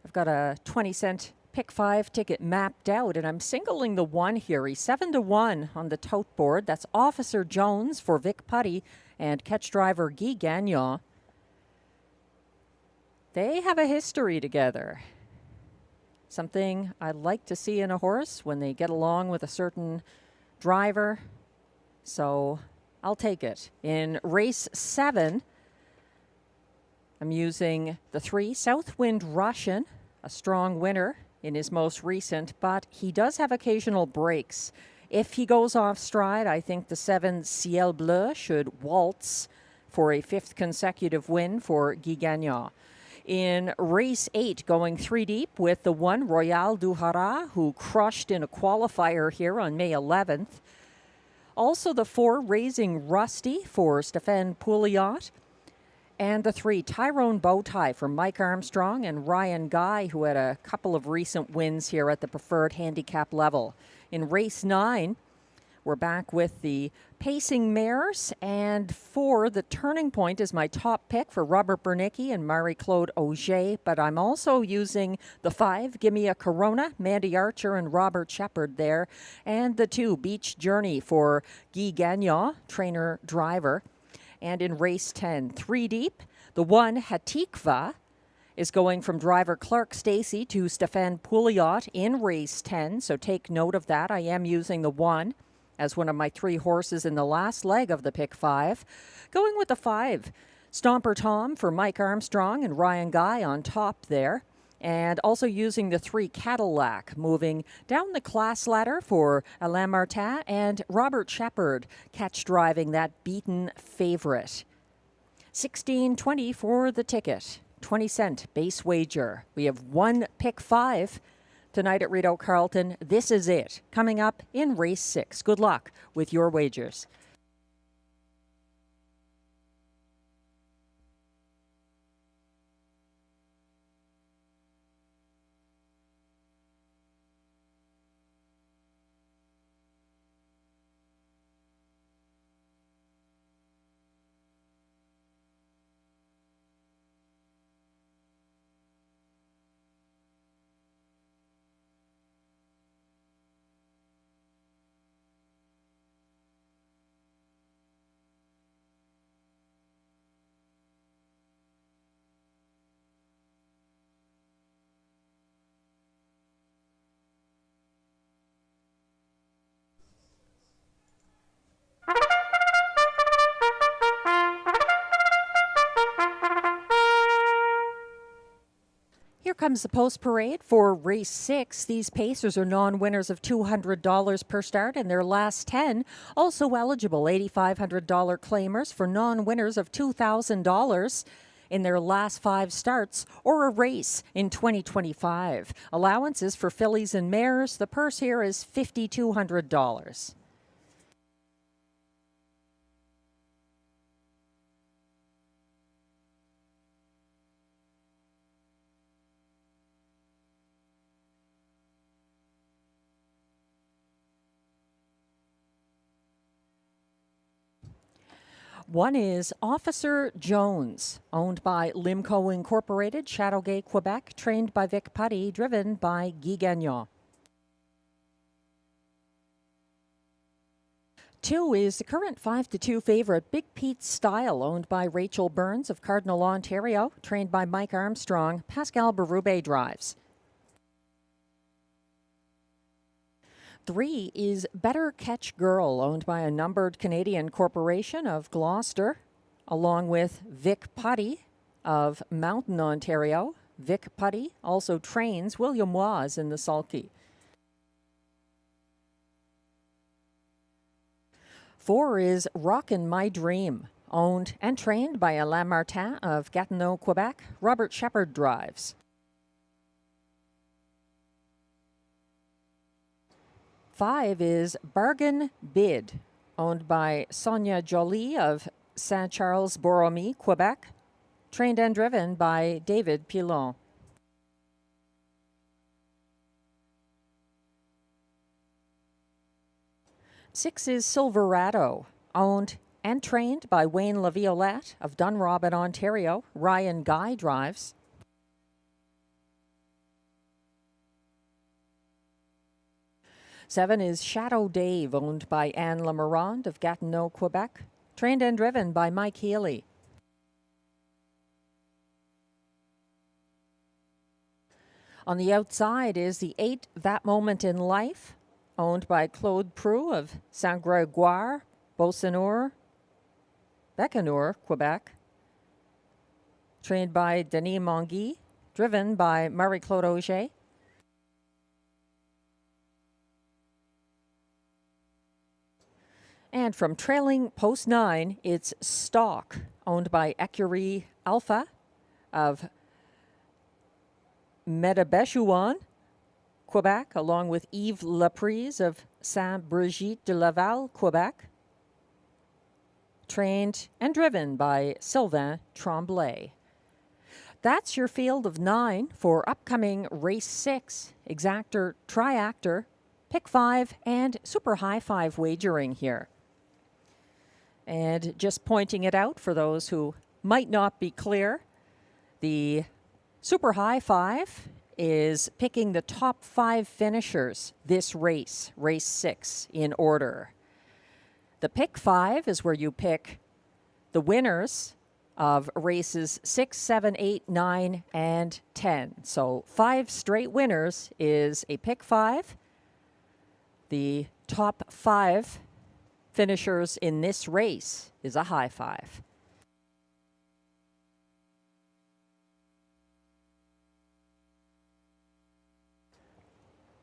I've got a 20-cent pick 5 ticket mapped out, and I'm singling the 1 here. He's 7-1 on the tote board. That's Officer Jones for Vic Putty and catch driver Guy Gagnon. They have a history together. Something I like to see in a horse when they get along with a certain driver. So I'll take it. In race 7, I'm using the 3 Southwind Russian, a strong winner in his most recent, but he does have occasional breaks. If he goes off stride, I think the 7 Ciel Bleu should waltz for a 5th consecutive win for Guy Gagnon. In race 8, going 3 deep with the 1 Royal du Haras, who crushed in a qualifier here on May 11th. Also the 4 Raising Rusty for Stéphane Pouliot. And the 3 Tyrone Bowtie for Mike Armstrong and Ryan Guy, who had a couple of recent wins here at the preferred handicap level. In race 9, we're back with the pacing mares, and 4 the Turning Point is my top pick for Robert Bernicki and Marie-Claude Auger, but I'm also using the 5 Gimme a Corona, Mandy Archer and Robert Shepard there, and the 2 Beach Journey for Guy Gagnon, trainer-driver. And in race 10, 3 deep, the 1 Hatikva is going from driver Clark Stacey to Stéphane Pouliot in race 10. So take note of that. I am using the 1 as one of my 3 horses in the last leg of the pick 5. Going with the 5, Stomper Tom for Mike Armstrong and Ryan Guy on top there. And also using the 3 Cadillac, moving down the class ladder for Alain Martin and Robert Shepard, catch driving that beaten favorite. $16.20 for the ticket, 20-cent base wager. We have 1 pick 5 tonight at Rideau Carleton. This is it, coming up in race 6. Good luck with your wagers. Here comes the post parade for race 6. These pacers are non-winners of $200 per start, and their last 10 also eligible $8,500 claimers for non-winners of $2,000 in their last 5 starts or a race in 2025. Allowances for fillies and mares. The purse here is $5,200. One is Officer Jones, owned by Limco Incorporated, Châteauguay, Quebec, trained by Vic Putty, driven by Guy Gagnon. 2 is the current 5-2 favorite, Big Pete Style, owned by Rachel Burns of Cardinal, Ontario, trained by Mike Armstrong. Pascal Berube drives. 3 is Better Catch Girl, owned by a numbered Canadian corporation of Gloucester, along with Vic Putty of Mountain, Ontario. Vic Putty also trains William Waz in the sulky. 4 is Rockin' My Dream, owned and trained by Alain Martin of Gatineau, Quebec. Robert Shepard drives. 5 is Bargain Bid, owned by Sonia Jolie of Saint-Charles-Borromée, Quebec, trained and driven by David Pilon. 6 is Silverado, owned and trained by Wayne LaViolette of Dunrobin, Ontario. Ryan Guy drives. 7 is Shadow Dave, owned by Anne Lemarand of Gatineau, Quebec. Trained and driven by Mike Healy. On the outside is the 8, That Moment in Life, owned by Claude Proux of Saint-Grégoire, Beausejour, Quebec. Trained by Denis Monguy, driven by Marie-Claude Auger. And from trailing post 9, it's Stock, owned by Écurie Alpha of Médabéchouan, Quebec, along with Yves Laprise of Saint-Brigitte-de-Laval, Quebec. Trained and driven by Sylvain Tremblay. That's your field of 9 for upcoming race 6, exactor, triactor, pick 5, and super high 5 wagering here. And just pointing it out for those who might not be clear, the super high 5 is picking the top 5 finishers this race, race 6, in order. The pick 5 is where you pick the winners of races 6, 7, 8, 9, and 10. So 5 straight winners is a pick 5. The top 5 finishers in this race is a high 5.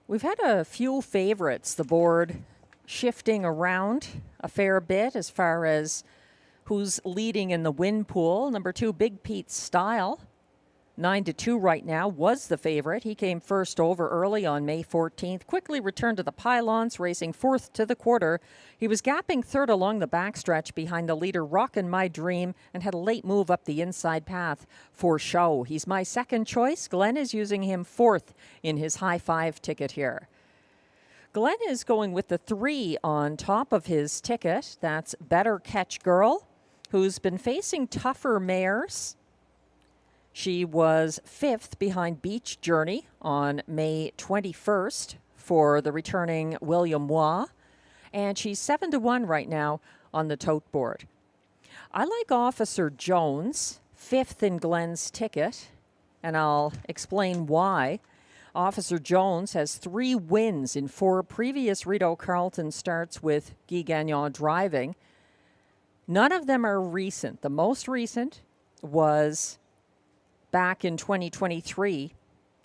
We've had a few favorites, the board shifting around a fair bit as far as who's leading in the win pool. Number 2, Big Pete Style, 9-2 right now, was the favorite. He came first over early on May 14th, quickly returned to the pylons, racing 4th to the quarter. He was gapping 3rd along the backstretch behind the leader Rockin' My Dream and had a late move up the inside path for show. He's my second choice. Glenn is using him 4th in his high 5 ticket here. Glenn is going with the 3 on top of his ticket. That's Better Catch Girl, who's been facing tougher mares. She was 5th behind Beach Journey on May 21st for the returning William Waugh, and she's 7-1 right now on the tote board. I like Officer Jones, 5th in Glenn's ticket, and I'll explain why. Officer Jones has 3 wins in 4 previous Rideau Carleton starts with Guy Gagnon driving. None of them are recent. The most recent was back in 2023,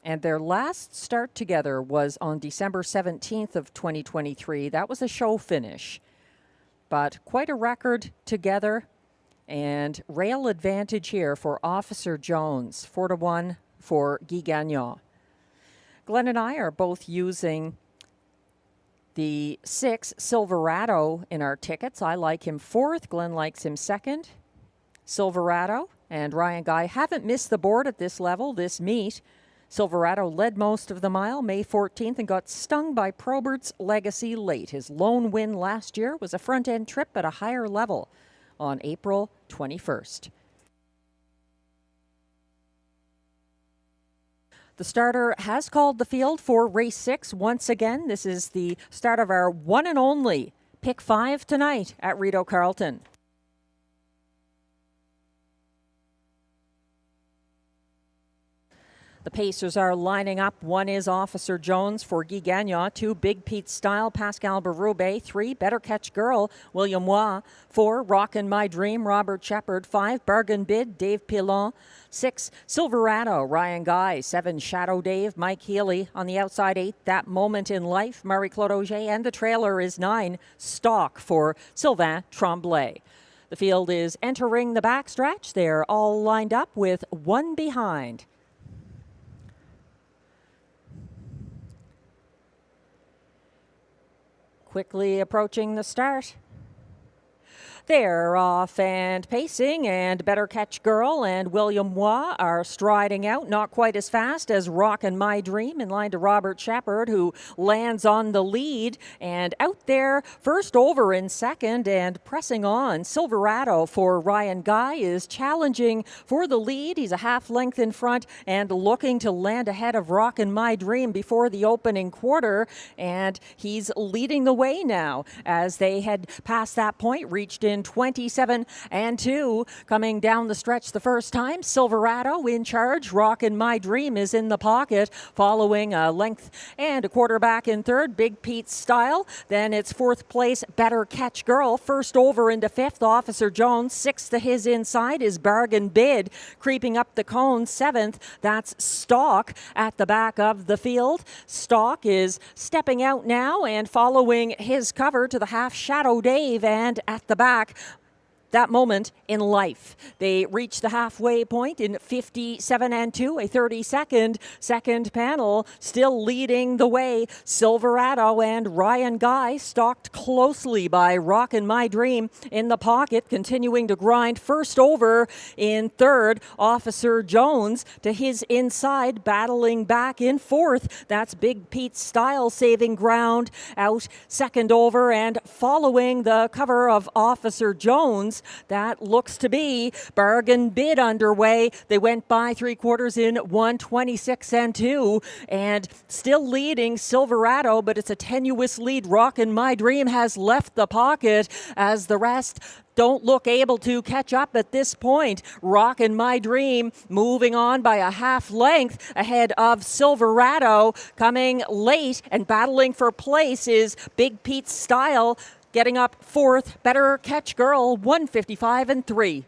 and their last start together was on December 17th of 2023. That was a show finish, but quite a record together, and rail advantage here for Officer Jones, 4-1 for Guy Gagnon. Glenn and I are both using the 6 Silverado in our tickets. I like him 4th. Glenn likes him 2nd. Silverado and Ryan Guy haven't missed the board at this level, this meet. Silverado led most of the mile May 14th and got stung by Probert's Legacy late. His lone win last year was a front-end trip at a higher level on April 21st. The starter has called the field for race 6 once again. This is the start of our one and only pick 5 tonight at Rideau Carleton. The Pacers are lining up. 1 is Officer Jones for Guy Gagnon. 2, Big Pete Style, Pascal Berube. 3, Better Catch Girl, William Waugh. 4, Rockin' My Dream, Robert Shepard. 5, Bargain Bid, Dave Pilon. 6, Silverado, Ryan Guy. 7, Shadow Dave, Mike Healy. On the outside, 8, That Moment in Life, Marie-Claude Auger. And the trailer is 9, Stock for Sylvain Tremblay. The field is entering the backstretch. They're all lined up with 1 behind. Quickly approaching the start. They're off and pacing, and Better Catch Girl and William Waugh are striding out, not quite as fast as Rockin' My Dream, in line to Robert Shepherd, who lands on the lead. And out there, first over in second and pressing on, Silverado for Ryan Guy is challenging for the lead. He's a half length in front and looking to land ahead of Rockin' My Dream before the opening quarter. And he's leading the way now as they had past that point, reached in 27 and 2. Coming down the stretch the first time, Silverado in charge. Rockin' My Dream is in the pocket, following a length and a quarter back in third, Big Pete Style. Then it's fourth place, Better Catch Girl. First over into fifth, Officer Jones. Sixth to his inside is Bargain Bid. Creeping up the cone, seventh, that's Stock at the back of the field. Stock is stepping out now and following his cover to the half, Shadow Dave, and at the back, that moment in life. They reach the halfway point in 57 and 2, a 30-second second panel, still leading the way. Silverado and Ryan Guy stalked closely by Rockin' My Dream in the pocket, continuing to grind. First over in third, Officer Jones to his inside, battling back in fourth. That's Big Pete Style saving ground out second over, and following the cover of Officer Jones, that looks to be Bargain Bid underway. They went by three quarters in 1:26 and 2, and still leading Silverado, but it's a tenuous lead. Rockin' My Dream has left the pocket as the rest don't look able to catch up at this point. Rockin' My Dream moving on by a half length ahead of Silverado. Coming late and battling for place is Big Pete Style. Getting up fourth, Better Catch Girl, 1:55 and 3.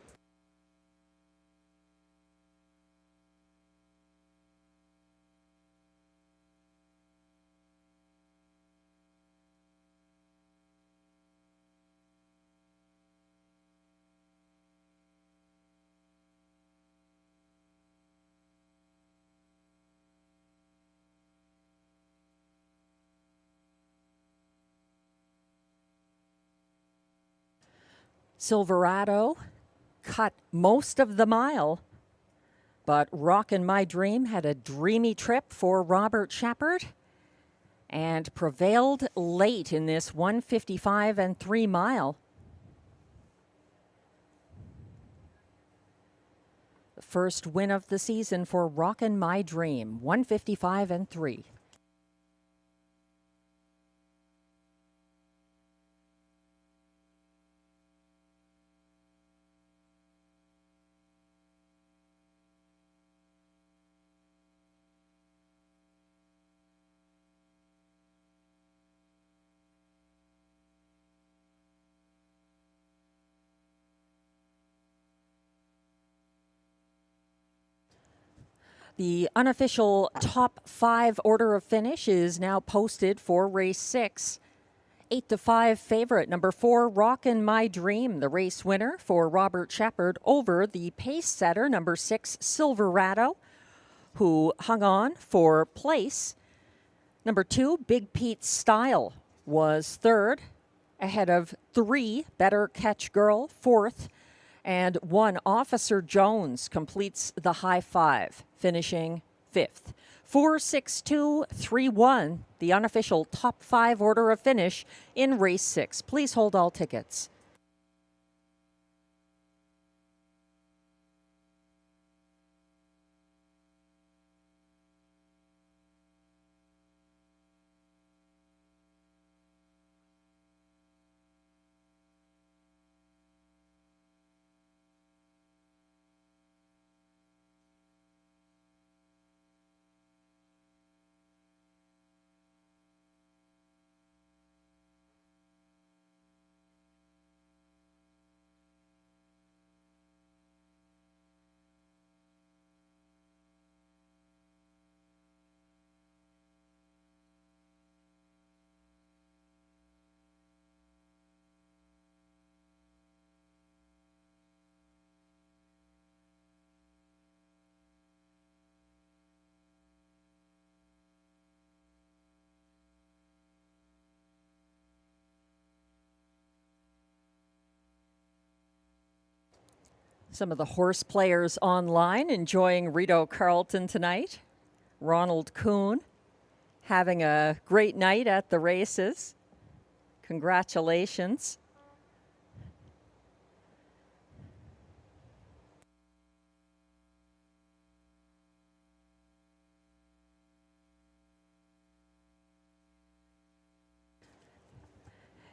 Silverado cut most of the mile, but Rockin' My Dream had a dreamy trip for Robert Shepherd and prevailed late in this 1:55 and 3 mile. The first win of the season for Rockin' My Dream, 1:55 and 3. The unofficial top 5 order of finish is now posted for race 6. 8-5 favorite, number 4, Rockin' My Dream, the race winner for Robert Shepherd over the pace setter, number 6, Silverado, who hung on for place. Number 2, Big Pete Style was third, ahead of 3, Better Catch Girl, fourth, and 1, Officer Jones completes the high five, finishing fifth. 4-6-2-3-1, the unofficial top 5 order of finish in race 6. Please hold all tickets. Some of the horse players online enjoying Rideau Carleton tonight. Ronald Kuhn having a great night at the races. Congratulations.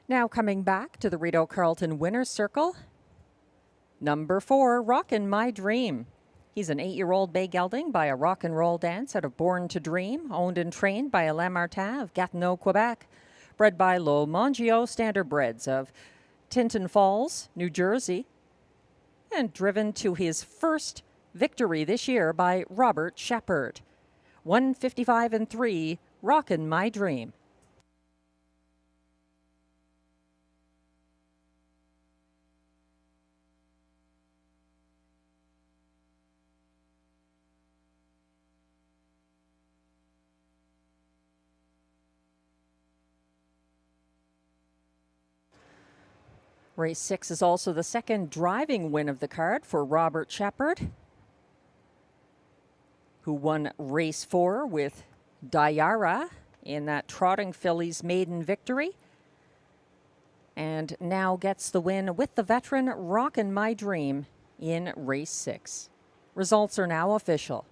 Now coming back to the Rideau Carleton Winner's Circle. Number 4, Rockin' My Dream. He's an 8-year-old bay gelding by a rock and roll dance out of Born to Dream, owned and trained by Alain Martin of Gatineau, Quebec, bred by Lo Mangio Standardbreds of Tinton Falls, New Jersey, and driven to his first victory this year by Robert Shepard. 155-3, Rockin' My Dream. Race 6 is also the second driving win of the card for Robert Shepard, who won race 4 with Dayara in that Trotting Fillies maiden victory, and now gets the win with the veteran Rockin' My Dream in race 6. Results are now official.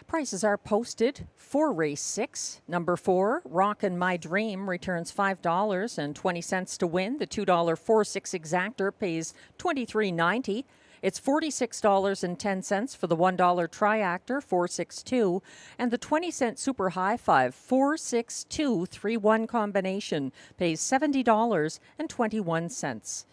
Prices are posted for race 6. Number 4, Rockin' My Dream, returns $5.20 to win. The $2 4-6 exactor pays $23.90. It's $46.10 for the $1 triactor, 462, and the 20-cent super high five, 462 3-1 combination pays $70.21.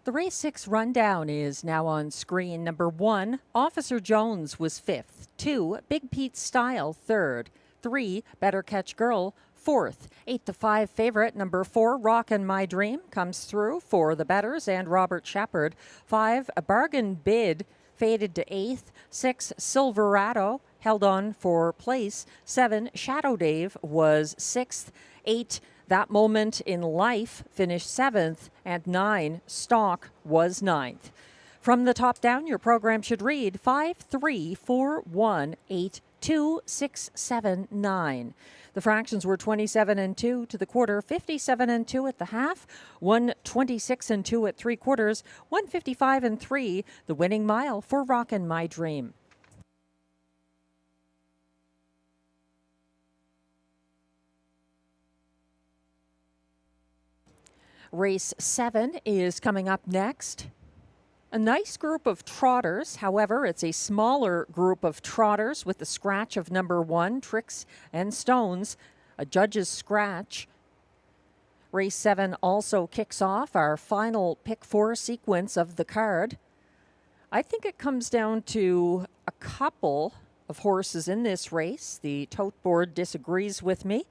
The race 6 rundown is now on screen. Number 1, Officer Jones was 5th. 2, Big Pete Style 3rd. 3, Better Catch Girl 4th. 8-5 favorite number 4, Rockin' My Dream, comes through for the betters and Robert Shepard. 5, A Bargain Bid faded to 8th. 6, Silverado held on for place. 7, Shadow Dave was 6th. 8, That Moment in Life finished 7th, and 9, Stock was 9th. From the top down, your program should read 5, 3, 4, 1, 8, 2.679. The fractions were 27-2 to the quarter, 57-2 at the half, 126-2 at 3/4, 155-3 the winning mile for Rockin' My Dream. Race 7 is coming up next. A nice group of trotters. However, it's a smaller group of trotters with the scratch of number 1, Tricks and Stones, a judge's scratch. Race 7 also kicks off our final pick 4 sequence of the card. I think it comes down to a couple of horses in this race. The tote board disagrees with me.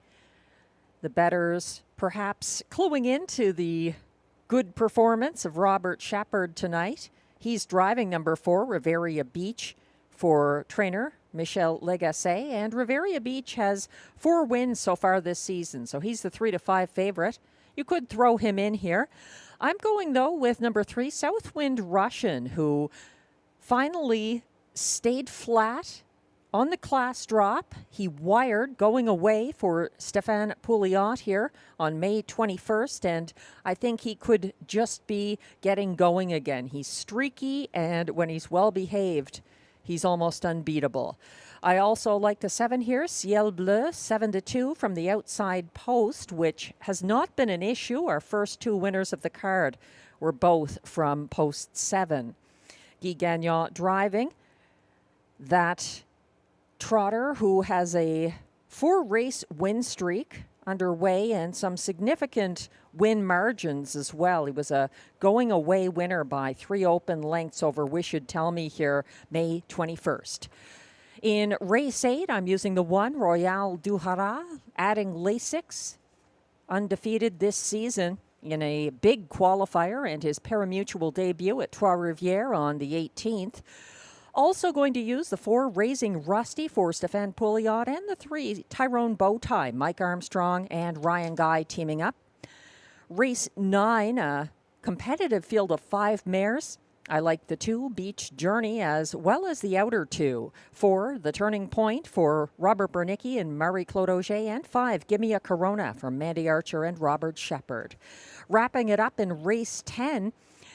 The bettors perhaps cluing into the good performance of Robert Shepard tonight. He's driving number 4, Riviera Beach, for trainer Michel Legasse, and Riviera Beach has 4 wins so far this season, so he's the 3-5 favorite. You could throw him in here. I'm going, though, with number 3, Southwind Russian, who finally stayed flat on the class drop. He wired going away for Stéphane Pouliot here on May 21st, and I think he could just be getting going again. He's streaky, and when he's well behaved, he's almost unbeatable. I also like the 7 here, Ciel Bleu, 7-2 from the outside post, which has not been an issue. Our first 2 winners of the card were both from post 7. Guy Gagnon driving. That trotter who has a 4-race win streak underway and some significant win margins as well. He was a going away winner by 3 open lengths over Wish You'd Tell Me here May 21st. In race 8, I'm using the 1, Royal du Haras, adding Lasix, undefeated this season in a big qualifier and his parimutuel debut at Trois-Rivières on the 18th. Also going to use the 4, Raising Rusty for Stéphane Pouliot, and the 3, Tyrone Bowtie, Mike Armstrong and Ryan Guy teaming up. Race 9, a competitive field of 5 mares. I like the 2, Beach Journey, as well as the outer 2. 4, The Turning Point for Robert Bernicki and Marie-Claude Auger, and 5, Gimme a Corona from Mandy Archer and Robert Shepard. Wrapping it up in race 10,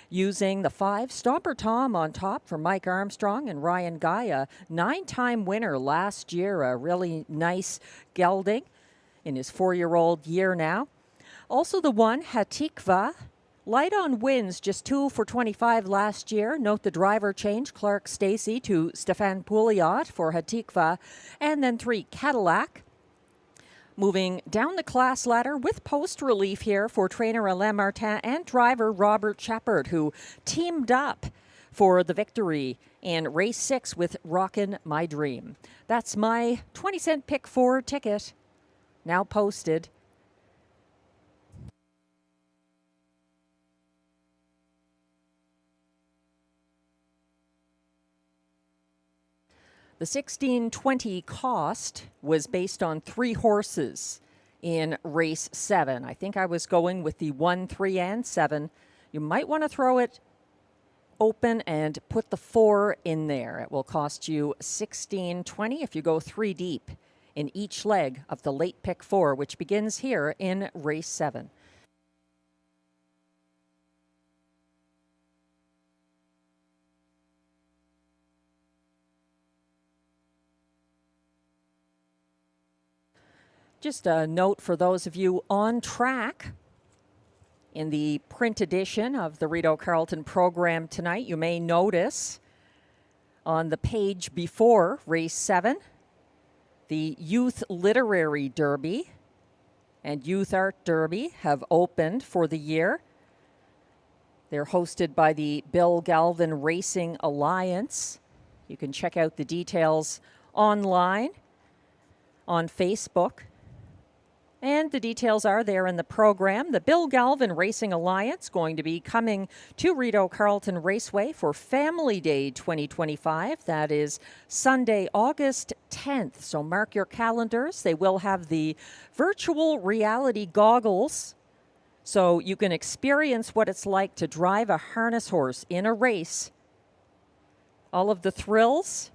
using the 5, Stomper Tom on top for Mike Armstrong and Ryan Guy, a 9-time winner last year, a really nice gelding in his 4-year-old year now. Also the 1, Hatikva, light on wins, just 2 for 25 last year. Note the driver change, Clark Stacey to Stéphane Pouliot for Hatikva, and then 3, Cadillac. Moving down the class ladder with post relief here for trainer Alain Martin and driver Robert Shepard, who teamed up for the victory in race 6 with Rockin' My Dream. That's my 20-cent pick 4 ticket, now posted. The $16.20 cost was based on 3 horses in race 7. I think I was going with the 1, 3, and 7. You might want to throw it open and put the 4 in there. It will cost you $16.20 if you go 3 deep in each leg of the late pick 4, which begins here in race 7. Just a note for those of you on track. In the print edition of the Rideau Carleton program tonight, you may notice on the page before race 7, the Youth Literary Derby and Youth Art Derby have opened for the year. They're hosted by the Bill Galvin Racing Alliance. You can check out the details online on Facebook. And the details are there in the program. The Bill Galvin Racing Alliance going to be coming to Rideau Carleton Raceway for Family Day 2025. That is Sunday, August 10th. So mark your calendars. They will have the virtual reality goggles so you can experience what it's like to drive a harness horse in a race. All of the thrills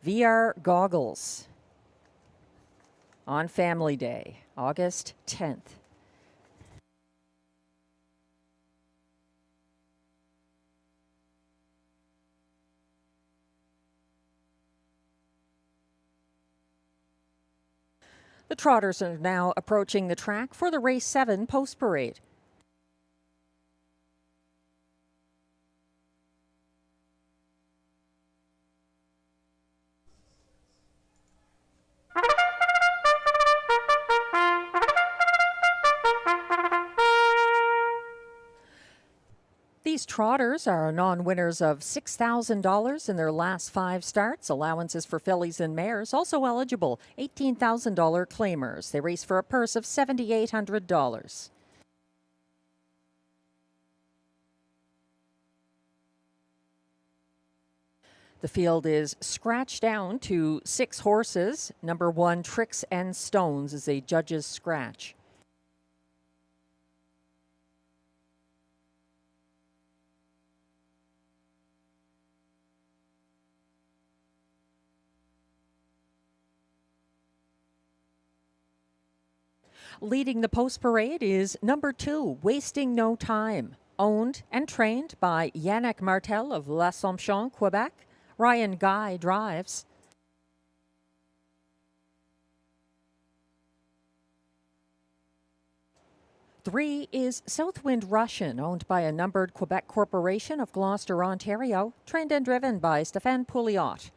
VR goggles on Family Day, August 10th. The trotters are now approaching the track for the Race 7 post parade. These trotters are non-winners of $6,000 in their last 5 starts. Allowances for fillies and mares also eligible. $18,000 claimers. They race for a purse of $7,800. The field is scratched down to 6 horses. Number 1, Tricks and Stones, is a judge's scratch. Leading the post parade is number 2, Wasting No Time, owned and trained by Yannick Martel of L'Assomption, Quebec. Ryan Guy drives. Three is Southwind Russian, owned by a numbered Quebec corporation of Gloucester, Ontario, trained and driven by Stéphane Pouliot.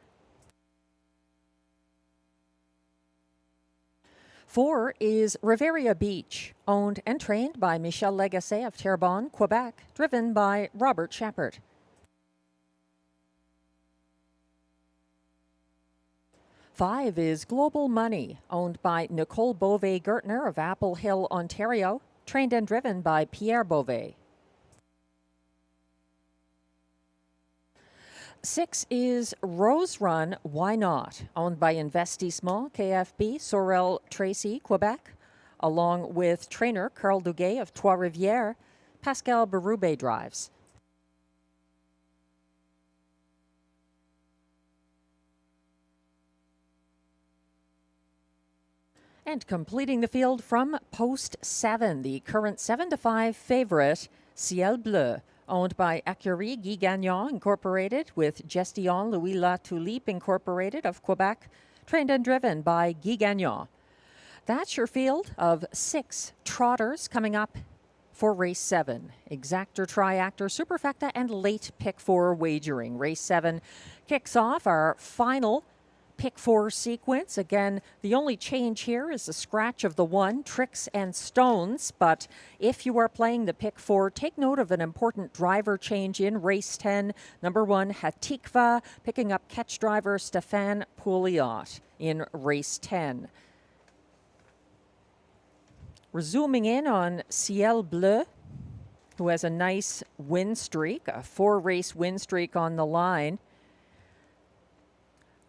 4 is Riviera Beach, owned and trained by Michel Lagacé of Terrebonne, Quebec, driven by Robert Shepard. 5 is Global Money, owned by Nicole Beauvais-Gertner of Apple Hill, Ontario, trained and driven by Pierre Beauvais. 6 is Rose Run, Why Not, owned by Investissement KFB, Sorel Tracy, Quebec, along with trainer Carl Duguay of Trois-Rivières. Pascal Berube drives. And completing the field from post 7, the current 7-5 favorite, Ciel Bleu, owned by Acurie Guy Gagnon Incorporated with Gestion Louis La Tulipe Incorporated of Quebec, trained and driven by Guy Gagnon. That's your field of 6 trotters coming up for Race 7. Exactor, Triactor, Superfecta, and late Pick 4 wagering. Race 7 kicks off our final Pick 4 sequence. Again, the only change here is the scratch of the 1, Tricks and Stones. But if you are playing the Pick 4, take note of an important driver change in Race 10. Number 1, Hatikva, picking up catch driver Stéphane Pouliot in Race 10. We're zooming in on Ciel Bleu, who has a nice win streak, a 4-race win streak on the line.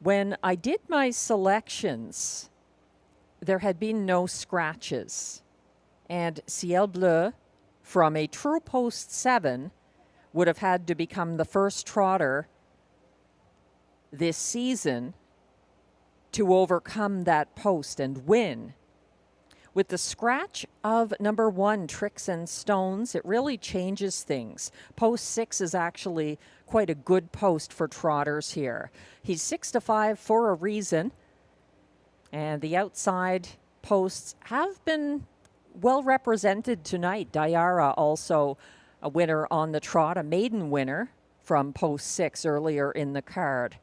When I did my selections, there had been no scratches. And Ciel Bleu, from a true post 7, would have had to become the first trotter this season to overcome that post and win. With the scratch of number 1, Tricks and Stones, it really changes things. Post 6 is actually quite a good post for trotters here. He's 6-5 for a reason, and the outside posts have been well represented tonight. Diara also a winner on the trot, a maiden winner from post 6 earlier in the card.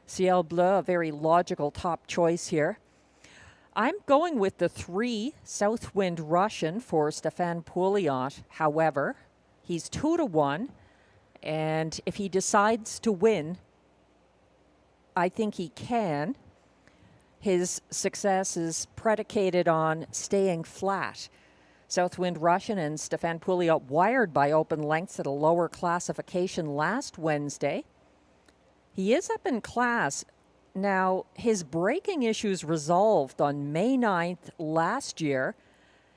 Ciel Bleu, a very logical top choice here. I'm going with the 3, Southwind Russian, for Stéphane Pouliot. However, he's 2-1, and if he decides to win, I think he can. His success is predicated on staying flat. Southwind Russian and Stéphane Pouliot wired by open lengths at a lower classification last Wednesday. He is up in class. Now, his braking issues resolved on May 9th last year,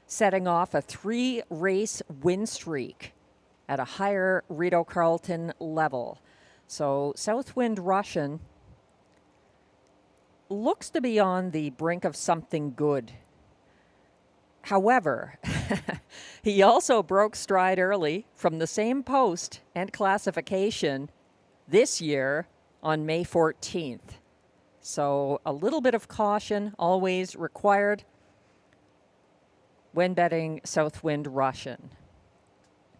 setting off a 3-race win streak at a higher Rideau Carleton level. So Southwind Russian looks to be on the brink of something good. However, he also broke stride early from the same post and classification this year on May 14th. So a little bit of caution always required when betting Southwind Russian.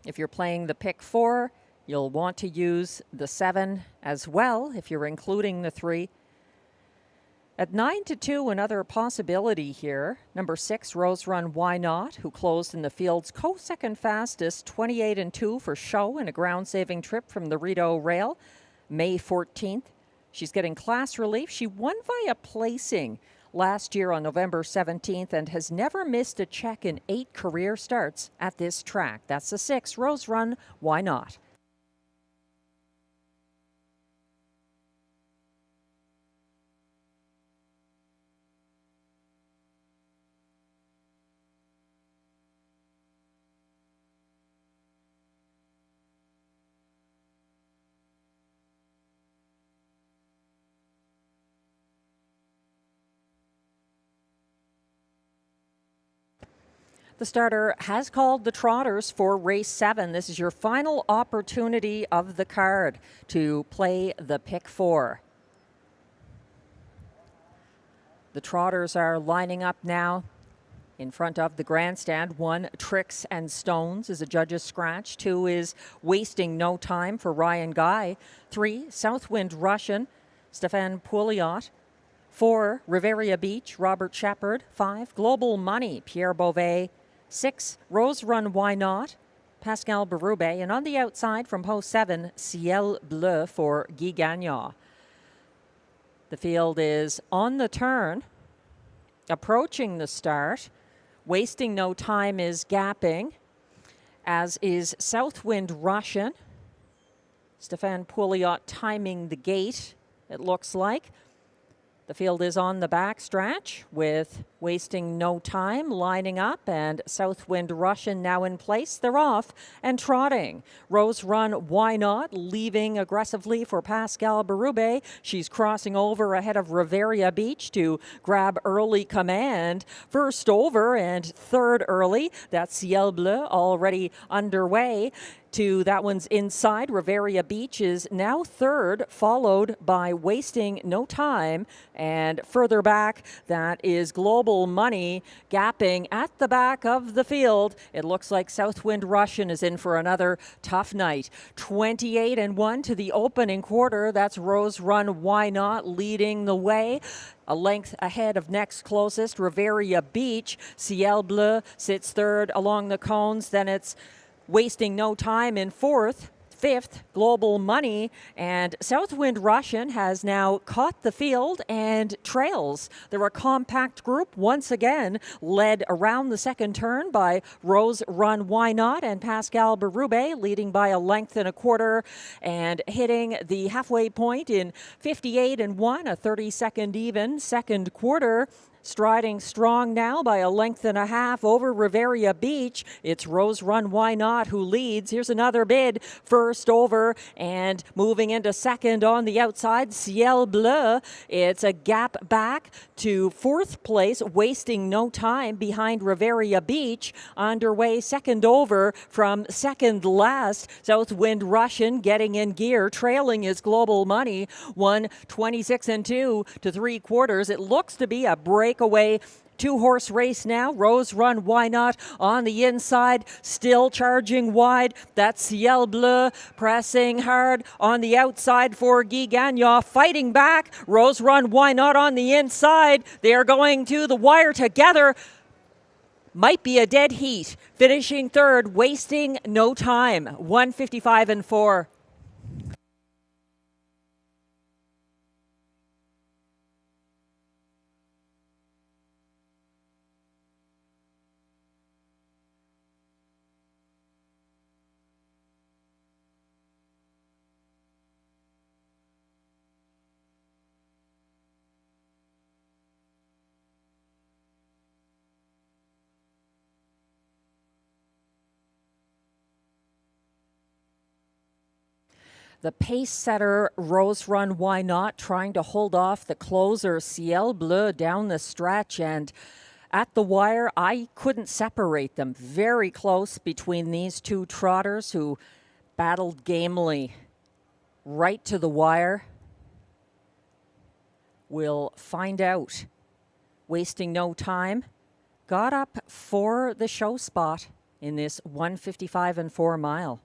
If you're playing the pick 4, you'll want to use the 7 as well if you're including the 3. At 9-2, another possibility here. Number 6, Rose Run Why Not, who closed in the field's co-second fastest, 28-2 for show in a ground-saving trip from the Rideau rail, May 14th. She's getting class relief. She won via placing last year on November 17th and has never missed a check in 8 career starts at this track. That's the 6, Rose Run Why Not. The starter has called the trotters for race 7. This is your final opportunity of the card to play the pick 4. The trotters are lining up now in front of the grandstand. 1, Tricks and Stones is a judge's scratch. 2 is Wasting No Time for Ryan Guy. 3, Southwind Russian, Stefan Pouliot. 4, Riviera Beach, Robert Shepard. 5, Global Money, Pierre Beauvais. 6, Rose Run Why Not, Pascal Berube. And on the outside from post 7, Ciel Bleu for Guy Gagnon. The field is on the turn, approaching the start. Wasting No Time is gapping, as is Southwind Russian. Stefan Pouliot timing the gate, it looks like. The field is on the backstretch with Wasting No Time lining up and Southwind Russian now in place. They're off and trotting. Rose Run Why Not leaving aggressively for Pascal Berube. She's crossing over ahead of Riviera Beach to grab early command. First over and third early. That's Ciel Bleu already underway. That one's inside. Riviera Beach is now third, followed by Wasting No Time. And further back, that is Global Money gapping at the back of the field. It looks like Southwind Russian is in for another tough night. 28-1 to the opening quarter. That's Rose Run Why Not leading the way. A length ahead of next closest, Riviera Beach. Ciel Bleu sits third along the cones. Then it's Wasting No Time in fourth. Fifth, Global Money, and Southwind Russian has now caught the field and trails. They're a compact group once again, led around the second turn by Rose Run Why Not and Pascal Berube, leading by a length and a quarter and hitting the halfway point in 58-1, a 30-second even second quarter. Striding strong now by a length and a half over Riviera Beach. It's Rose Run Why Not who leads. Here's another bid. First over and moving into second on the outside, Ciel Bleu. It's a gap back to fourth place, Wasting No Time behind Riviera Beach. Underway second over from second last. Southwind Russian getting in gear. Trailing is Global Money. 1:26-2 to 3/4. It looks to be a breakaway 2-horse race now. Rose Run Why Not on the inside, still charging wide. That's Ciel Bleu pressing hard on the outside for Guy Gagnon, fighting back. Rose Run Why Not on the inside. They are going to the wire together. Might be a dead heat. Finishing third, Wasting No Time. 1:55-4. The pace setter, Rose Run, Why Not, trying to hold off the closer, Ciel Bleu, down the stretch. And at the wire, I couldn't separate them. Very close between these two trotters who battled gamely right to the wire. We'll find out. Wasting no time. Got up for the show spot in this 155 and 4 mile.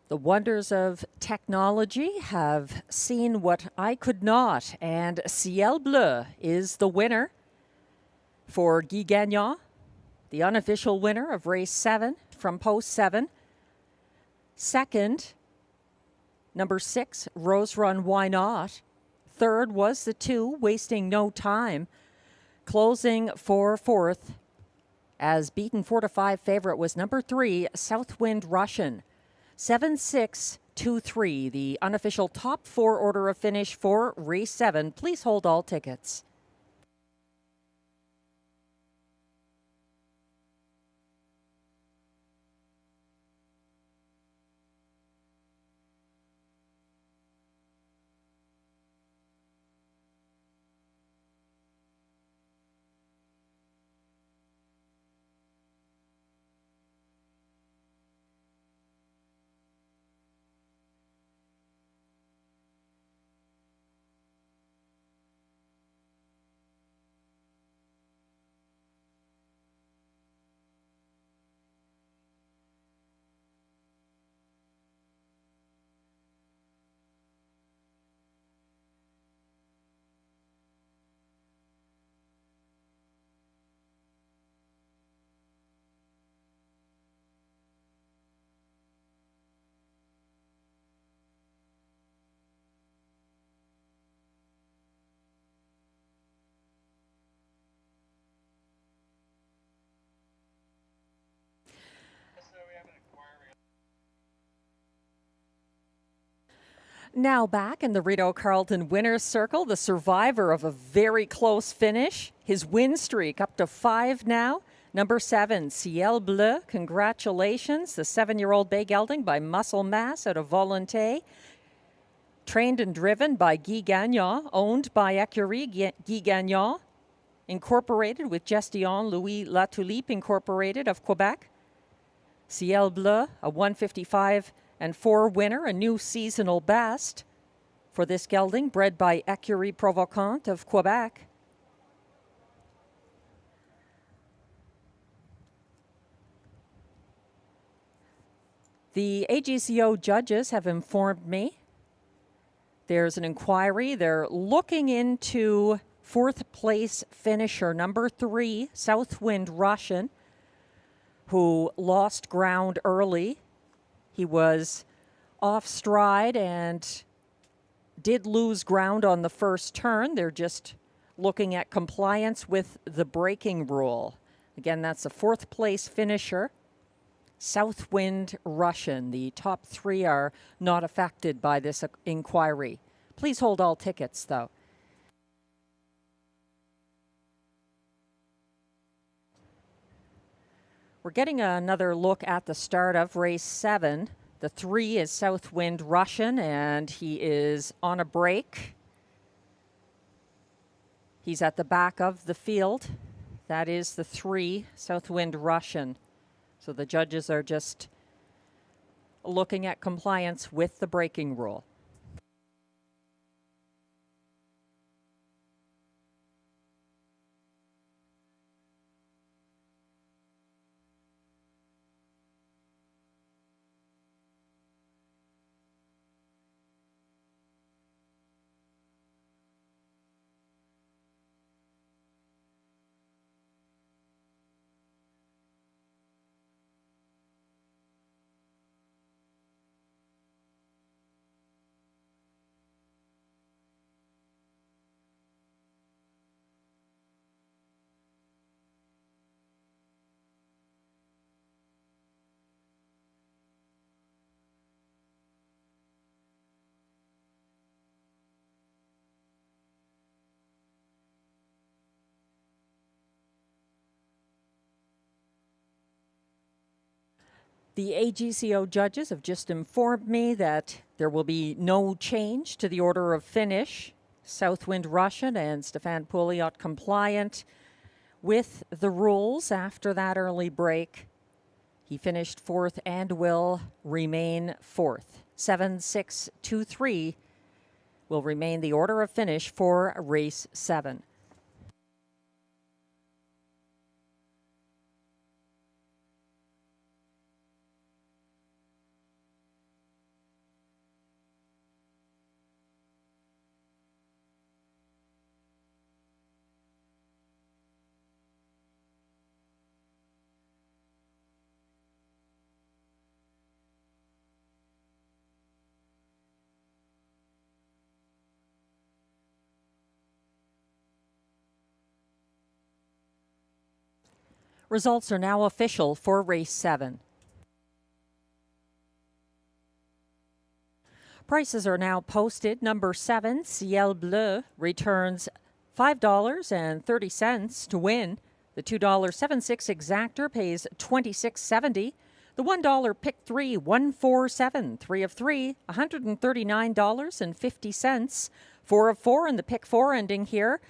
The wonders of technology have seen what I could not, and Ciel Bleu is the winner for Guy Gagnon, the unofficial winner of race 7 from post 7. Second, number 6, Rose Run, Why Not. Third was the 2, Wasting No Time. Closing for fourth, as beaten 4-5 favorite, was number 3, Southwind Russian. 7-6-2-3, the unofficial top 4 order of finish for race 7. Please hold all tickets. Now back in the Rideau Carleton winner's circle, the survivor of a very close finish. His win streak up to 5 now. Number 7, Ciel Bleu. Congratulations. The 7-year-old bay gelding by Muscle Mass out of Volonté. Trained and driven by Guy Gagnon. Owned by Écurie Guy Gagnon. Incorporated with Gestion Louis Latulippe Incorporated of Quebec. Ciel Bleu, a 155 and 4 winner, a new seasonal best for this gelding, bred by Écurie Provocante of Quebec. The AGCO judges have informed me there's an inquiry. They're looking into 4th place finisher, number 3, Southwind Russian, who lost ground early. He was off stride and did lose ground on the first turn. They're just looking at compliance with the braking rule. Again, that's a 4th place finisher, Southwind Russian. The top 3 are not affected by this inquiry. Please hold all tickets, though. We're getting another look at the start of race 7. The 3 is Southwind Russian, and he is on a break. He's at the back of the field. That is the 3, Southwind Russian. So the judges are just looking at compliance with the braking rule. The AGCO judges have just informed me that there will be no change to the order of finish. Southwind Russian and Stefan Pouliot compliant with the rules after that early break. He finished fourth and will remain fourth. 7-6-2-3 will remain the order of finish for race 7. Results are now official for race 7. Prices are now posted. Number 7, Ciel Bleu, returns $5.30 to win. The $2.76 exactor pays $26.70. The $1 pick 3, 147, 3 of 3, $139.50. 4 of 4 in the pick 4 ending here.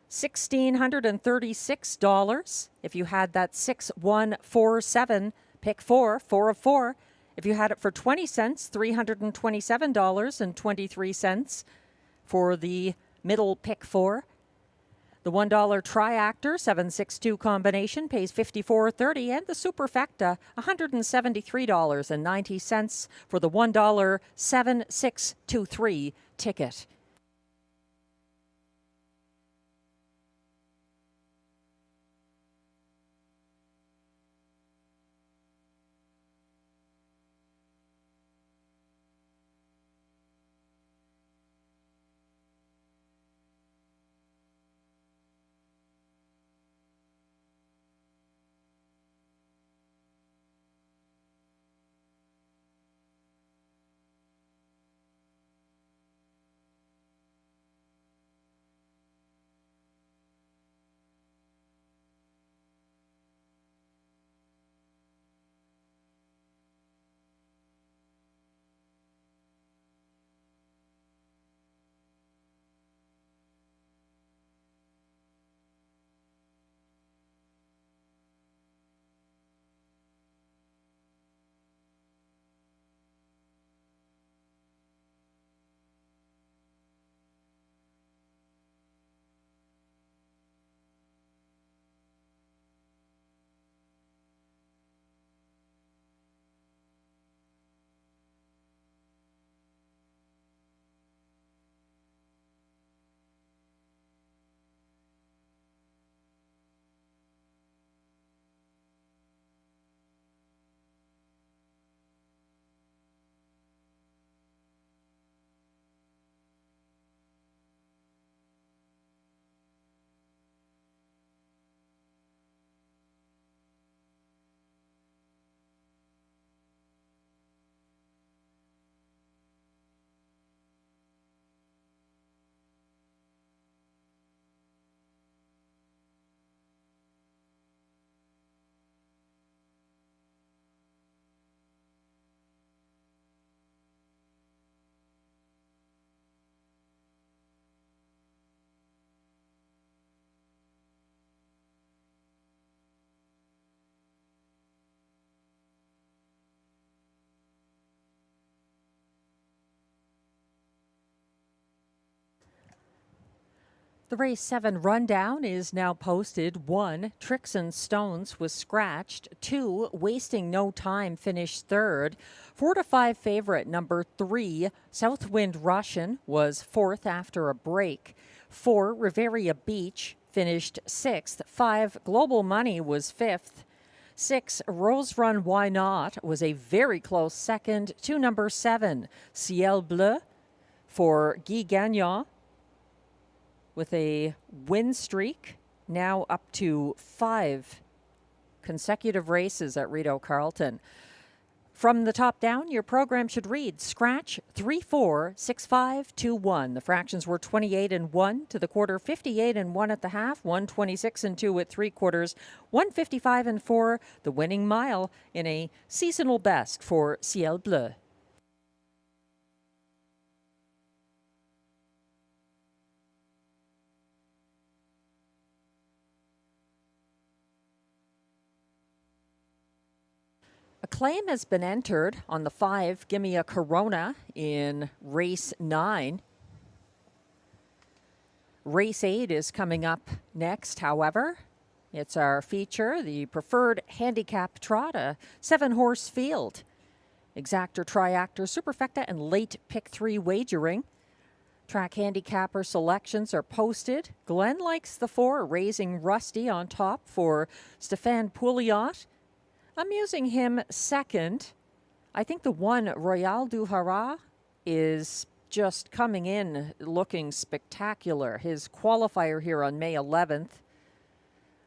$1,636 if you had that 6147 pick 4, 4 of 4. If you had it for 20 cents, $327.23 for the middle pick 4. The $1 triactor 762 combination pays $54.30, and the superfecta $173.90 for the $1 7623 ticket. The race 7 rundown is now posted. 1, Tricks and Stones was scratched. 2, Wasting No Time finished third. 4 to 5 favorite number 3, Southwind Russian was fourth after a break. 4, Riviera Beach finished sixth. 5, Global Money was fifth. 6, Rose Run Why Not was a very close second to number 7, Ciel Bleu for Guy Gagnon, with a win streak now up to 5 consecutive races at Rideau Carleton. From the top down, your program should read scratch 346521. The fractions were 28 and 1 to the quarter, 58 and 1 at the half, 126 and 2 at 3/4, 155 and 4, the winning mile in a seasonal best for Ciel Bleu. A claim has been entered on the 5 Gimme a Corona in race 9. Race 8 is coming up next, however. It's our feature, the preferred handicap trot, a 7-horse field. Exactor, triactor, superfecta, and late pick 3 wagering. Track handicapper selections are posted. Glenn likes the 4, Raising Rusty on top for Stéphane Pouliot. I'm using him second. I think the 1, Royal du Haras, is just coming in looking spectacular. His qualifier here on May 11th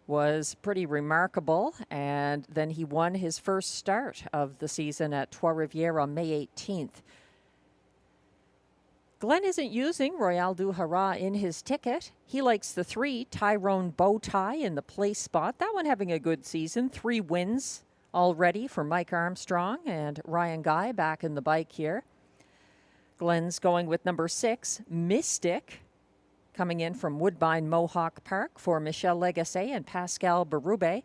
was pretty remarkable, and then he won his first start of the season at Trois-Rivières on May 18th. Glenn isn't using Royal du Haras in his ticket. He likes the 3, Tyrone Bowtie, in the place spot. That one having a good season. 3 wins already for Mike Armstrong and Ryan Guy back in the bike here. Glenn's going with number 6, Mystic, coming in from Woodbine Mohawk Park for Michel Legacy and Pascal Berube.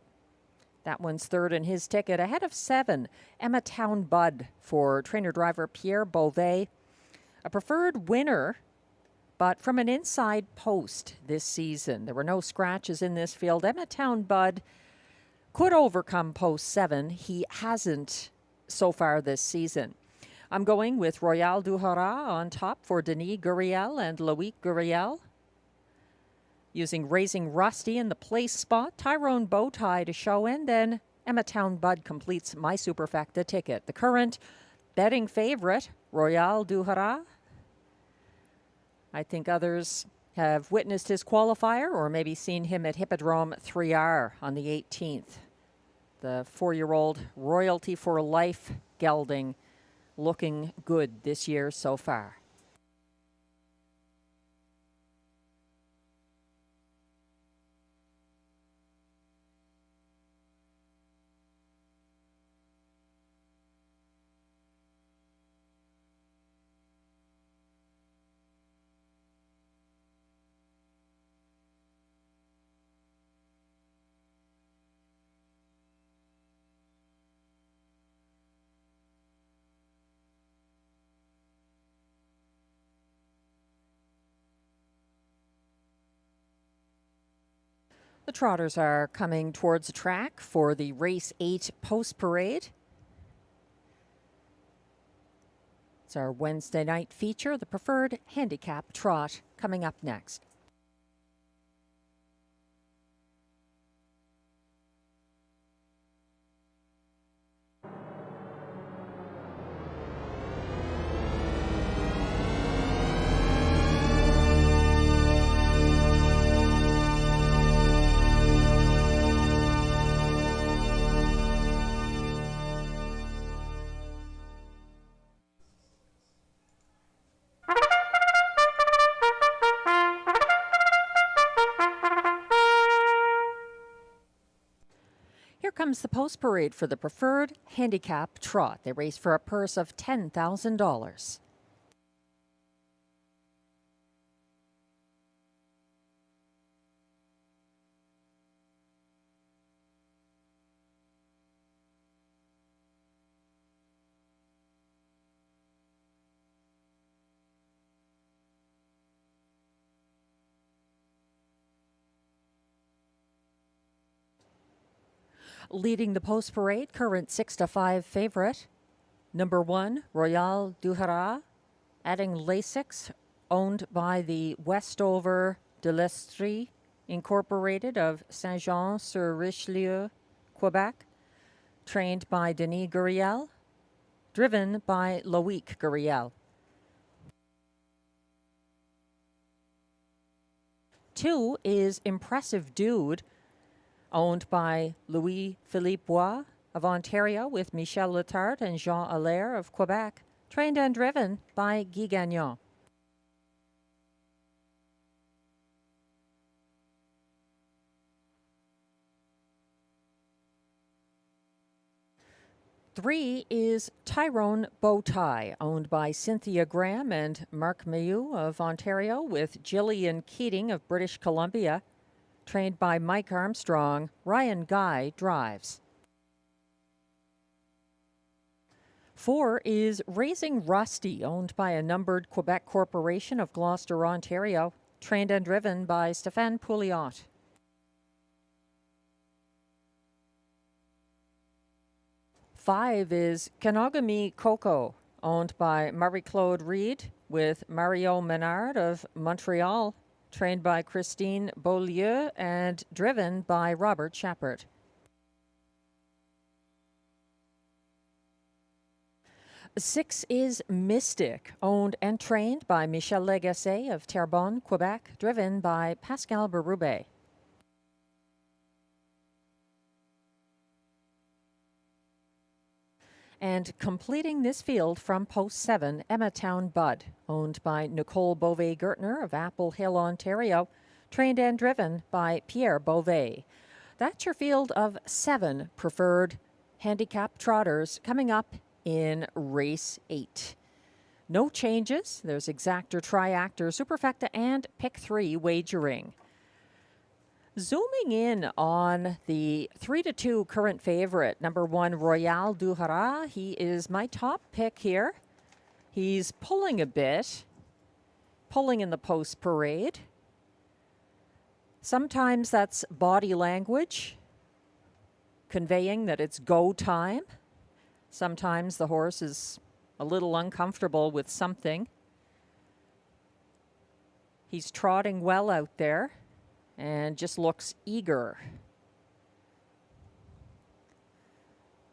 That one's third in his ticket, ahead of 7, Emma Town Bud for trainer-driver Pierre Beauvais. A preferred winner, but from an inside post this season. There were no scratches in this field. Emma Town Bud could overcome post 7. He hasn't so far this season. I'm going with Royal du Haras on top for Denis Guriel and Loic Guriel. Using Raising Rusty in the place spot, Tyrone Bowtie to show, and then Emma Town Bud completes my superfecta ticket. The current betting favorite, Royal du Haras. I think others have witnessed his qualifier or maybe seen him at Hippodrome 3R on the 18th. The 4-year-old Royalty for Life gelding looking good this year so far. The trotters are coming towards the track for the race 8 post parade. It's our Wednesday night feature, the preferred handicap trot, coming up next. Here comes the post parade for the preferred handicap trot. They race for a purse of $10,000. Leading the post parade, current 6-5 favorite, number 1, Royal du Haras, adding Lasix, owned by the Westover de l'Estrie Incorporated of Saint-Jean-sur-Richelieu, Quebec, trained by Denis Guriel, driven by Loic Guriel. 2 is Impressive Dude, owned by Louis-Philippe Bois of Ontario with Michel Letarte and Jean Allaire of Quebec, trained and driven by Guy Gagnon. Three is Tyrone Bowtie, owned by Cynthia Graham and Mark Mailloux of Ontario with Gillian Keating of British Columbia, trained by Mike Armstrong. Ryan Guy drives. 4 is Raising Rusty, owned by a numbered Quebec corporation of Gloucester, Ontario, trained and driven by Stéphane Pouliot. 5 is Kenogami Coco, owned by Marie-Claude Reed with Mario Menard of Montreal, trained by Christine Beaulieu and driven by Robert Shepard. 6 is Mystic, owned and trained by Michel Legasse of Terrebonne, Quebec, driven by Pascal Berube. And completing this field from post 7, Emmatown Bud, owned by Nicole Beauvais-Gertner of Apple Hill, Ontario, trained and driven by Pierre Beauvais. That's your field of 7 preferred handicap trotters coming up in race 8. No changes. There's exactor, triactor, superfecta, and pick 3 wagering. Zooming in on the 3-2 current favorite, number 1, Royal du Haras. He is my top pick here. He's pulling a bit, pulling in the post parade. Sometimes that's body language, conveying that it's go time. Sometimes the horse is a little uncomfortable with something. He's trotting well out there and just looks eager.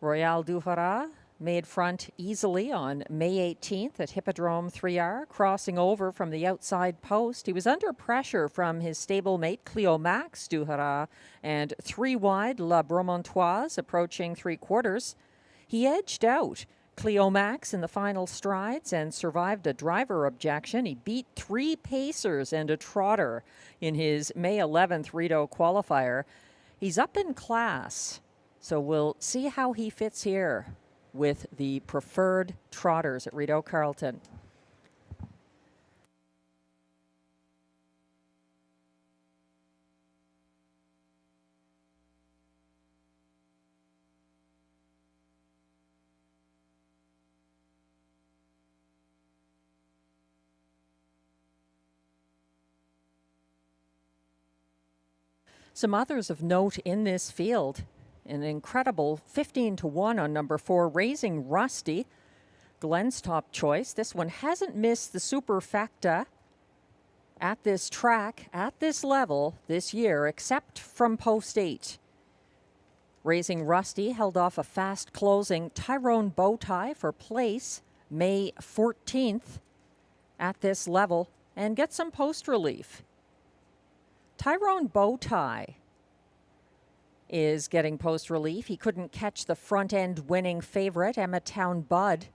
Royal du Haras made front easily on May 18th at Hippodrome 3R, crossing over from the outside post. He was under pressure from his stablemate Cleo Max du Haras and 3 wide La Bromontoise approaching 3/4. He edged out Cleo Max in the final strides and survived a driver objection. He beat 3 pacers and a trotter in his May 11th Rideau qualifier. He's up in class, so we'll see how he fits here with the preferred trotters at Rideau Carleton. Some others of note in this field, an incredible 15-1 on number 4, Raising Rusty, Glenn's top choice. This one hasn't missed the superfecta at this track, at this level this year, except from post 8. Raising Rusty held off a fast closing Tyrone Bowtie for place May 14th at this level and get some post relief. Tyrone Bowtie is getting post relief. He couldn't catch the front end winning favorite, Emmatown Bud,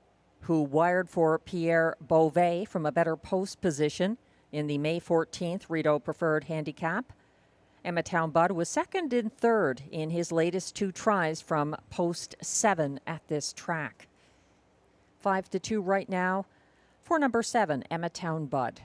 who wired for Pierre Beauvais from a better post position in the May 14th Rideau Preferred Handicap. Emmatown Bud was second and third in his latest 2 tries from post 7 at this track. 5-2 right now for number 7, Emmatown Bud.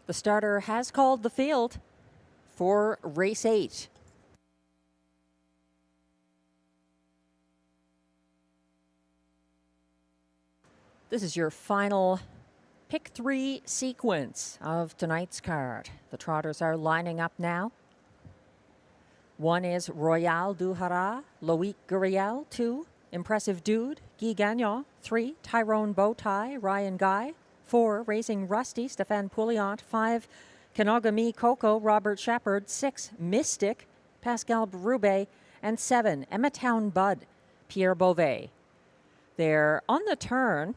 The starter has called the field for race 8. This is your final pick 3 sequence of tonight's card. The trotters are lining up now. 1 is Royal du Haras, Loic Guriel. 2, Impressive Dude, Guy Gagnon. 3, Tyrone Bowtie, Ryan Guy. 4, Raising Rusty, Stéphane Pouliot. 5, Kenogami Coco, Robert Shepard. 6, Mystic, Pascal Berube. And 7, Emmatown Bud, Pierre Beauvais. They're on the turn.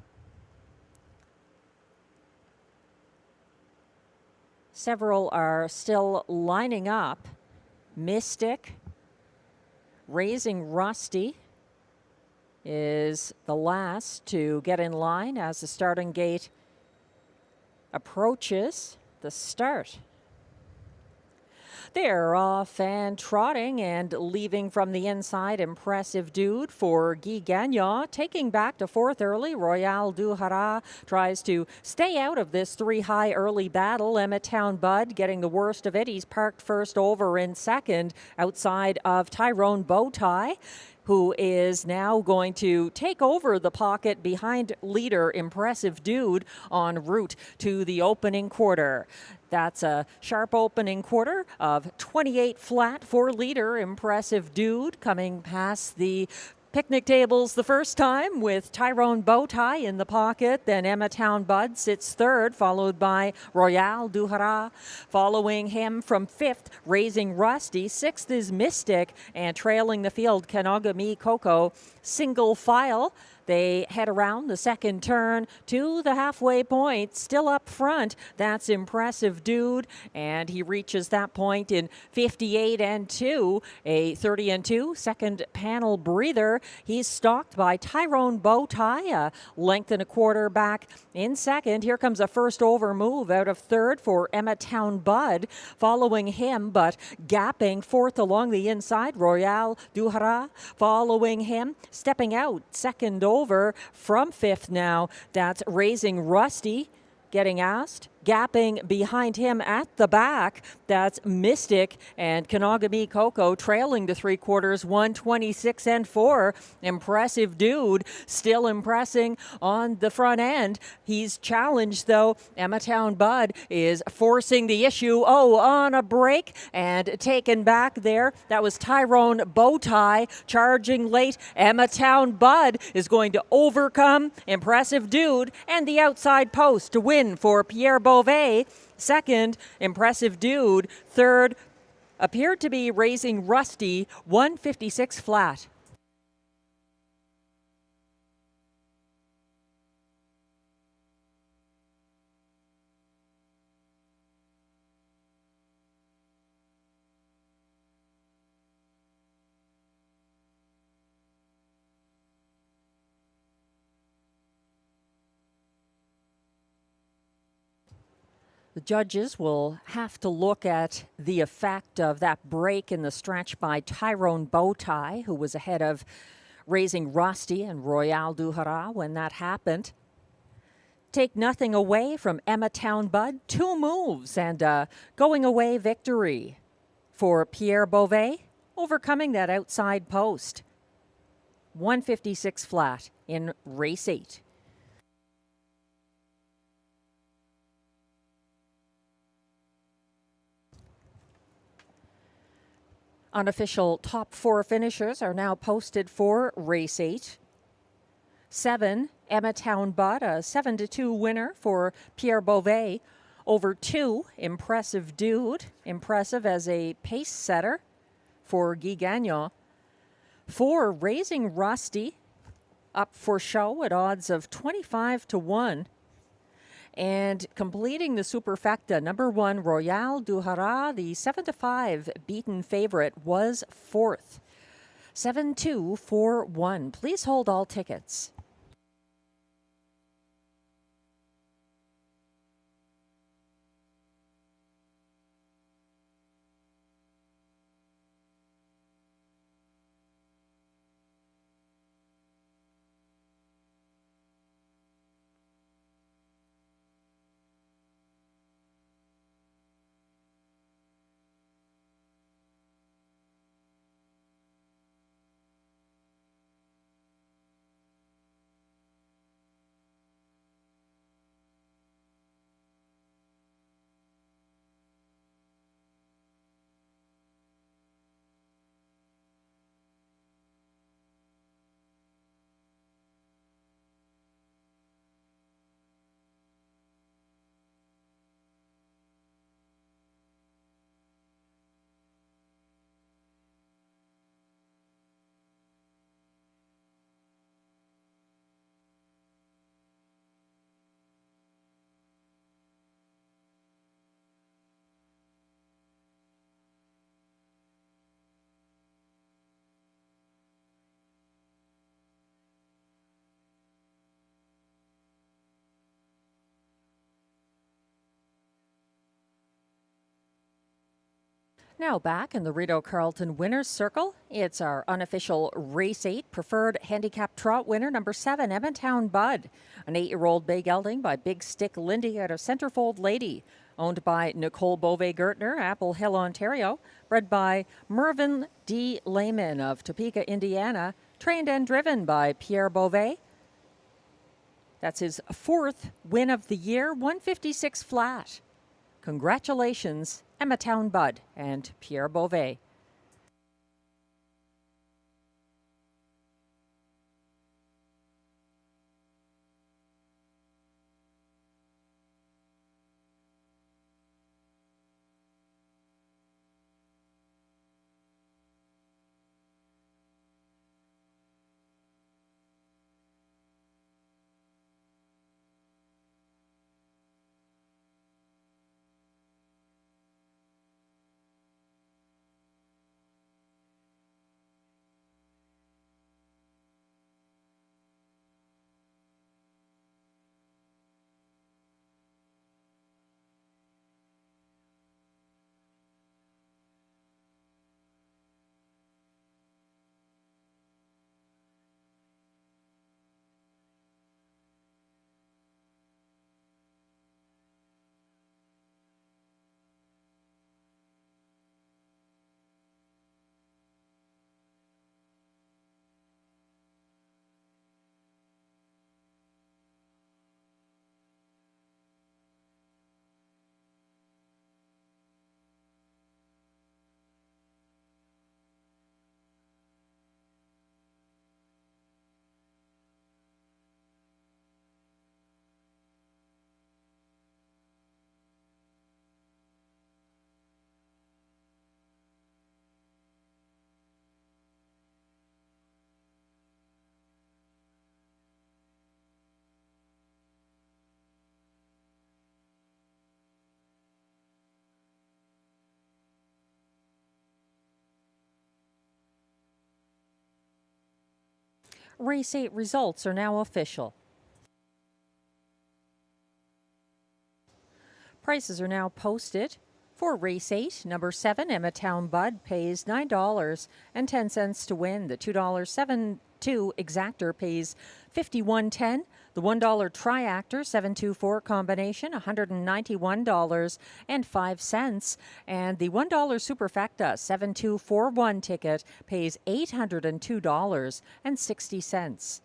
Several are still lining up. Mystic, Raising Rusty is the last to get in line as the starting gate approaches the start. They're off and trotting and leaving from the inside. Impressive Dude for Guy Gagnon. Taking back to fourth early. Royal du Haras tries to stay out of this 3-high early battle. Emmatown Bud getting the worst of it. He's parked first over in second outside of Tyrone Bowtie, who is now going to take over the pocket behind leader Impressive Dude en route to the opening quarter. That's a sharp opening quarter of 28 flat for leader Impressive Dude, coming past the picnic tables the first time with Tyrone Bowtie in the pocket. Then Emmatown Bud sits third, followed by Royal du Haras. Following him from fifth, Raising Rusty. Sixth is Mystic, and trailing the field, Kenogami Coco. Single file. They head around the second turn to the halfway point, still up front. That's Impressive Dude, and he reaches that point in 58 and 2, a 30 and 2 second panel breather. He's stalked by Tyrone Bowtie, a length and a quarter back in second. Here comes a first over move out of third for Emmatown Bud. Following him, but gapping fourth along the inside, Royal du Haras. Following him, stepping out second over from fifth now. That's Raising Rusty getting asked. Gapping behind him at the back, that's Mystic, and Kenogami Coco trailing to three quarters, 126 and 4. Impressive Dude still impressing on the front end. He's challenged though. Emmatown Bud is forcing the issue. Oh, on a break and taken back there. That was Tyrone Bowtie charging late. Emmatown Bud is going to overcome Impressive Dude and the outside post to win for Pierre Beauvais. Second, Impressive Dude. Third, appeared to be Raising Rusty, 156 flat. The judges will have to look at the effect of that break in the stretch by Tyrone Bowtie, who was ahead of Raising Rusty and Royal du Haras when that happened. Take nothing away from Emmatown Bud. 2 moves and a going away victory for Pierre Beauvais, overcoming that outside post. 156 flat in race 8. Unofficial top 4 finishers are now posted for race 8. 7, Emmatown Bud, a 7-2 winner for Pierre Beauvais. Over 2, Impressive Dude, impressive as a pace setter for Guy Gagnon. 4, Raising Rusty, up for show at odds of 25-1. And completing the superfecta, number 1, Royal du Haras, the 7-5 beaten favorite, was 4th. 7-2-4-1. Please hold all tickets. Now back in the Rideau Carleton Winners Circle, it's our unofficial Race 8 Preferred Handicap Trot winner, number 7, Emmetown Bud. An 8-year-old bay gelding by Big Stick Lindy out of Centerfold Lady. Owned by Nicole Beauvais-Gertner, Apple Hill, Ontario. Bred by Mervyn D. Lehman of Topeka, Indiana. Trained and driven by Pierre Beauvais. That's his 4th win of the year, 156 flat. Congratulations, Emmetown Bud and Pierre Beauvais. Race 8 results are now official. Prices are now posted. For Race 8, number 7, Emmetown Bud pays $9.10 to win. The $2.72 exactor pays $51.10. The $1 triactor 724 combination $191.05, and the $1 superfecta 7241 ticket pays $802.60.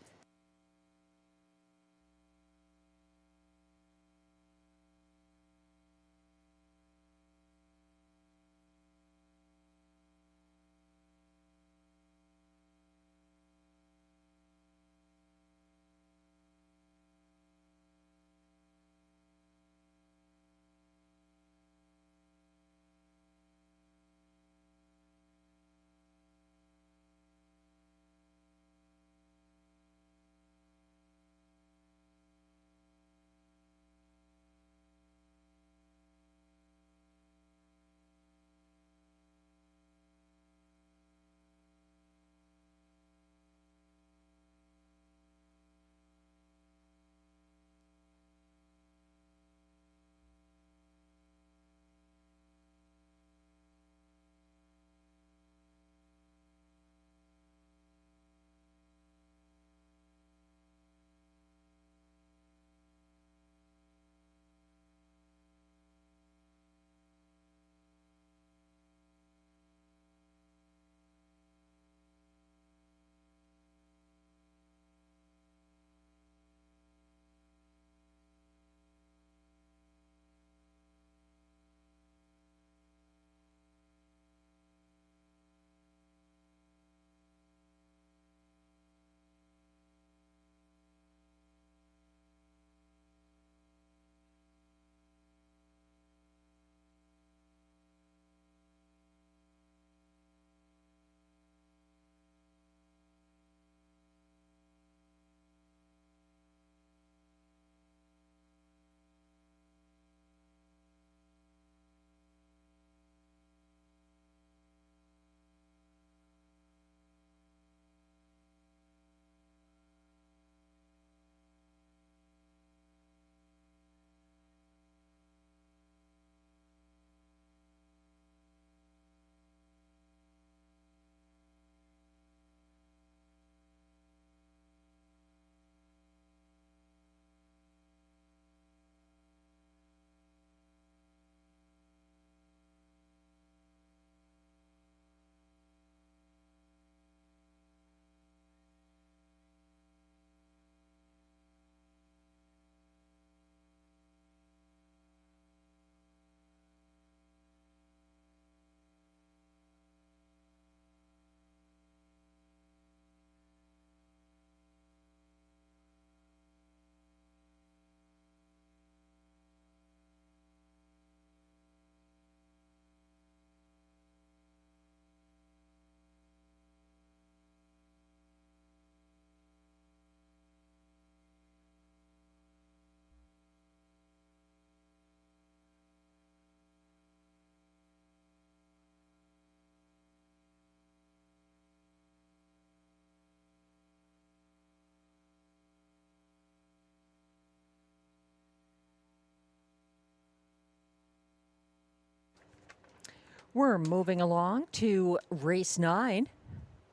We're moving along to race 9.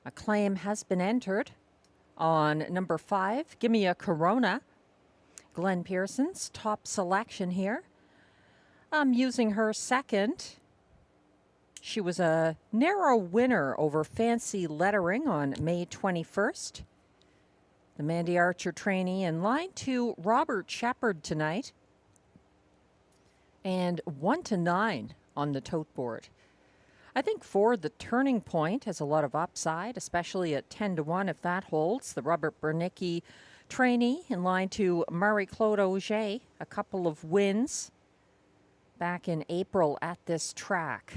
A claim has been entered on number 5, Gimme a Corona. Glenn Pearson's top selection here. I'm using her second. She was a narrow winner over Fancy Lettering on May 21st. The Mandy Archer trainee in line to Robert Shepard tonight. And 1 to 9 on the tote board. I think for the Turning Point has a lot of upside, especially at 10 to 1 if that holds. The Robert Bernicki trainee in line to Marie-Claude Auger, a couple of wins back in April at this track.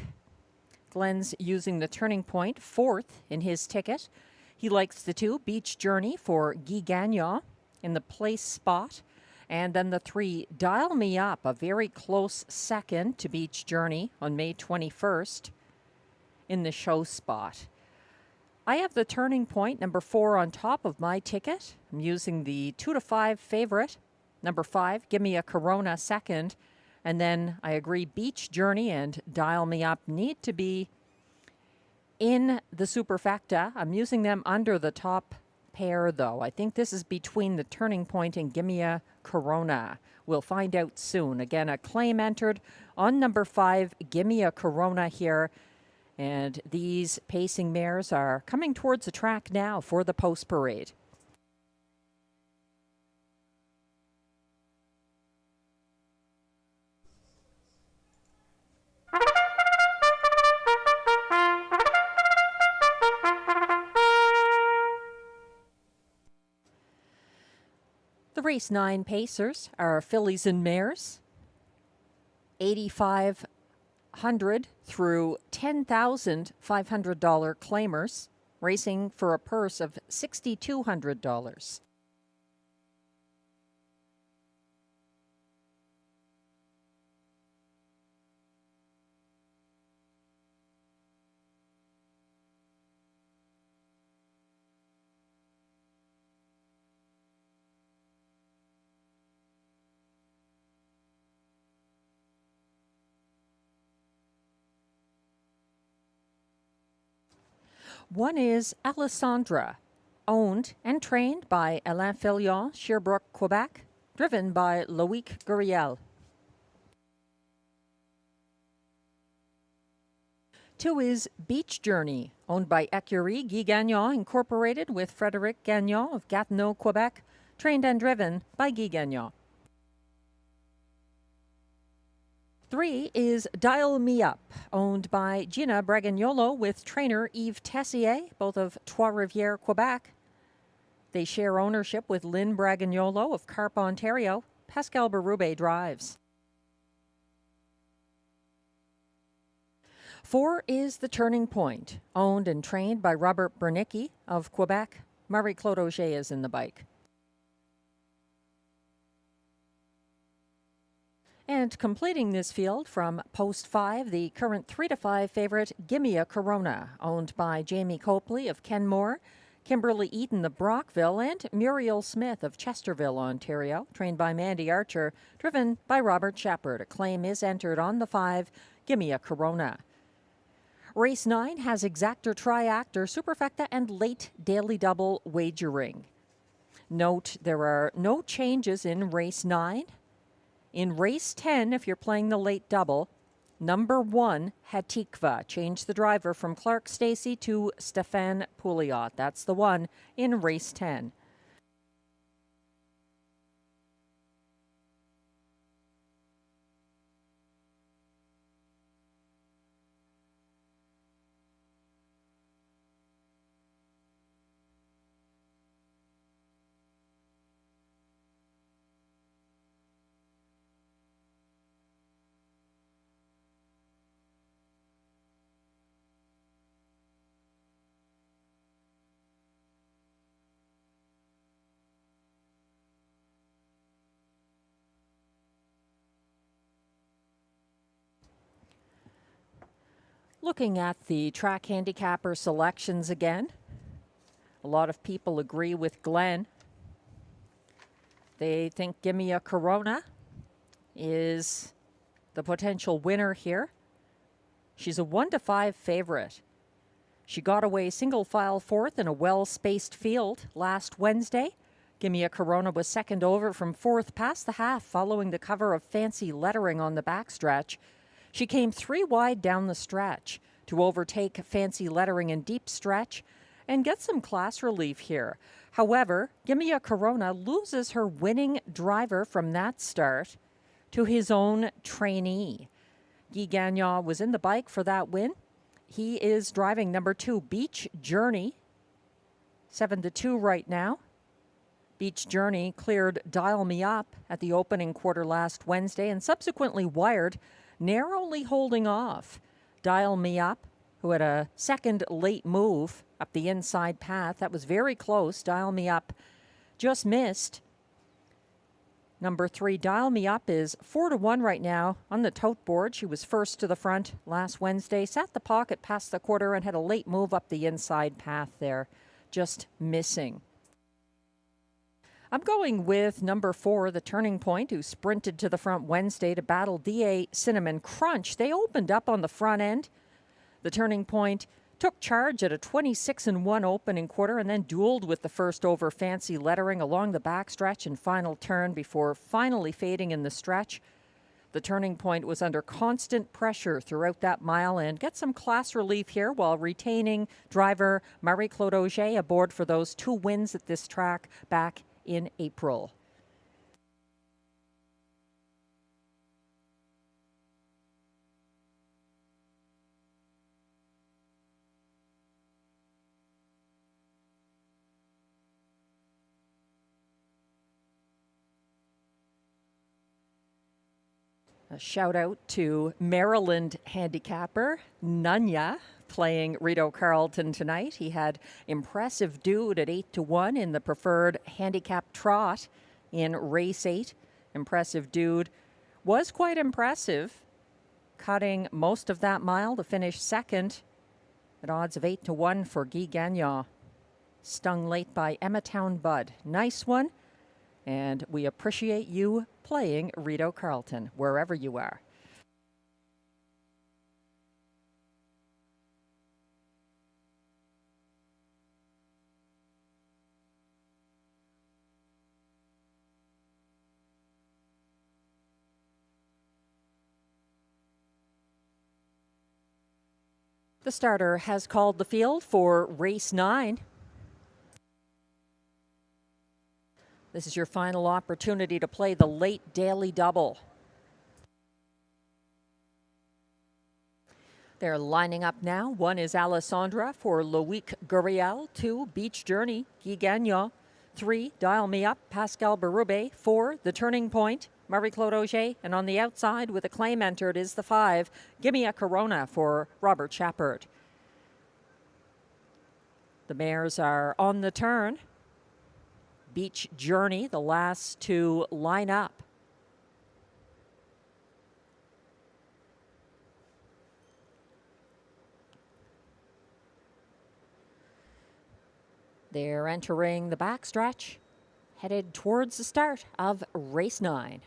Glenn's using the Turning Point, 4th in his ticket. He likes the 2, Beach Journey for Guy Gagnon in the place spot. And then the 3, Dial Me Up, a very close second to Beach Journey on May 21st in the show spot. I have the Turning Point, number 4, on top of my ticket. I'm using the 2 to 5 favorite, number 5, Gimme a Corona second. And then I agree Beach Journey and Dial Me Up need to be in the superfecta. I'm using them under the top pair, though. I think this is between the Turning Point and Gimme a Corona. We'll find out soon. Again, a claim entered on number 5, Gimme a Corona here. And these pacing mares are coming towards the track now for the post parade. The race 9 pacers are fillies and mares. $8,500 through $10,500 claimers, racing for a purse of $6,200. One is Alessandra, owned and trained by Alain Fillion, Sherbrooke, Quebec, driven by Loic Guriel. 2 is Beach Journey, owned by Écurie Guy Gagnon, incorporated with Frédéric Gagnon of Gatineau, Quebec, trained and driven by Guy Gagnon. 3 is Dial Me Up, owned by Gina Bragagnolo with trainer Yves Tessier, both of Trois-Rivières, Quebec. They share ownership with Lynn Bragagnolo of Carp, Ontario. Pascal Berube drives. 4 is The Turning Point, owned and trained by Robert Bernicki of Quebec. Marie-Claude Auger is in the bike. And completing this field from post 5, the current 3 to 5 favorite, Gimme a Corona, owned by Jamie Copley of Kenmore, Kimberly Eaton of Brockville, and Muriel Smith of Chesterville, Ontario, trained by Mandy Archer, driven by Robert Shepard. A claim is entered on the 5, Gimme a Corona. Race 9 has exactor, triactor, superfecta, and late daily double wagering. Note there are no changes in race 9. In race 10, if you're playing the late double, number 1, Hatikva. Change the driver from Clark Stacey to Stéphane Pouliot. That's the one in race 10. Looking at the track handicapper selections again, a lot of people agree with Glenn. They think Gimme a Corona is the potential winner here. She's a 1-5 favorite. She got away single file fourth in a well-spaced field last Wednesday. Gimme a Corona was second over from fourth past the half following the cover of fancy lettering on the backstretch. She came 3 wide down the stretch to overtake fancy lettering in deep stretch and get some class relief here. However, Gimme a Corona loses her winning driver from that start to his own trainee. Guy Gagnon was in the bike for that win. He is driving number 2, Beach Journey, 7-2 right now. Beach Journey cleared Dial Me Up at the opening quarter last Wednesday and subsequently wired, narrowly holding off Dial Me Up, who had a second late move up the inside path. That was very close. Dial Me Up just missed. Number 3, Dial Me Up is 4-1 right now on the tote board. She was first to the front last Wednesday, sat the pocket past the quarter and had a late move up the inside path there, just missing. I'm going with number 4, the Turning Point, who sprinted to the front Wednesday to battle DA Cinnamon Crunch. They opened up on the front end. The Turning Point took charge at a 26-1 opening quarter and then dueled with the first over fancy lettering along the backstretch and final turn before finally fading in the stretch. The Turning Point was under constant pressure throughout that mile and get some class relief here while retaining driver Marie-Claude Auger aboard for those 2 wins at this track back in April. A shout out to Maryland handicapper Nunya playing Rideau Carleton tonight. He had impressive dude at 8-1 in the preferred handicap trot in race 8. Impressive dude was quite impressive, cutting most of that mile to finish second at odds of 8-1 for Guy Gagnon. Stung late by Emmatown Bud. Nice one. And we appreciate you playing Rideau Carleton, wherever you are. The starter has called the field for race 9. This is your final opportunity to play the late daily double. They're lining up now. 1 is Alessandra for Loic Guriel. 2, Beach Journey, Guy Gagnon. 3, Dial Me Up, Pascal Berube. 4, The Turning Point, Marie-Claude Auger. And on the outside with a claim entered is the 5, Gimme a Corona for Robert Shepard. The mares are on the turn. Beach Journey, the last to line up. They're entering the backstretch, headed towards the start of race 9.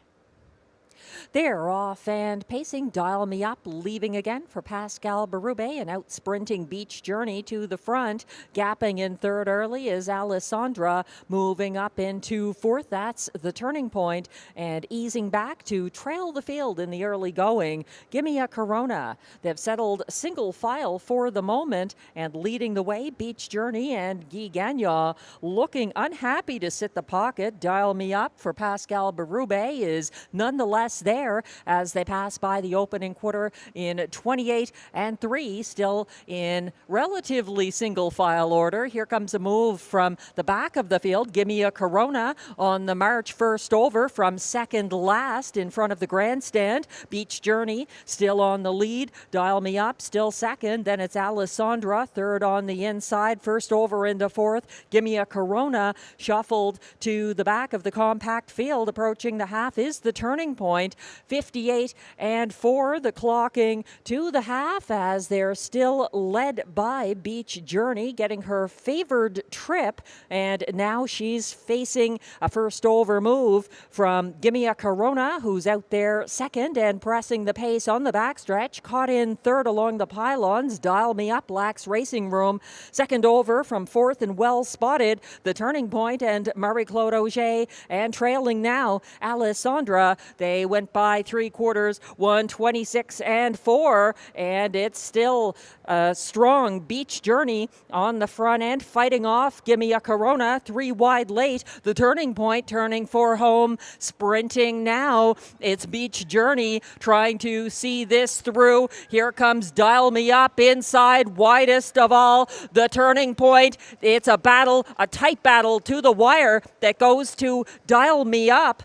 They're off and pacing. Dial Me Up leaving again for Pascal Berube and out sprinting Beach Journey to the front. Gapping in third early is Alessandra, moving up into fourth. That's The Turning Point, and easing back to trail the field in the early going. Gimme a Corona. They've settled single file for the moment and leading the way Beach Journey and Guy Gagnon looking unhappy to sit the pocket. Dial Me Up for Pascal Berube is nonetheless there as they pass by the opening quarter in 28-3, still in relatively single file order. Here comes a move from the back of the field. Gimme a Corona on the march first over from second last in front of the grandstand. Beach Journey still on the lead. Dial Me Up still second. Then it's Alessandra third on the inside, first over into fourth. Gimme a Corona shuffled to the back of the compact field. Approaching the half is The Turning Point. point, 58-4. The clocking to the half as they're still led by Beach Journey, getting her favored trip. And now she's facing a first over move from Gimme a Corona, who's out there second and pressing the pace on the backstretch. Caught in third along the pylons. Dial Me Up lacks racing room. Second over from fourth and well spotted. The Turning Point and Marie-Claude Auger. And trailing now, Alessandra. They went by 3/4, 1:26-4. And it's still a strong Beach Journey on the front end, fighting off Gimme a Corona, 3 wide late. The Turning Point turning for home, sprinting now. It's Beach Journey trying to see this through. Here comes Dial Me Up inside, widest of all. The Turning Point, it's a battle, a tight battle to the wire that goes to Dial Me Up.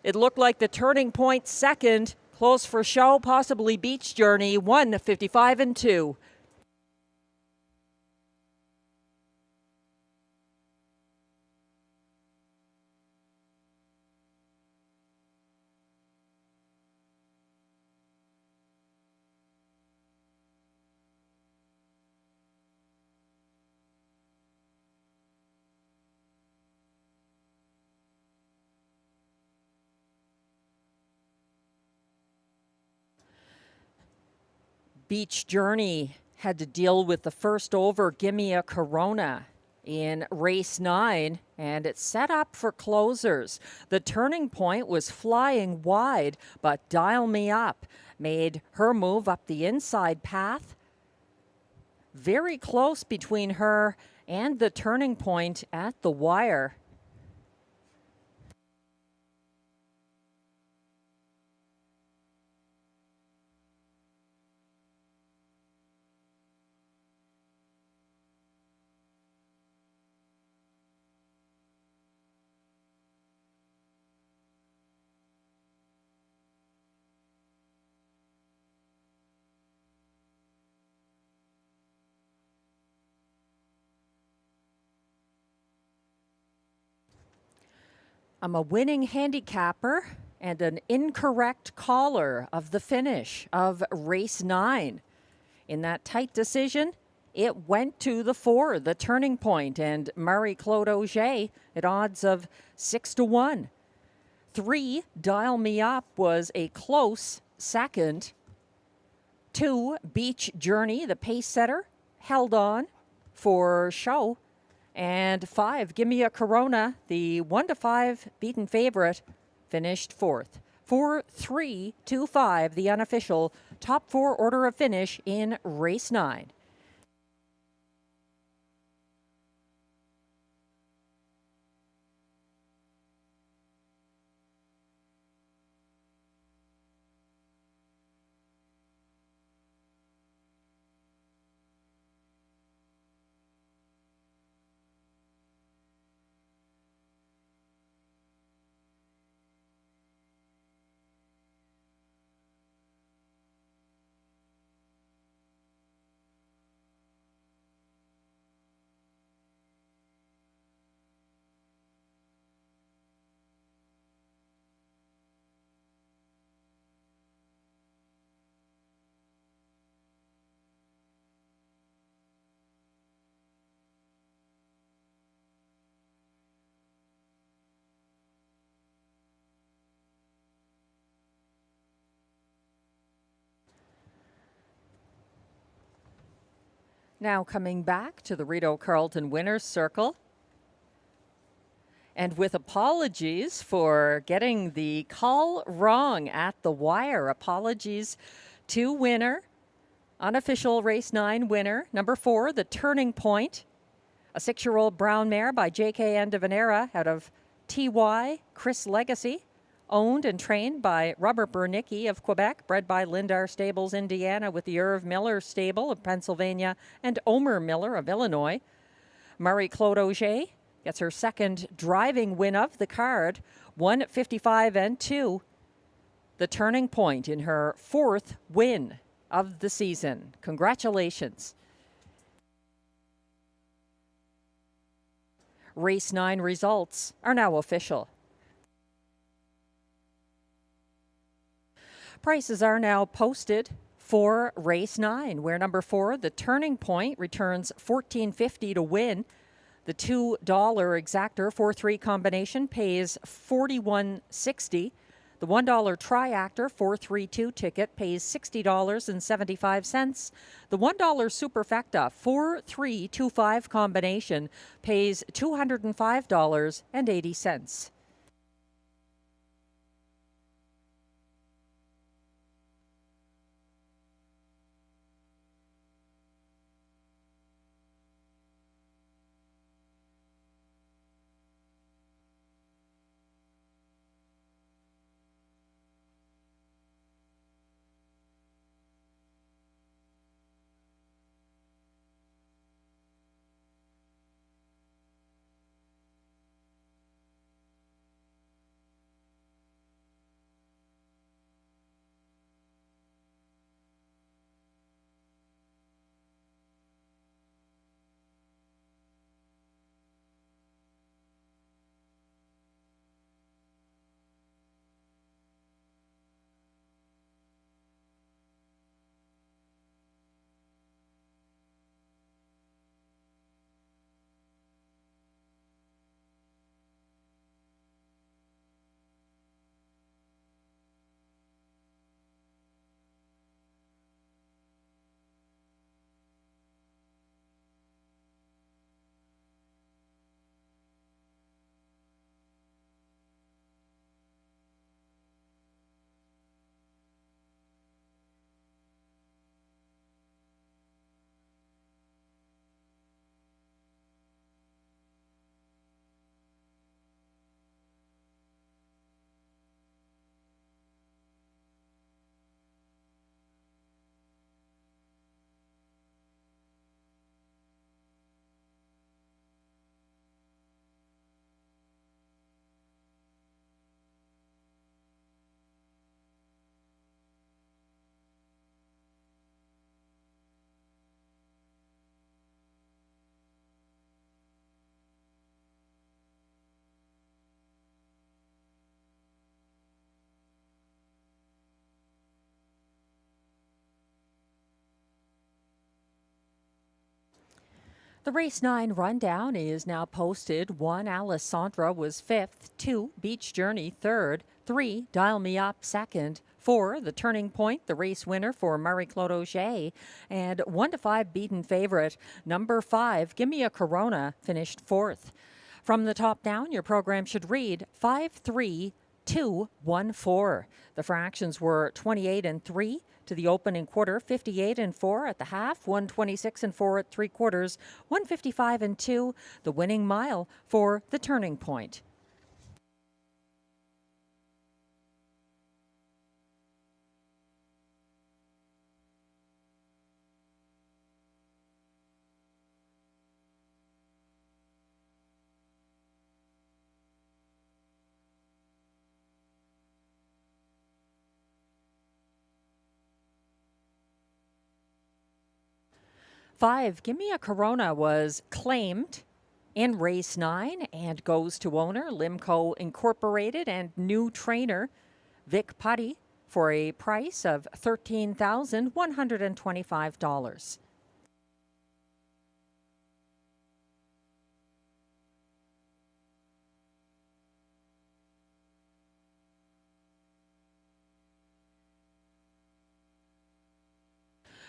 It looked like the Turning Point second, close for show, possibly Beach Journey, 1:55-2. Beach Journey had to deal with the first over, Gimme a Corona, in race 9, and it's set up for closers. The Turning Point was flying wide, but Dial Me Up made her move up the inside path. Very close between her and the Turning Point at the wire. I'm a winning handicapper and an incorrect caller of the finish of race 9. In that tight decision, it went to the 4, the Turning Point, and Marie-Claude Auger at odds of 6-1. 3, Dial Me Up, was a close second. 2, Beach Journey, the pace setter, held on for show. And 5, Gimme a Corona, the 1-5 beaten favorite, finished 4th. 4, 3, 2, 5, the unofficial top 4 order of finish in race 9. Now coming back to the Rideau Carleton Winners Circle. And with apologies for getting the call wrong at the wire. Apologies to winner, unofficial race 9 winner, number 4, the Turning Point. A 6-year-old brown mare by J.K. Endevanera out of T.Y. Chris Legacy. Owned and trained by Robert Bernicki of Quebec, bred by Lindar Stables, Indiana, with the Irv Miller Stable of Pennsylvania and Omer Miller of Illinois. Marie-Claude Auger gets her second driving win of the card, 1:55-2. The Turning Point in her 4th win of the season. Congratulations. Race 9 results are now official. Prices are now posted for race 9, where number 4, the Turning Point, returns $14.50 to win. The $2 exactor 4-3 combination pays $41.60. The $1 triactor 432 ticket pays $60.75. The $1 superfecta 4325 combination pays $205.80. The race 9 rundown is now posted. 1, Alessandra was 5th. 2, Beach Journey 3rd. 3, Dial Me Up 2nd. 4, The Turning Point, the race winner for Marie-Claude Auger. And 1 to 5, beaten favorite. Number 5, Gimme a Corona, finished 4th. From the top down, your program should read 5-3-2-1-4. The fractions were 28 and 3 to the opening quarter, 58 and 4 at the half, 126 and 4 at 3/4, 155 and 2, the winning mile for the Turning Point. Five, Gimme a Corona was claimed in race 9 and goes to owner Limco Incorporated and new trainer Vic Putty for a price of $13,125.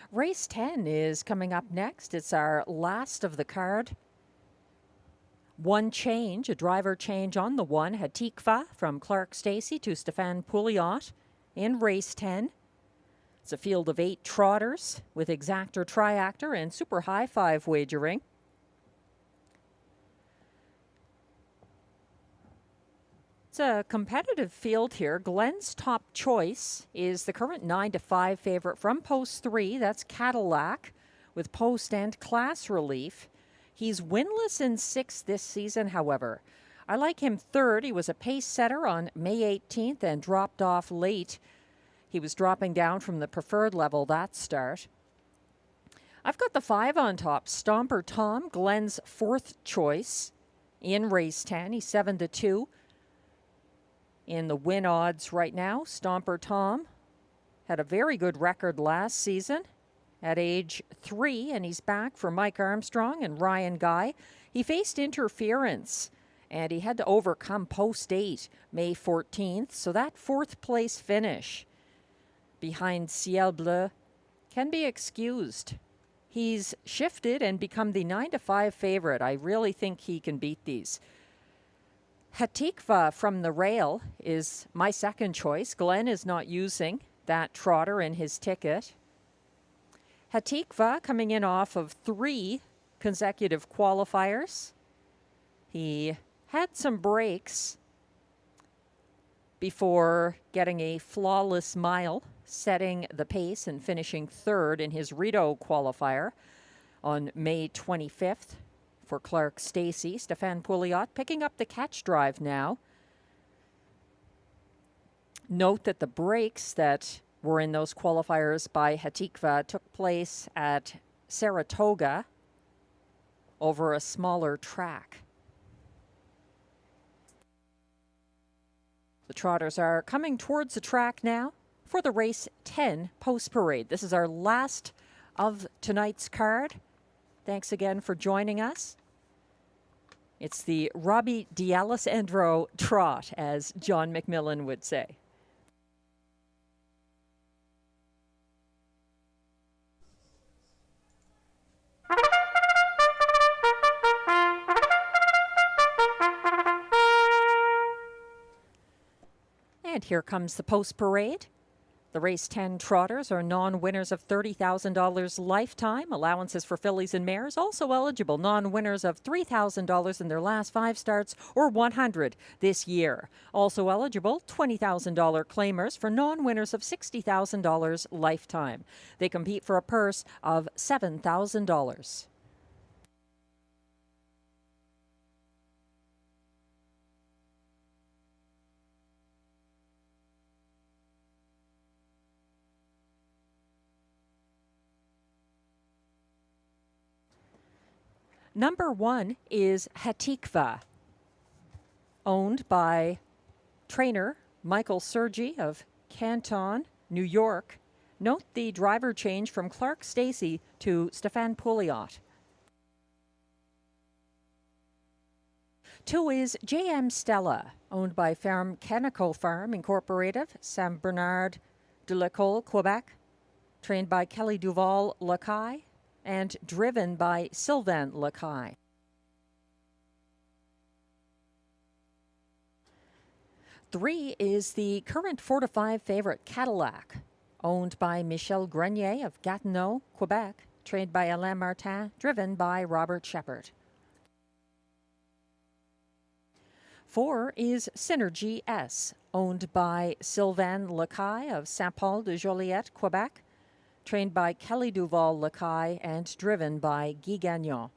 Race 10 is coming up next. It's our last of the card. One change, a driver change on the 1. Hatikva from Clark Stacey to Stefan Pouliot in race 10. It's a field of 8 trotters with exactor, triactor, and super high 5 wagering. It's a competitive field here. Glenn's Top Choice is the current 9 to 5 favorite from post 3. That's Cadillac with post and class relief. He's winless in 6 this season, however. I like him 3rd. He was a pace setter on May 18th and dropped off late. He was dropping down from the preferred level that start. I've got the 5 on top. Stomper Tom, Glenn's 4th choice in race 10. He's 7 to 2. In the win odds right now, Stomper Tom had a very good record last season at age 3, and he's back for Mike Armstrong and Ryan Guy. He faced interference, and he had to overcome post 8 May 14th, so that 4th place finish behind Ciel Bleu can be excused. He's shifted and become the 9-5 favorite. I really think he can beat these. Hatikva from the rail is my second choice. Glenn is not using that trotter in his ticket. Hatikva coming in off of 3 consecutive qualifiers. He had some breaks before getting a flawless mile, setting the pace and finishing 3rd in his Rideau qualifier on May 25th. For Clark Stacey, Stéphane Pouliot picking up the catch drive now. Note that the breaks that were in those qualifiers by Hatikva took place at Saratoga over a smaller track. The trotters are coming towards the track now for the race 10 post parade. This is our last of tonight's card. Thanks again for joining us. It's the Robbie D'Alessandro trot, as John McMillan would say. And here comes the post parade. The race 10 trotters are non-winners of $30,000 lifetime. Allowances for fillies and mares also eligible. Non-winners of $3,000 in their last 5 starts or $100 this year. Also eligible $20,000 claimers for non-winners of $60,000 lifetime. They compete for a purse of $7,000. Number 1 is Hatikva, owned by trainer Michael Sergi of Canton, New York. Note the driver change from Clark Stacey to Stéphane Pouliot. 2 is J.M. Stella, owned by Ferme Canico Farm Incorporated, Saint Bernard de l'École, Quebec, trained by Kelly Duval Lacaille and driven by Sylvain Lacaille. 3 is the current 4-5 favorite Cadillac, owned by Michel Grenier of Gatineau, Quebec, trained by Alain Martin, driven by Robert Shepard. 4 is Synergy S, owned by Sylvain Lacaille of Saint-Paul de Joliette, Quebec, trained by Kelly Duval Lacaille and driven by Guy Gagnon.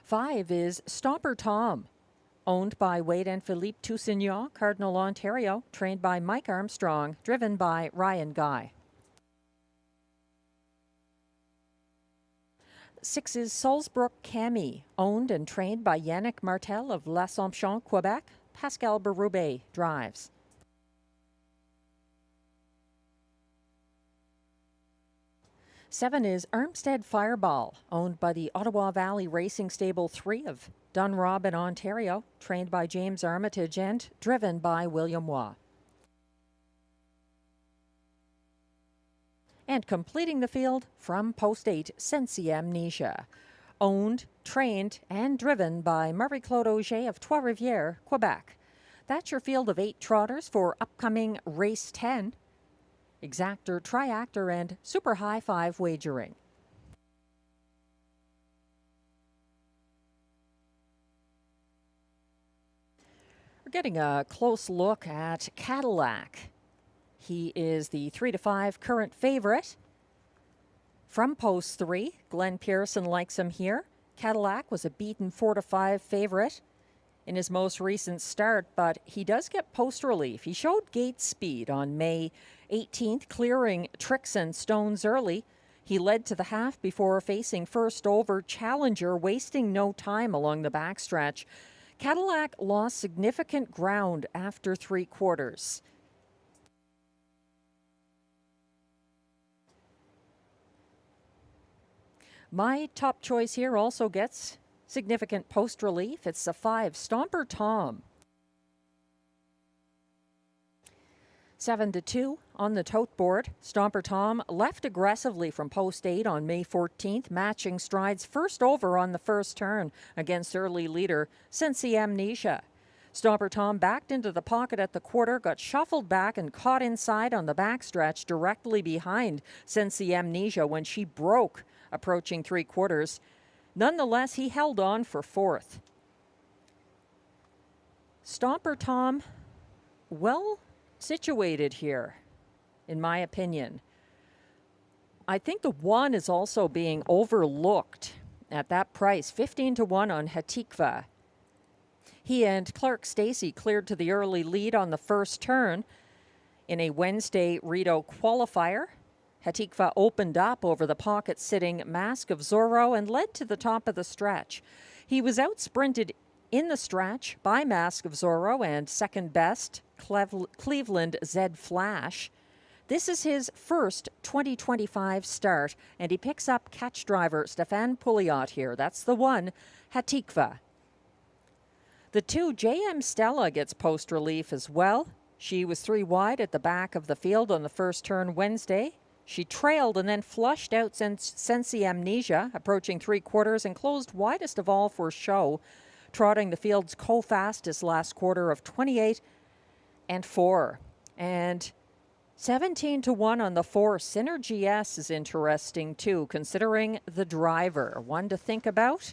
5 is Stomper Tom, owned by Wade and Philippe Toussignon, Cardinal, Ontario, trained by Mike Armstrong, driven by Ryan Guy. 6 is Salzbrook Cami, owned and trained by Yannick Martel of L'Assomption, Quebec. Pascal Berube drives. 7 is Armstead Fireball, owned by the Ottawa Valley Racing Stable 3 of Dunrobin, Ontario, trained by James Armitage and driven by William Waugh. And completing the field from post 8, Sensi Amnesia, owned, trained, and driven by Marie-Claude Auger of Trois-Rivières, Quebec. That's your field of 8 trotters for upcoming race 10. Exactor, Triactor, and Super High 5 wagering. We're getting a close look at Cadillac. He is the 3-5 current favorite. From post 3, Glenn Pearson likes him here. Cadillac was a beaten 4-5 favorite in his most recent start, but he does get post relief. He showed gate speed on May 18th, clearing tricks and stones early. He led to the half before facing first over Challenger, wasting no time along the backstretch. Cadillac lost significant ground after 3 quarters. My top choice here also gets significant post relief. It's the 5, Stomper Tom. 7-2 on the tote board. Stomper Tom left aggressively from post 8 on May 14th, matching strides first over on the first turn against early leader Sensi Amnesia. Stomper Tom backed into the pocket at the quarter, got shuffled back and caught inside on the backstretch directly behind Sensi Amnesia when she broke, approaching 3/4. Nonetheless, he held on for 4th. Stomper Tom, well situated here, in my opinion. I think the 1 is also being overlooked at that price, 15-1 on Hatikva. He and Clark Stacey cleared to the early lead on the first turn in a Wednesday Rideau qualifier. Hatikva opened up over the pocket-sitting Mask of Zorro and led to the top of the stretch. He was out-sprinted in the stretch by Mask of Zorro and second best Cleveland Zed Flash. This is his first 2025 start, and he picks up catch driver Stefan Pouliot here. That's the 1, Hatikva. The 2, JM Stella, gets post relief as well. She was 3 wide at the back of the field on the first turn Wednesday. She trailed and then flushed out Sensi Amnesia, approaching 3/4 and closed widest of all for show, trotting the field's co-fastest last quarter of 28-4. And 17-1 on the 4, Synergy S is interesting too, considering the driver. One to think about.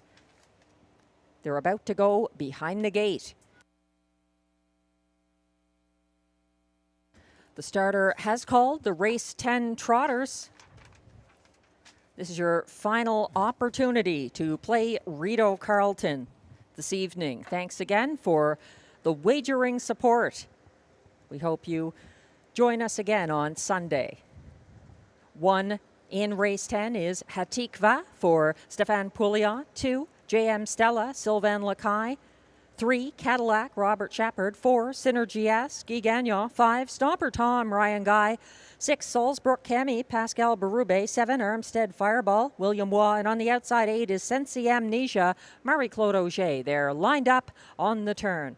They're about to go behind the gate. The starter has called the race 10 trotters. This is your final opportunity to play Rideau Carleton this evening. Thanks again for the wagering support. We hope you join us again on Sunday. 1 in race 10 is Hatikva for Stefan Pouliot. 2, JM Stella, Sylvain Lacaille. 3, Cadillac, Robert Shepard. 4, Synergy S, Guy Gagnon. 5, Stomper Tom, Ryan Guy. 6, Salzbrook Cami, Pascal Berube. 7, Armstead Fireball, William Waugh. And on the outside 8 is Sensi Amnesia, Marie-Claude Auger. They're lined up on the turn.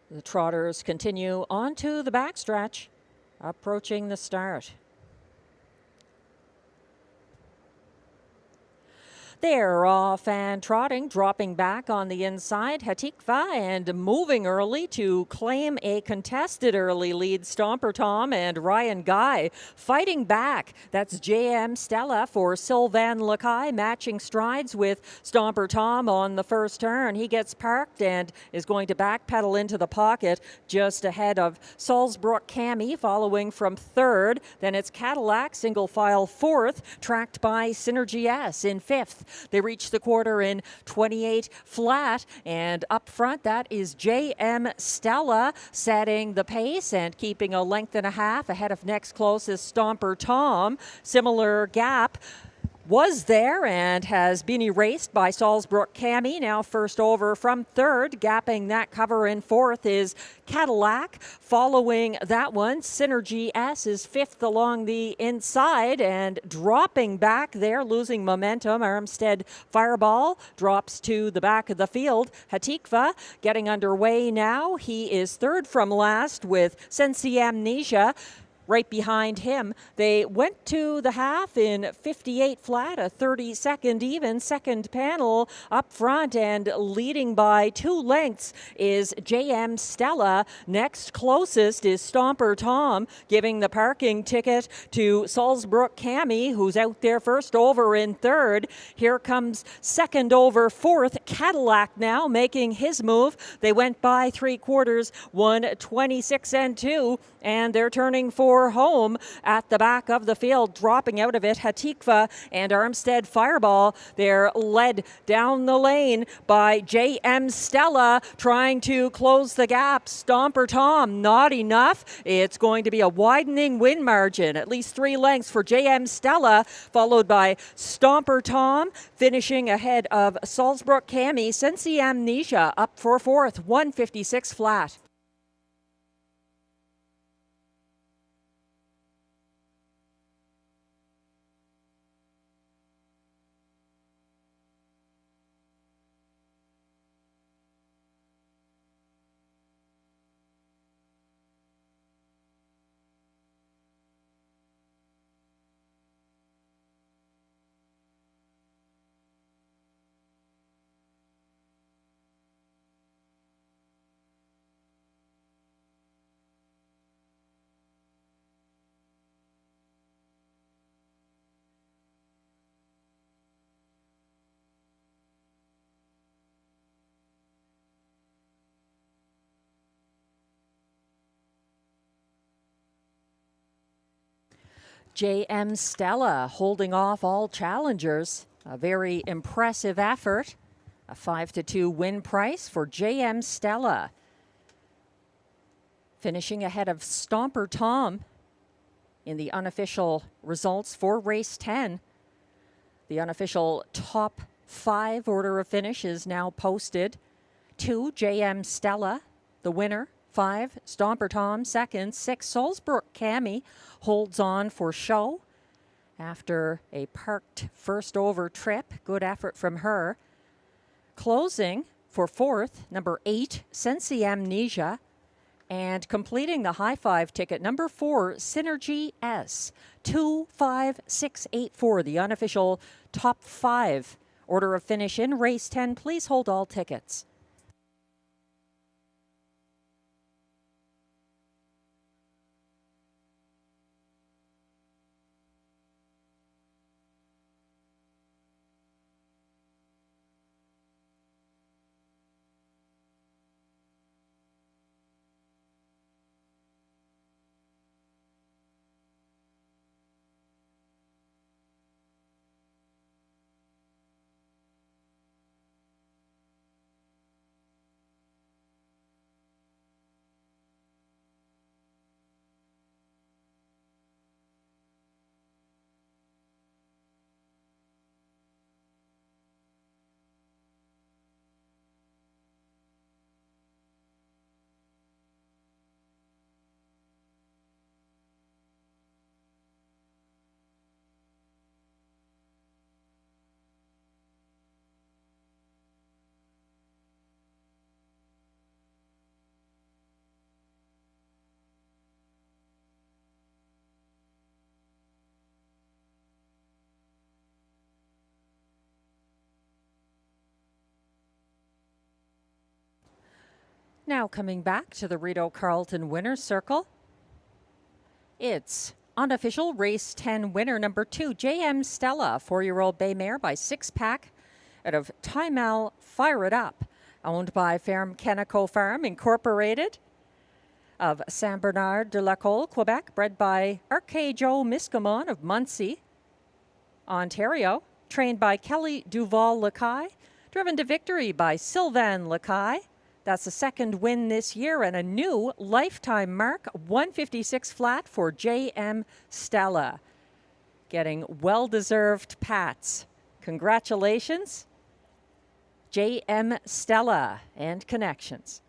The trotters continue on to the backstretch, approaching the start. They're off and trotting, dropping back on the inside. Hatikva and moving early to claim a contested early lead. Stomper Tom and Ryan Guy fighting back. That's JM Stella for Sylvain Lacaille, matching strides with Stomper Tom on the first turn. He gets parked and is going to backpedal into the pocket just ahead of Salzbrook Cami, following from 3rd. Then it's Cadillac, single file 4th, tracked by Synergy S in 5th. They reach the quarter in 28 flat, and up front that is JM Stella setting the pace and keeping a length and a half ahead of next closest Stomper Tom. Similar gap was there and has been erased by Salzbrook Cami. Now first over from 3rd, gapping that cover in 4th is Cadillac. Following that one, Synergy S is 5th along the inside and dropping back there, losing momentum. Armstead Fireball drops to the back of the field. Hatikva getting underway now. He is 3rd from last with Sensi Amnesia right behind him. They went to the half in 58 flat, a 32nd even. Second panel up front and leading by 2 lengths is JM Stella. Next closest is Stomper Tom, giving the parking ticket to Salzbrook Cami, who's out there first over in 3rd. Here comes second over 4th, Cadillac now making his move. They went by 3/4, 1:26-2, and they're turning for home at the back of the field. Dropping out of it, Hatikva and Armstead Fireball. They're led down the lane by JM Stella, trying to close the gap. Stomper Tom, not enough. It's going to be a widening win margin, at least 3 lengths for JM Stella, followed by Stomper Tom, finishing ahead of Salzbrook Cami. Sensi Amnesia up for 4th, 1:56 flat. J.M. Stella holding off all challengers. A very impressive effort. A 5-2 win price for J.M. Stella. Finishing ahead of Stomper Tom in the unofficial results for race 10. The unofficial top 5 order of finish is now posted. 2, J.M. Stella, the winner. 5, Stomper Tom, second. 6, Salzbrook Cami holds on for show after a parked first over trip. Good effort from her. Closing for 4th, number 8, Sensi Amnesia. And completing the high 5 ticket, number 4, Synergy S. 25684, the unofficial top 5 order of finish in race 10. Please hold all tickets. Now coming back to the Rideau Carleton Winner's Circle. It's unofficial race 10 winner number 2, J.M. Stella, 4-year-old bay mare by 6-pack out of Timal Fire It Up, owned by Ferme Canico Farm Incorporated of Saint Bernard de la Colle, Quebec, bred by Arcade Joe Miscamon of Muncie, Ontario, trained by Kelly Duval-Lacaille, driven to victory by Sylvain Lacaille. That's the second win this year and a new lifetime mark, 156 flat for J.M. Stella. Getting well-deserved pats. Congratulations, J.M. Stella and Connections.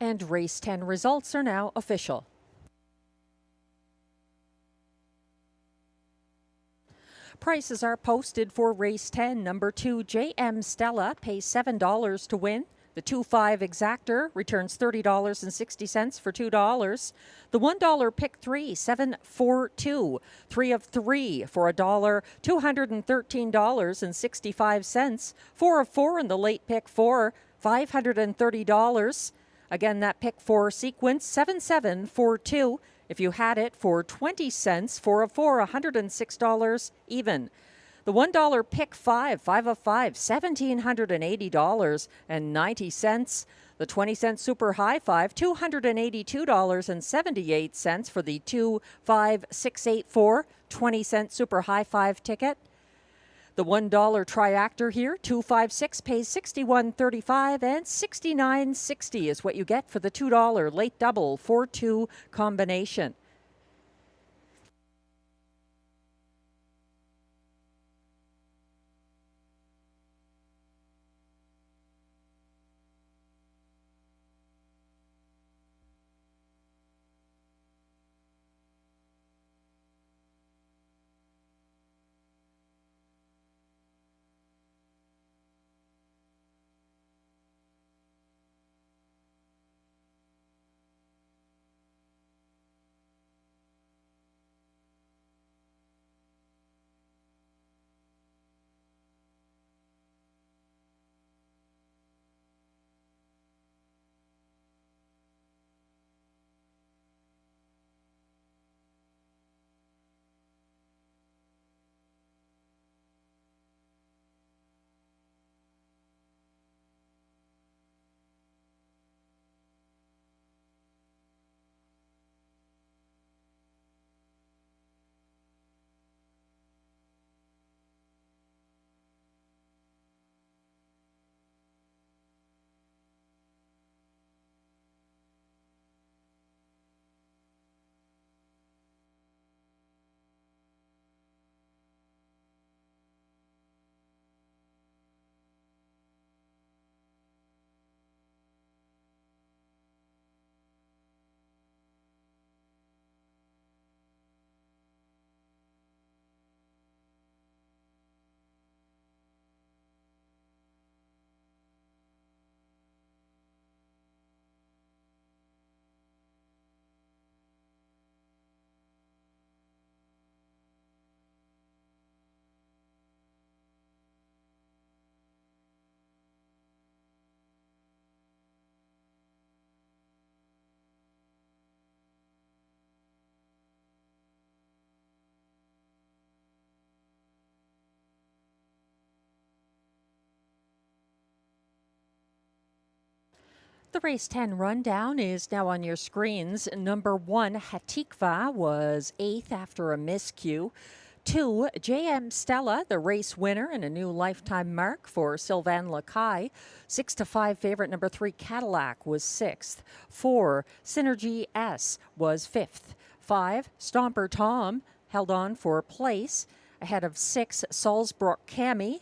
And race 10 results are now official. Prices are posted for race 10. Number 2, J.M. Stella, pays $7 to win. The 2-5 exactor returns $30.60 for $2. The $1 pick 3, 742, 3 of 3 for $1, $213.65. 4 of 4 in the late pick 4, $530. Again, that pick 4 sequence, 7742. If you had it for 20 cents, 4 of 4, $106 even. The $1 pick 5, 5 of 5, $1,780.90. The 20-cent super high 5, $282.78 for the 25684 20-cent super high 5 ticket. The $1 triactor here, 256, pays $61.35, and $69.60 is what you get for the $2 late double 4-2 combination. The race 10 rundown is now on your screens. Number 1, Hatikva, was 8th after a miscue. 2, JM Stella, the race winner and a new lifetime mark for Sylvain Lacaille. 6-5 favorite number 3, Cadillac, was 6th. 4, Synergy S was 5th. 5, Stomper Tom held on for place ahead of 6, Salzbrook Cami,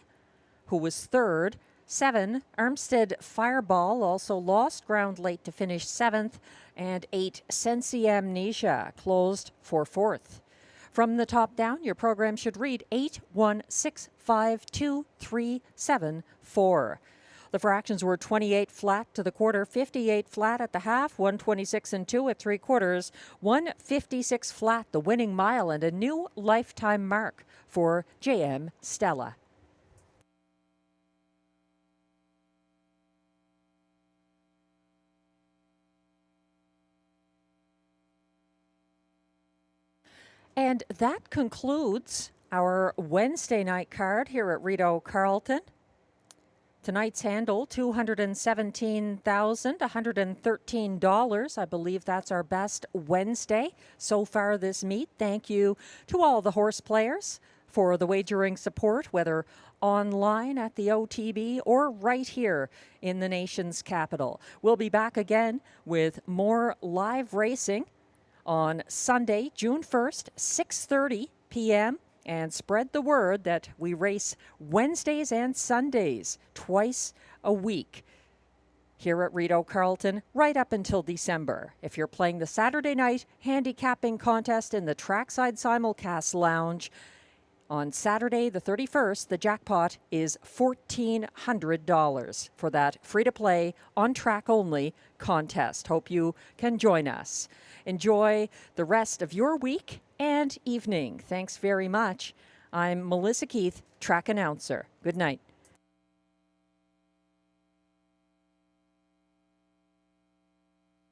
who was 3rd. 7, Armstead Fireball also lost ground late to finish 7th. And 8, Sensi Amnesia closed for 4th. From the top down, your program should read 8, 1, 6, 5, 2, 3, 7, 4. The fractions were 28 flat to the quarter, 58 flat at the half, 126 and 2 at 3/4, 156 flat the winning mile, and a new lifetime mark for JM Stella. And that concludes our Wednesday night card here at Rideau Carleton. Tonight's handle, $217,113. I believe that's our best Wednesday so far this meet. Thank you to all the horse players for the wagering support, whether online at the OTB or right here in the nation's capital. We'll be back again with more live racing on Sunday, June 1st, 6:30 p.m. And spread the word that we race Wednesdays and Sundays twice a week here at Rideau Carleton right up until December. If you're playing the Saturday night handicapping contest in the Trackside Simulcast Lounge, on Saturday the 31st, the jackpot is $1,400 for that free-to-play, on-track-only contest. Hope you can join us. Enjoy the rest of your week and evening. Thanks very much. I'm Melissa Keith, track announcer. Good night.